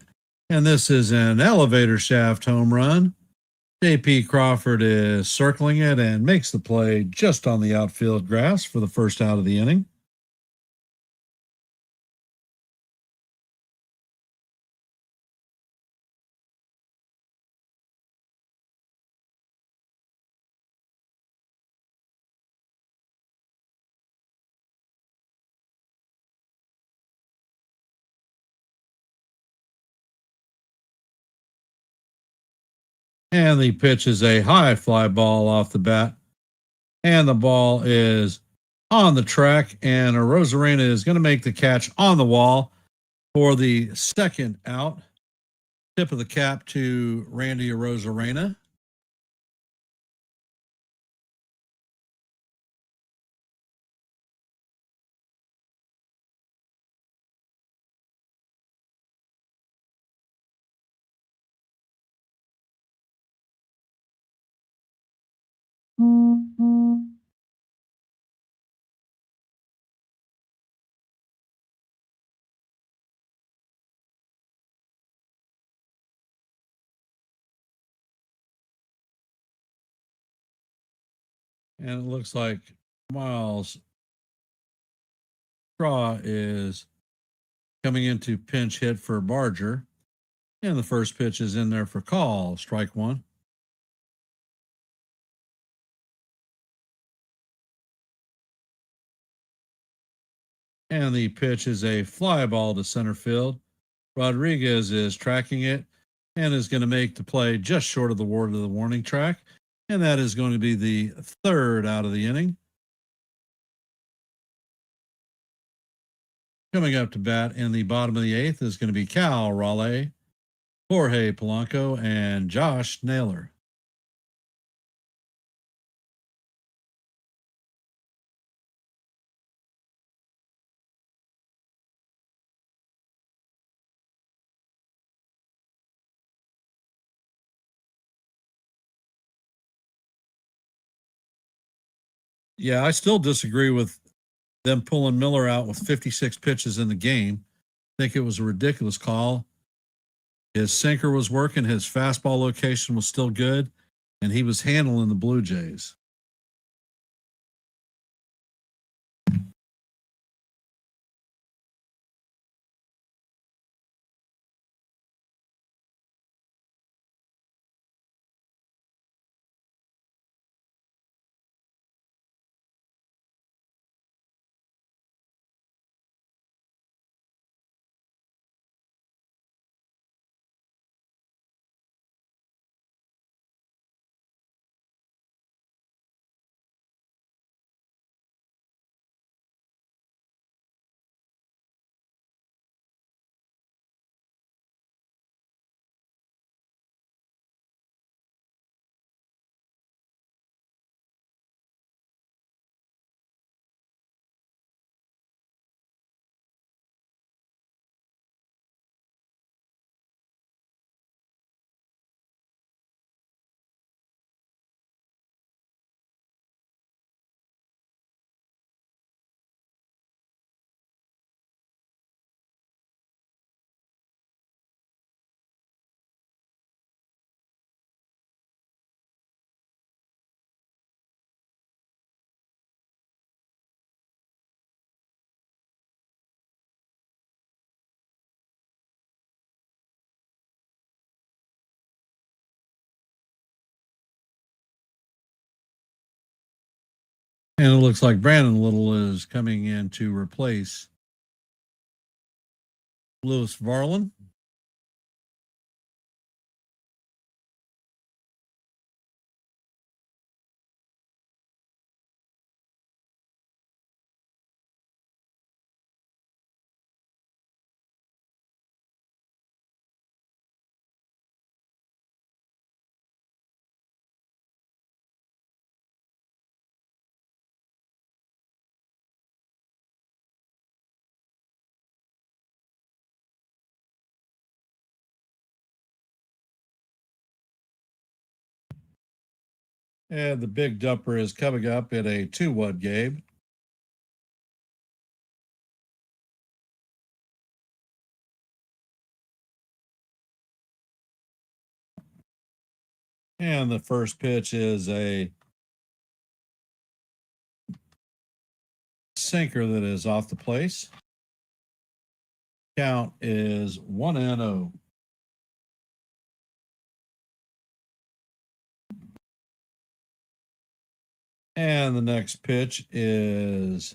And this is an elevator shaft home run. JP Crawford is circling it and makes the play just on the outfield grass for the first out of the inning. And the pitch is a high fly ball off the bat. And the ball is on the track. And Rosarena is going to make the catch on the wall for the second out. Tip of the cap to Randy Rosarena. And it looks like Miles Straw is coming into pinch hit for Barger. And the first pitch is in there for call. Strike one. And the pitch is a fly ball to center field. Rodriguez is tracking it and is going to make the play just short of the ward of the warning track. And that is going to be the third out of the inning. Coming up to bat in the bottom of the eighth is going to be Cal Raleigh, Jorge Polanco, and Josh Naylor. Yeah, I still disagree with them pulling Miller out with 56 pitches in the game. I think it was a ridiculous call. His sinker was working, his fastball location was still good, and he was handling the Blue Jays. And it looks like Brandon Little is coming in to replace Lewis Varlin. And the big dumper is coming up in a 2-1 game. And the first pitch is a sinker that is off the place. Count is 1-0. And the next pitch is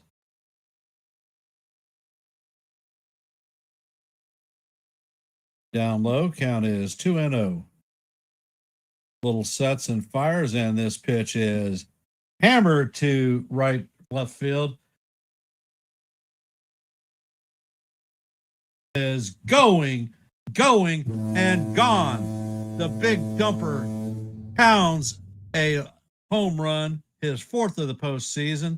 down low. Count is 2-0. Little sets and fires, and this pitch is hammered to right left field. Is going, and gone. The big dumper pounds a home run, his 4th of the postseason,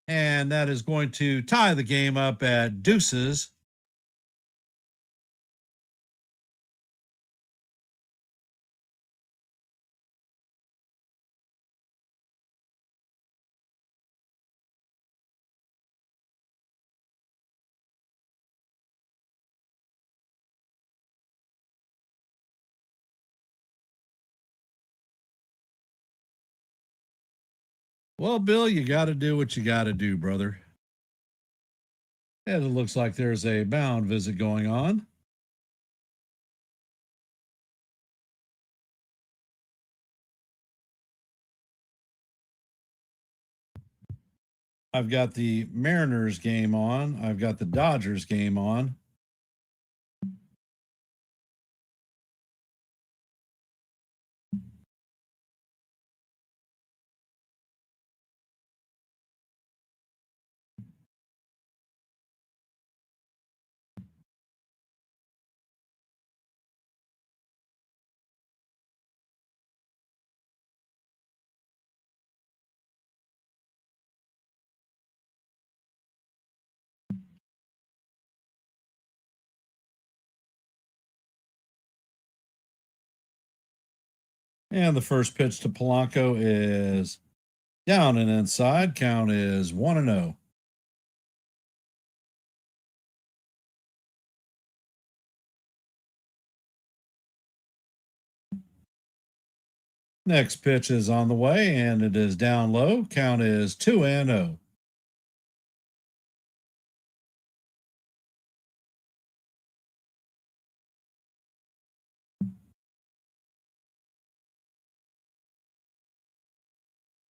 and that is going to tie the game up at deuces. Well, Bill, you got to do what you got to do, brother. And it looks like there's a mound visit going on. I've got the Mariners game on. I've got the Dodgers game on. And the first pitch to Polanco is down and inside. Count is 1-0. Next pitch is on the way, and it is down low. Count is 2-0.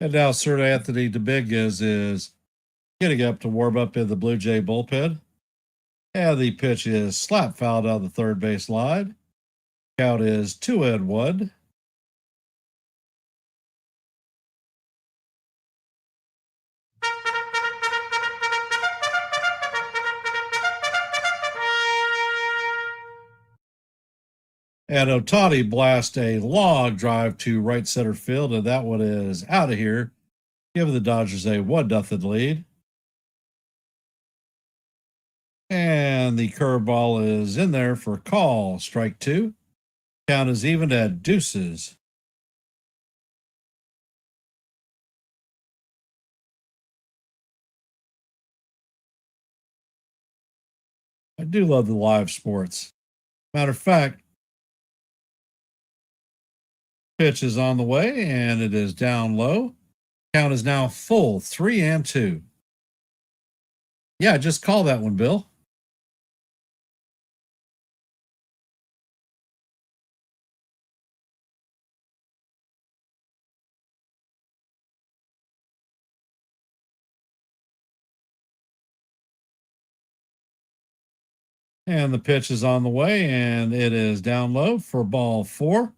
And now Sir Anthony Dominguez is getting up to warm up in the Blue Jay bullpen. And the pitch is slap fouled on the third base line. Count is 2-1. And Otani blasts a long drive to right center field, and that one is out of here, giving the Dodgers a 1-0 lead. And the curveball is in there for call. Strike 2. Count is even at deuces. I do love the live sports. Matter of fact, pitch is on the way, and it is down low. Count is now full, 3-2. Yeah, just call that one, Bill. And the pitch is on the way, and it is down low for ball 4.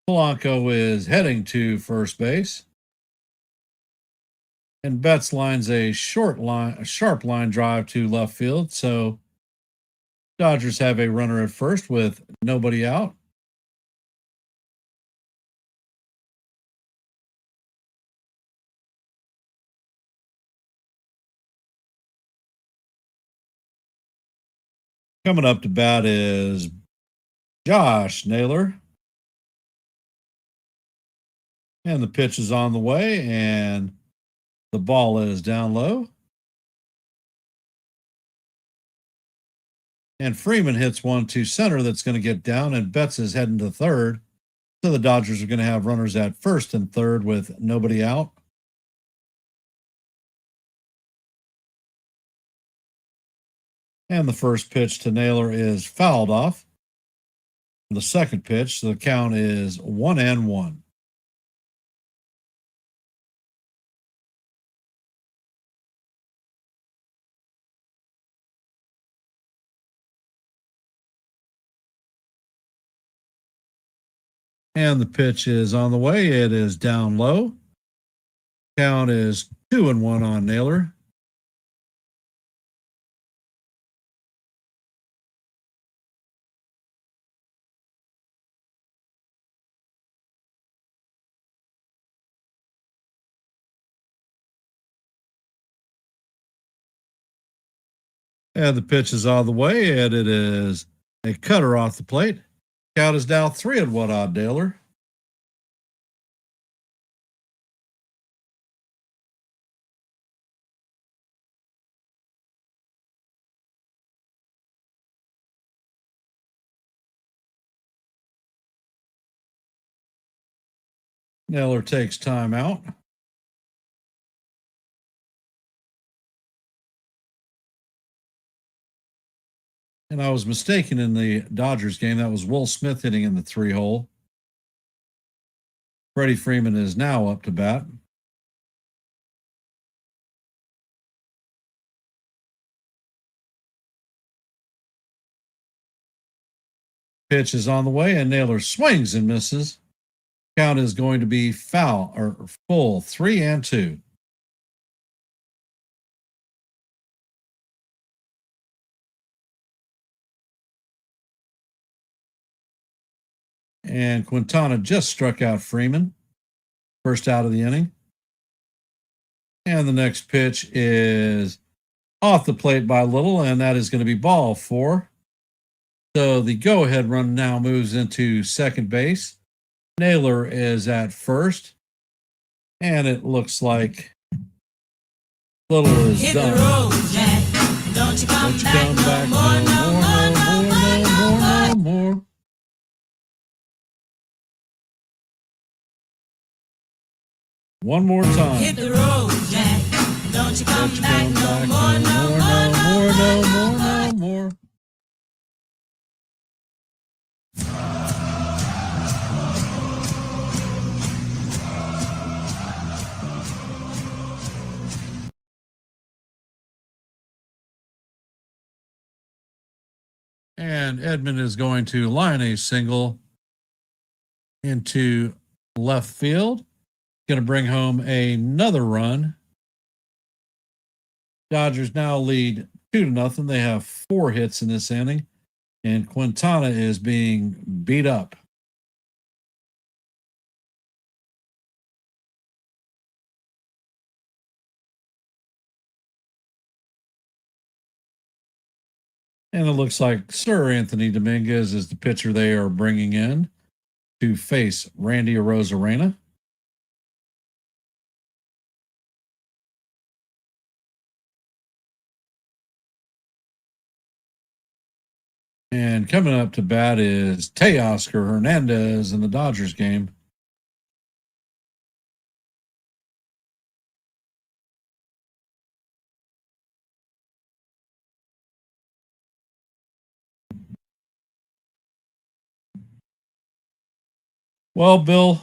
Polanco is heading to first base. And Betts lines a sharp line drive to left field. So Dodgers have a runner at first with nobody out. Coming up to bat is Josh Naylor. And the pitch is on the way, and the ball is down low. And Freeman hits one to center that's going to get down, and Betts is heading to third. So the Dodgers are going to have runners at first and third with nobody out. And the first pitch to Naylor is fouled off. The second pitch, the count is 1-1. And the pitch is on the way. It is down low. Count is 2-1 on Naylor. And the pitch is on the way, and it is a cutter off the plate. Count is now 3-1 on Naylor. Naylor takes time out. And I was mistaken in the Dodgers game. That was Will Smith hitting in the 3-hole. Freddie Freeman is now up to bat. Pitch is on the way, and Naylor swings and misses. Count is going to be foul or full, 3-2. And Quintana just struck out Freeman. First out of the inning. And the next pitch is off the plate by Little, and that is going to be ball 4. So the go-ahead run now moves into second base. Naylor is at first. And it looks like Little is Hit done. the road, Jack. Don't you come back no more. One more time. Hit the road, Jack. Don't you come back no more. And Edmund is going to line a single into left field. Going to bring home another run. Dodgers now lead 2-0. They have 4 hits in this inning, and Quintana is being beat up. And it looks like Sir Anthony Dominguez is the pitcher they are bringing in to face Randy Arozarena. And coming up to bat is Teoscar Hernandez in the Dodgers game. Well, Bill,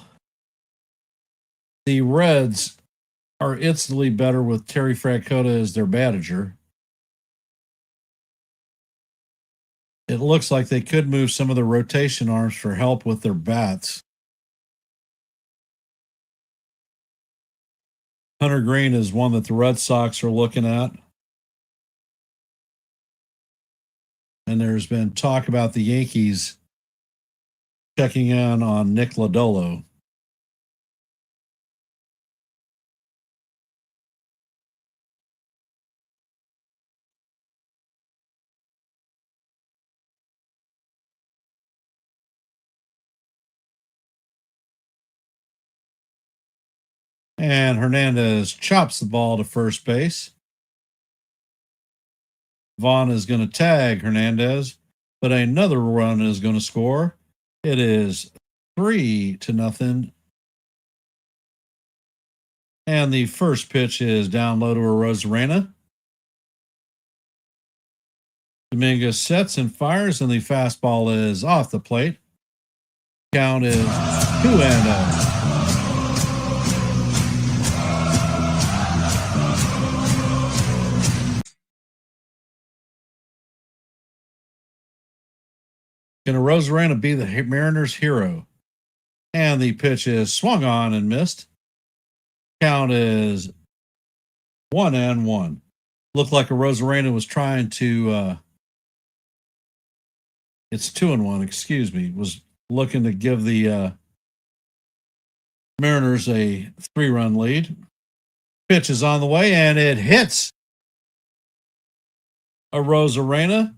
the Reds are instantly better with Terry Francona as their manager. it looks like they could move some of the rotation arms for help with their bats. Hunter Green is one that the Red Sox are looking at. And there's been talk about the Yankees checking in on Nick Lodolo. And Hernandez chops the ball to first base. Vaughn is going to tag Hernandez, but another run is going to score. It is 3-0. And the first pitch is down low to Arozarena. Dominguez sets and fires, and the fastball is off the plate. Count is 2-0. Can Arozarena be the Mariners' hero? And the pitch is swung on and missed. Count is 1-1. Looked like Arozarena was trying to. It's 2-1. Excuse me. Was looking to give the Mariners a 3-run lead. Pitch is on the way, and it hits Arozarena.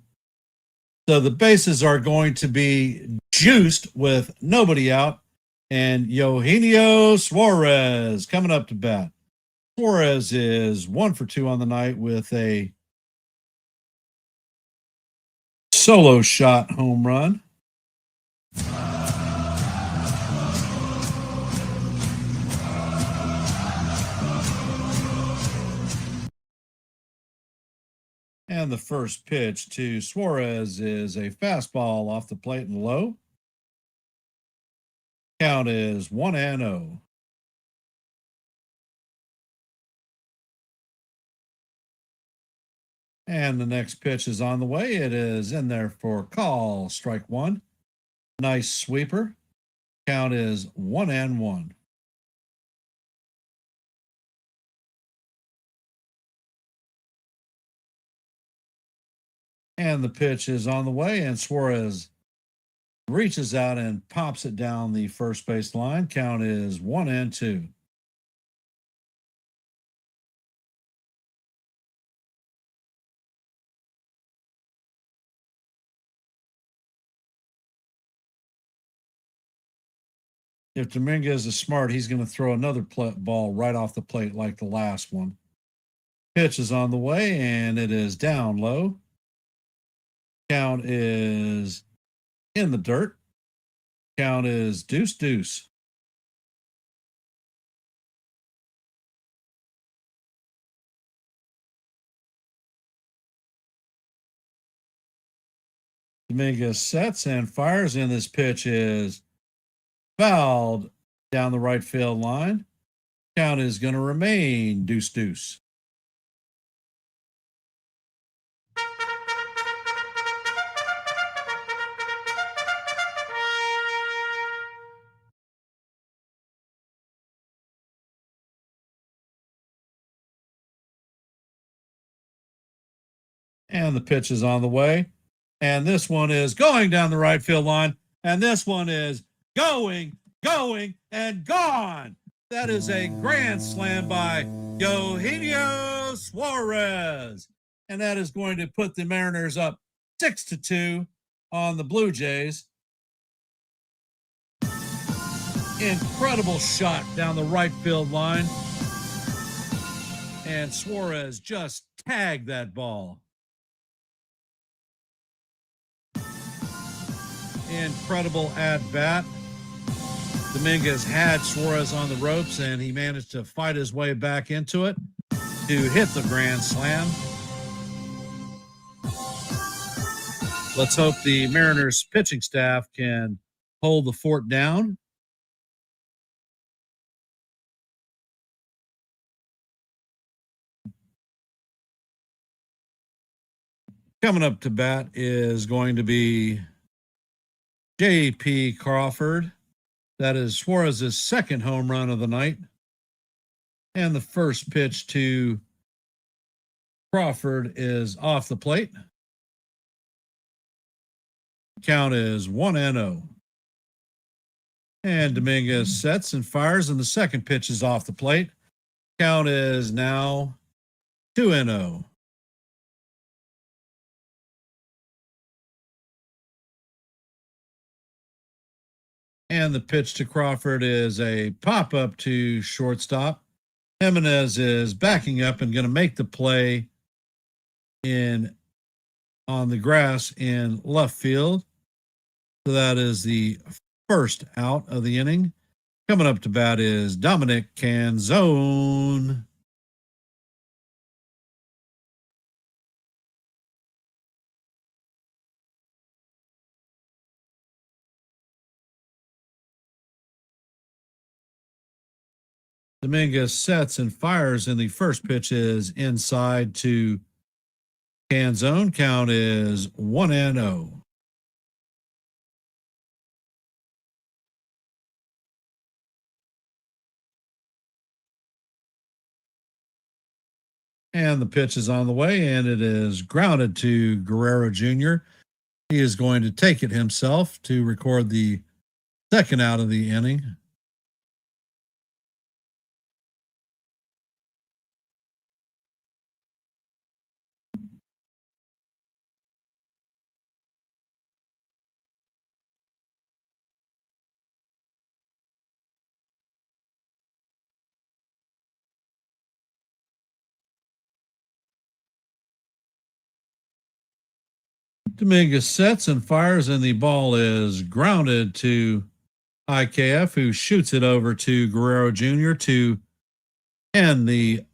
So the bases are going to be juiced with nobody out, and Eugenio Suarez coming up to bat. Suarez is 1 for 2 on the night with a solo shot home run. And the first pitch to Suarez is a fastball off the plate and low. Count is 1-0. And the next pitch is on the way. It is in there for call, strike one. Nice sweeper. Count is 1-1. And the pitch is on the way, and Suarez reaches out and pops it down the first base line. Count is 1-2. If Dominguez is smart, he's going to throw another ball right off the plate like the last one. Pitch is on the way, and it is down low. Count is in the dirt. Count is 2-2. Dominguez sets and fires, and this pitch is fouled down the right field line. Count is going to remain 2-2. And the pitch is on the way. And this one is going down the right field line. And this one is going, and gone. That is a grand slam by Eugenio Suarez. And that is going to put the Mariners up 6-2 on the Blue Jays. Incredible shot down the right field line. And Suarez just tagged that ball. Incredible at bat. Dominguez had Suarez on the ropes, and he managed to fight his way back into it to hit the grand slam. Let's hope the Mariners pitching staff can hold the fort down. Coming up to bat is going to be J.P. Crawford. That is Suarez's second home run of the night. And the first pitch to Crawford is off the plate. Count is 1-0. And Dominguez sets and fires, and the second pitch is off the plate. Count is now 2-0. And the pitch to Crawford is a pop-up to shortstop. Jimenez is backing up and going to make the play on the grass in left field. So that is the first out of the inning. Coming up to bat is Dominic Canzone. Dominguez sets and fires, and the first pitch is inside to Canzone. Count is 1-0. And the pitch is on the way, and it is grounded to Guerrero Jr. He is going to take it himself to record the second out of the inning. Dominguez sets and fires, and the ball is grounded to IKF, who shoots it over to Guerrero Jr. to end the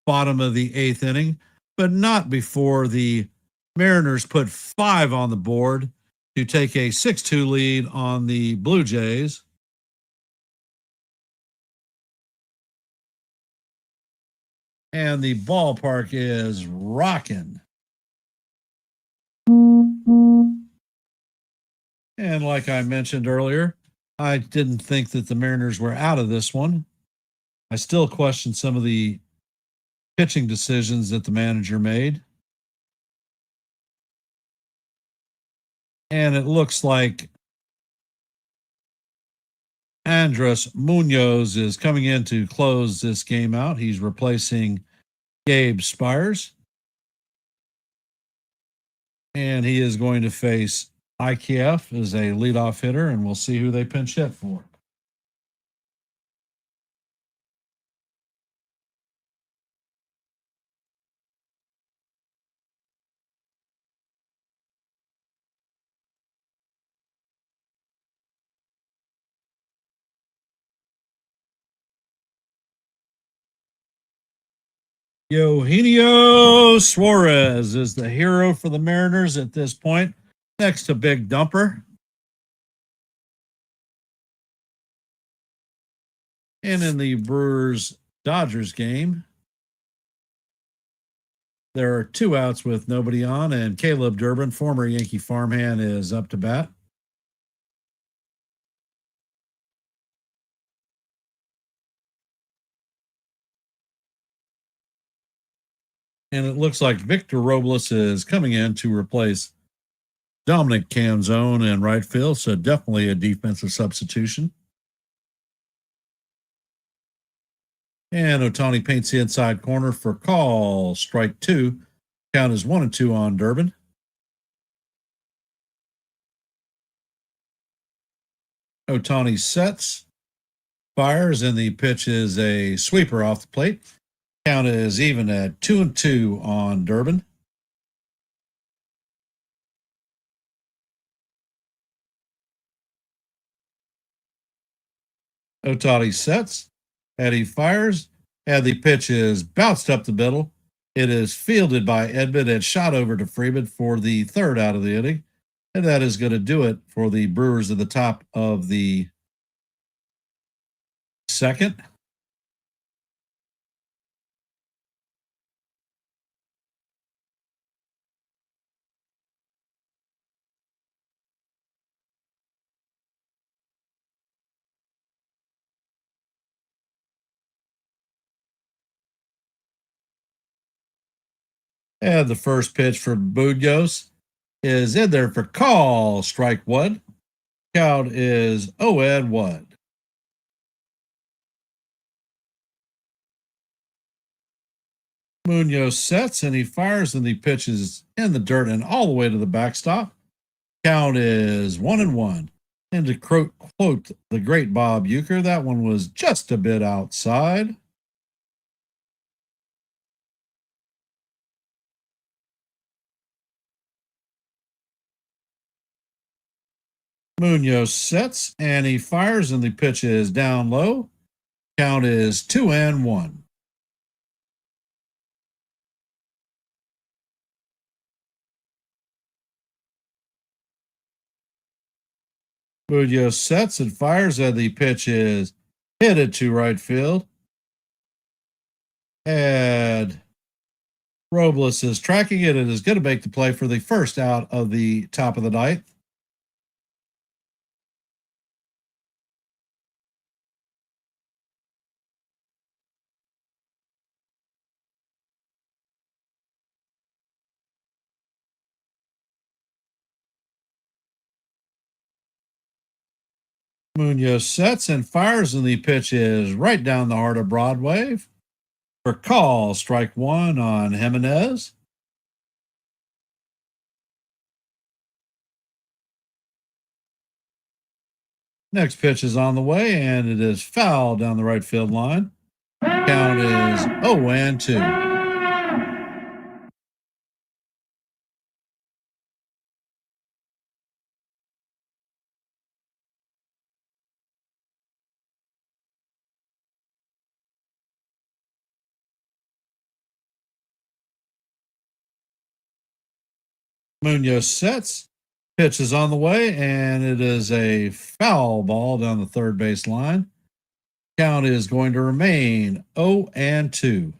bottom of the eighth inning, but not before the Mariners put 5 on the board to take a 6-2 lead on the Blue Jays. And the ballpark is rocking. And like I mentioned earlier, I didn't think that the Mariners were out of this one. I still question some of the pitching decisions that the manager made. And it looks like Andres Munoz is coming in to close this game out. He's replacing Gabe Spires. And he is going to face IKF as a leadoff hitter, and we'll see who they pinch hit for. Eugenio Suarez is the hero for the Mariners at this point, next to Big Dumper. And in the Brewers-Dodgers game, there are 2 outs with nobody on, and Caleb Durbin, former Yankee farmhand, is up to bat. And it looks like Victor Robles is coming in to replace Dominic Canzone in right field, so definitely a defensive substitution. And Ohtani paints the inside corner for call. Strike 2. Count is 1-2 on Durbin. Ohtani sets, fires, and the pitch is a sweeper off the plate. Count is even at 2-2 on Durbin. Ohtani sets, and he fires, and the pitch is bounced up the middle. It is fielded by Edman and shot over to Freeman for the third out of the inning. And that is going to do it for the Brewers at the top of the second. And the first pitch for Munoz is in there for call. Strike one. Count is 0-1. Munoz sets and he fires, and the pitch is in the dirt and all the way to the backstop. Count is 1-1. And to quote the great Bob Uecker, that one was just a bit outside. Munoz sets and he fires, and the pitch is down low. Count is 2-1. Munoz sets and fires, and the pitch is headed to right field. And Robles is tracking it and is going to make the play for the first out of the top of the ninth. Munoz sets and fires, and the pitch is right down the heart of Broadway for call. Strike one on Jimenez. Next pitch is on the way, and it is foul down the right field line. Count is 0-2. Munoz sets, pitch is on the way, and it is a foul ball down the third base line. Count is going to remain 0-2.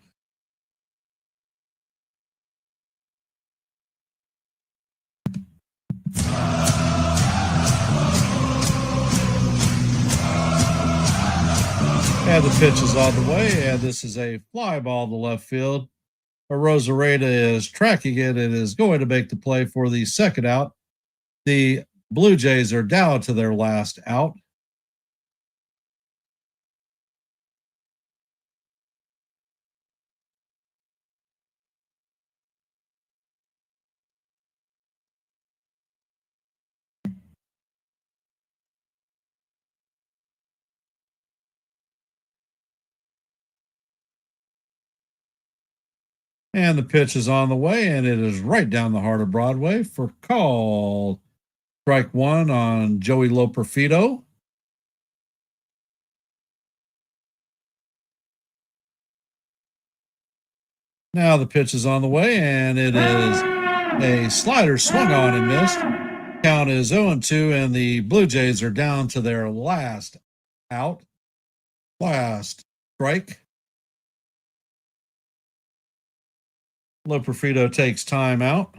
And the pitch is on the way, and this is a fly ball to left field. Rosareda is tracking it and is going to make the play for the second out. The Blue Jays are down to their last out. And the pitch is on the way, and it is right down the heart of Broadway for call. Strike one on Joey Loperfido. Now the pitch is on the way, and it is a slider swung on and missed. Count is 0-2, and the Blue Jays are down to their last out. Last strike. Loperfido takes time out.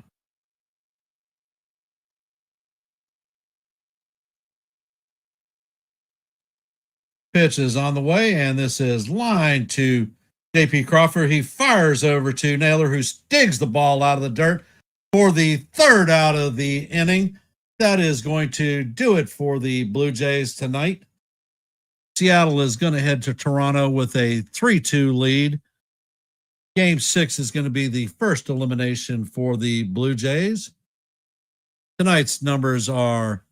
Pitch is on the way, and this is line to J.P. Crawford. He fires over to Naylor, who digs the ball out of the dirt for the third out of the inning. That is going to do it for the Blue Jays tonight. Seattle is going to head to Toronto with a 3-2 lead. Game 6 is going to be the first elimination for the Blue Jays. Tonight's numbers are: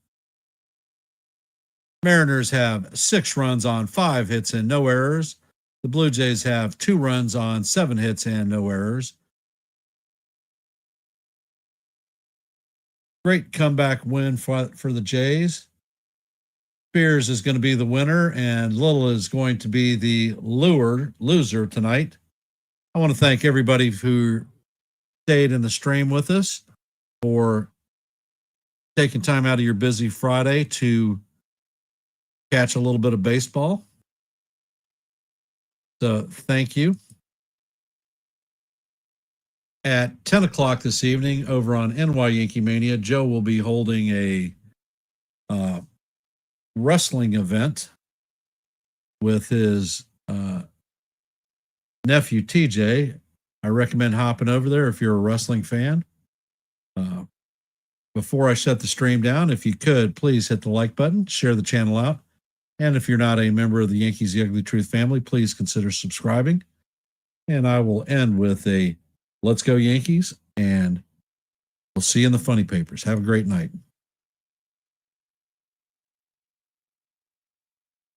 Mariners have 6 runs on 5 hits and no errors. The Blue Jays have 2 runs on 7 hits and no errors. Great comeback win for the Jays. Spears is going to be the winner, and Little is going to be the loser tonight. I want to thank everybody who stayed in the stream with us, for taking time out of your busy Friday to catch a little bit of baseball. So thank you. At 10 o'clock this evening over on NY Yankee Mania, Joe will be holding a wrestling event with his nephew TJ, I recommend hopping over there if you're a wrestling fan. Before I shut the stream down, if you could, please hit the like button, share the channel out. And if you're not a member of the Yankees The Ugly Truth family, please consider subscribing. And I will end with a let's go Yankees, and we'll see you in the funny papers. Have a great night.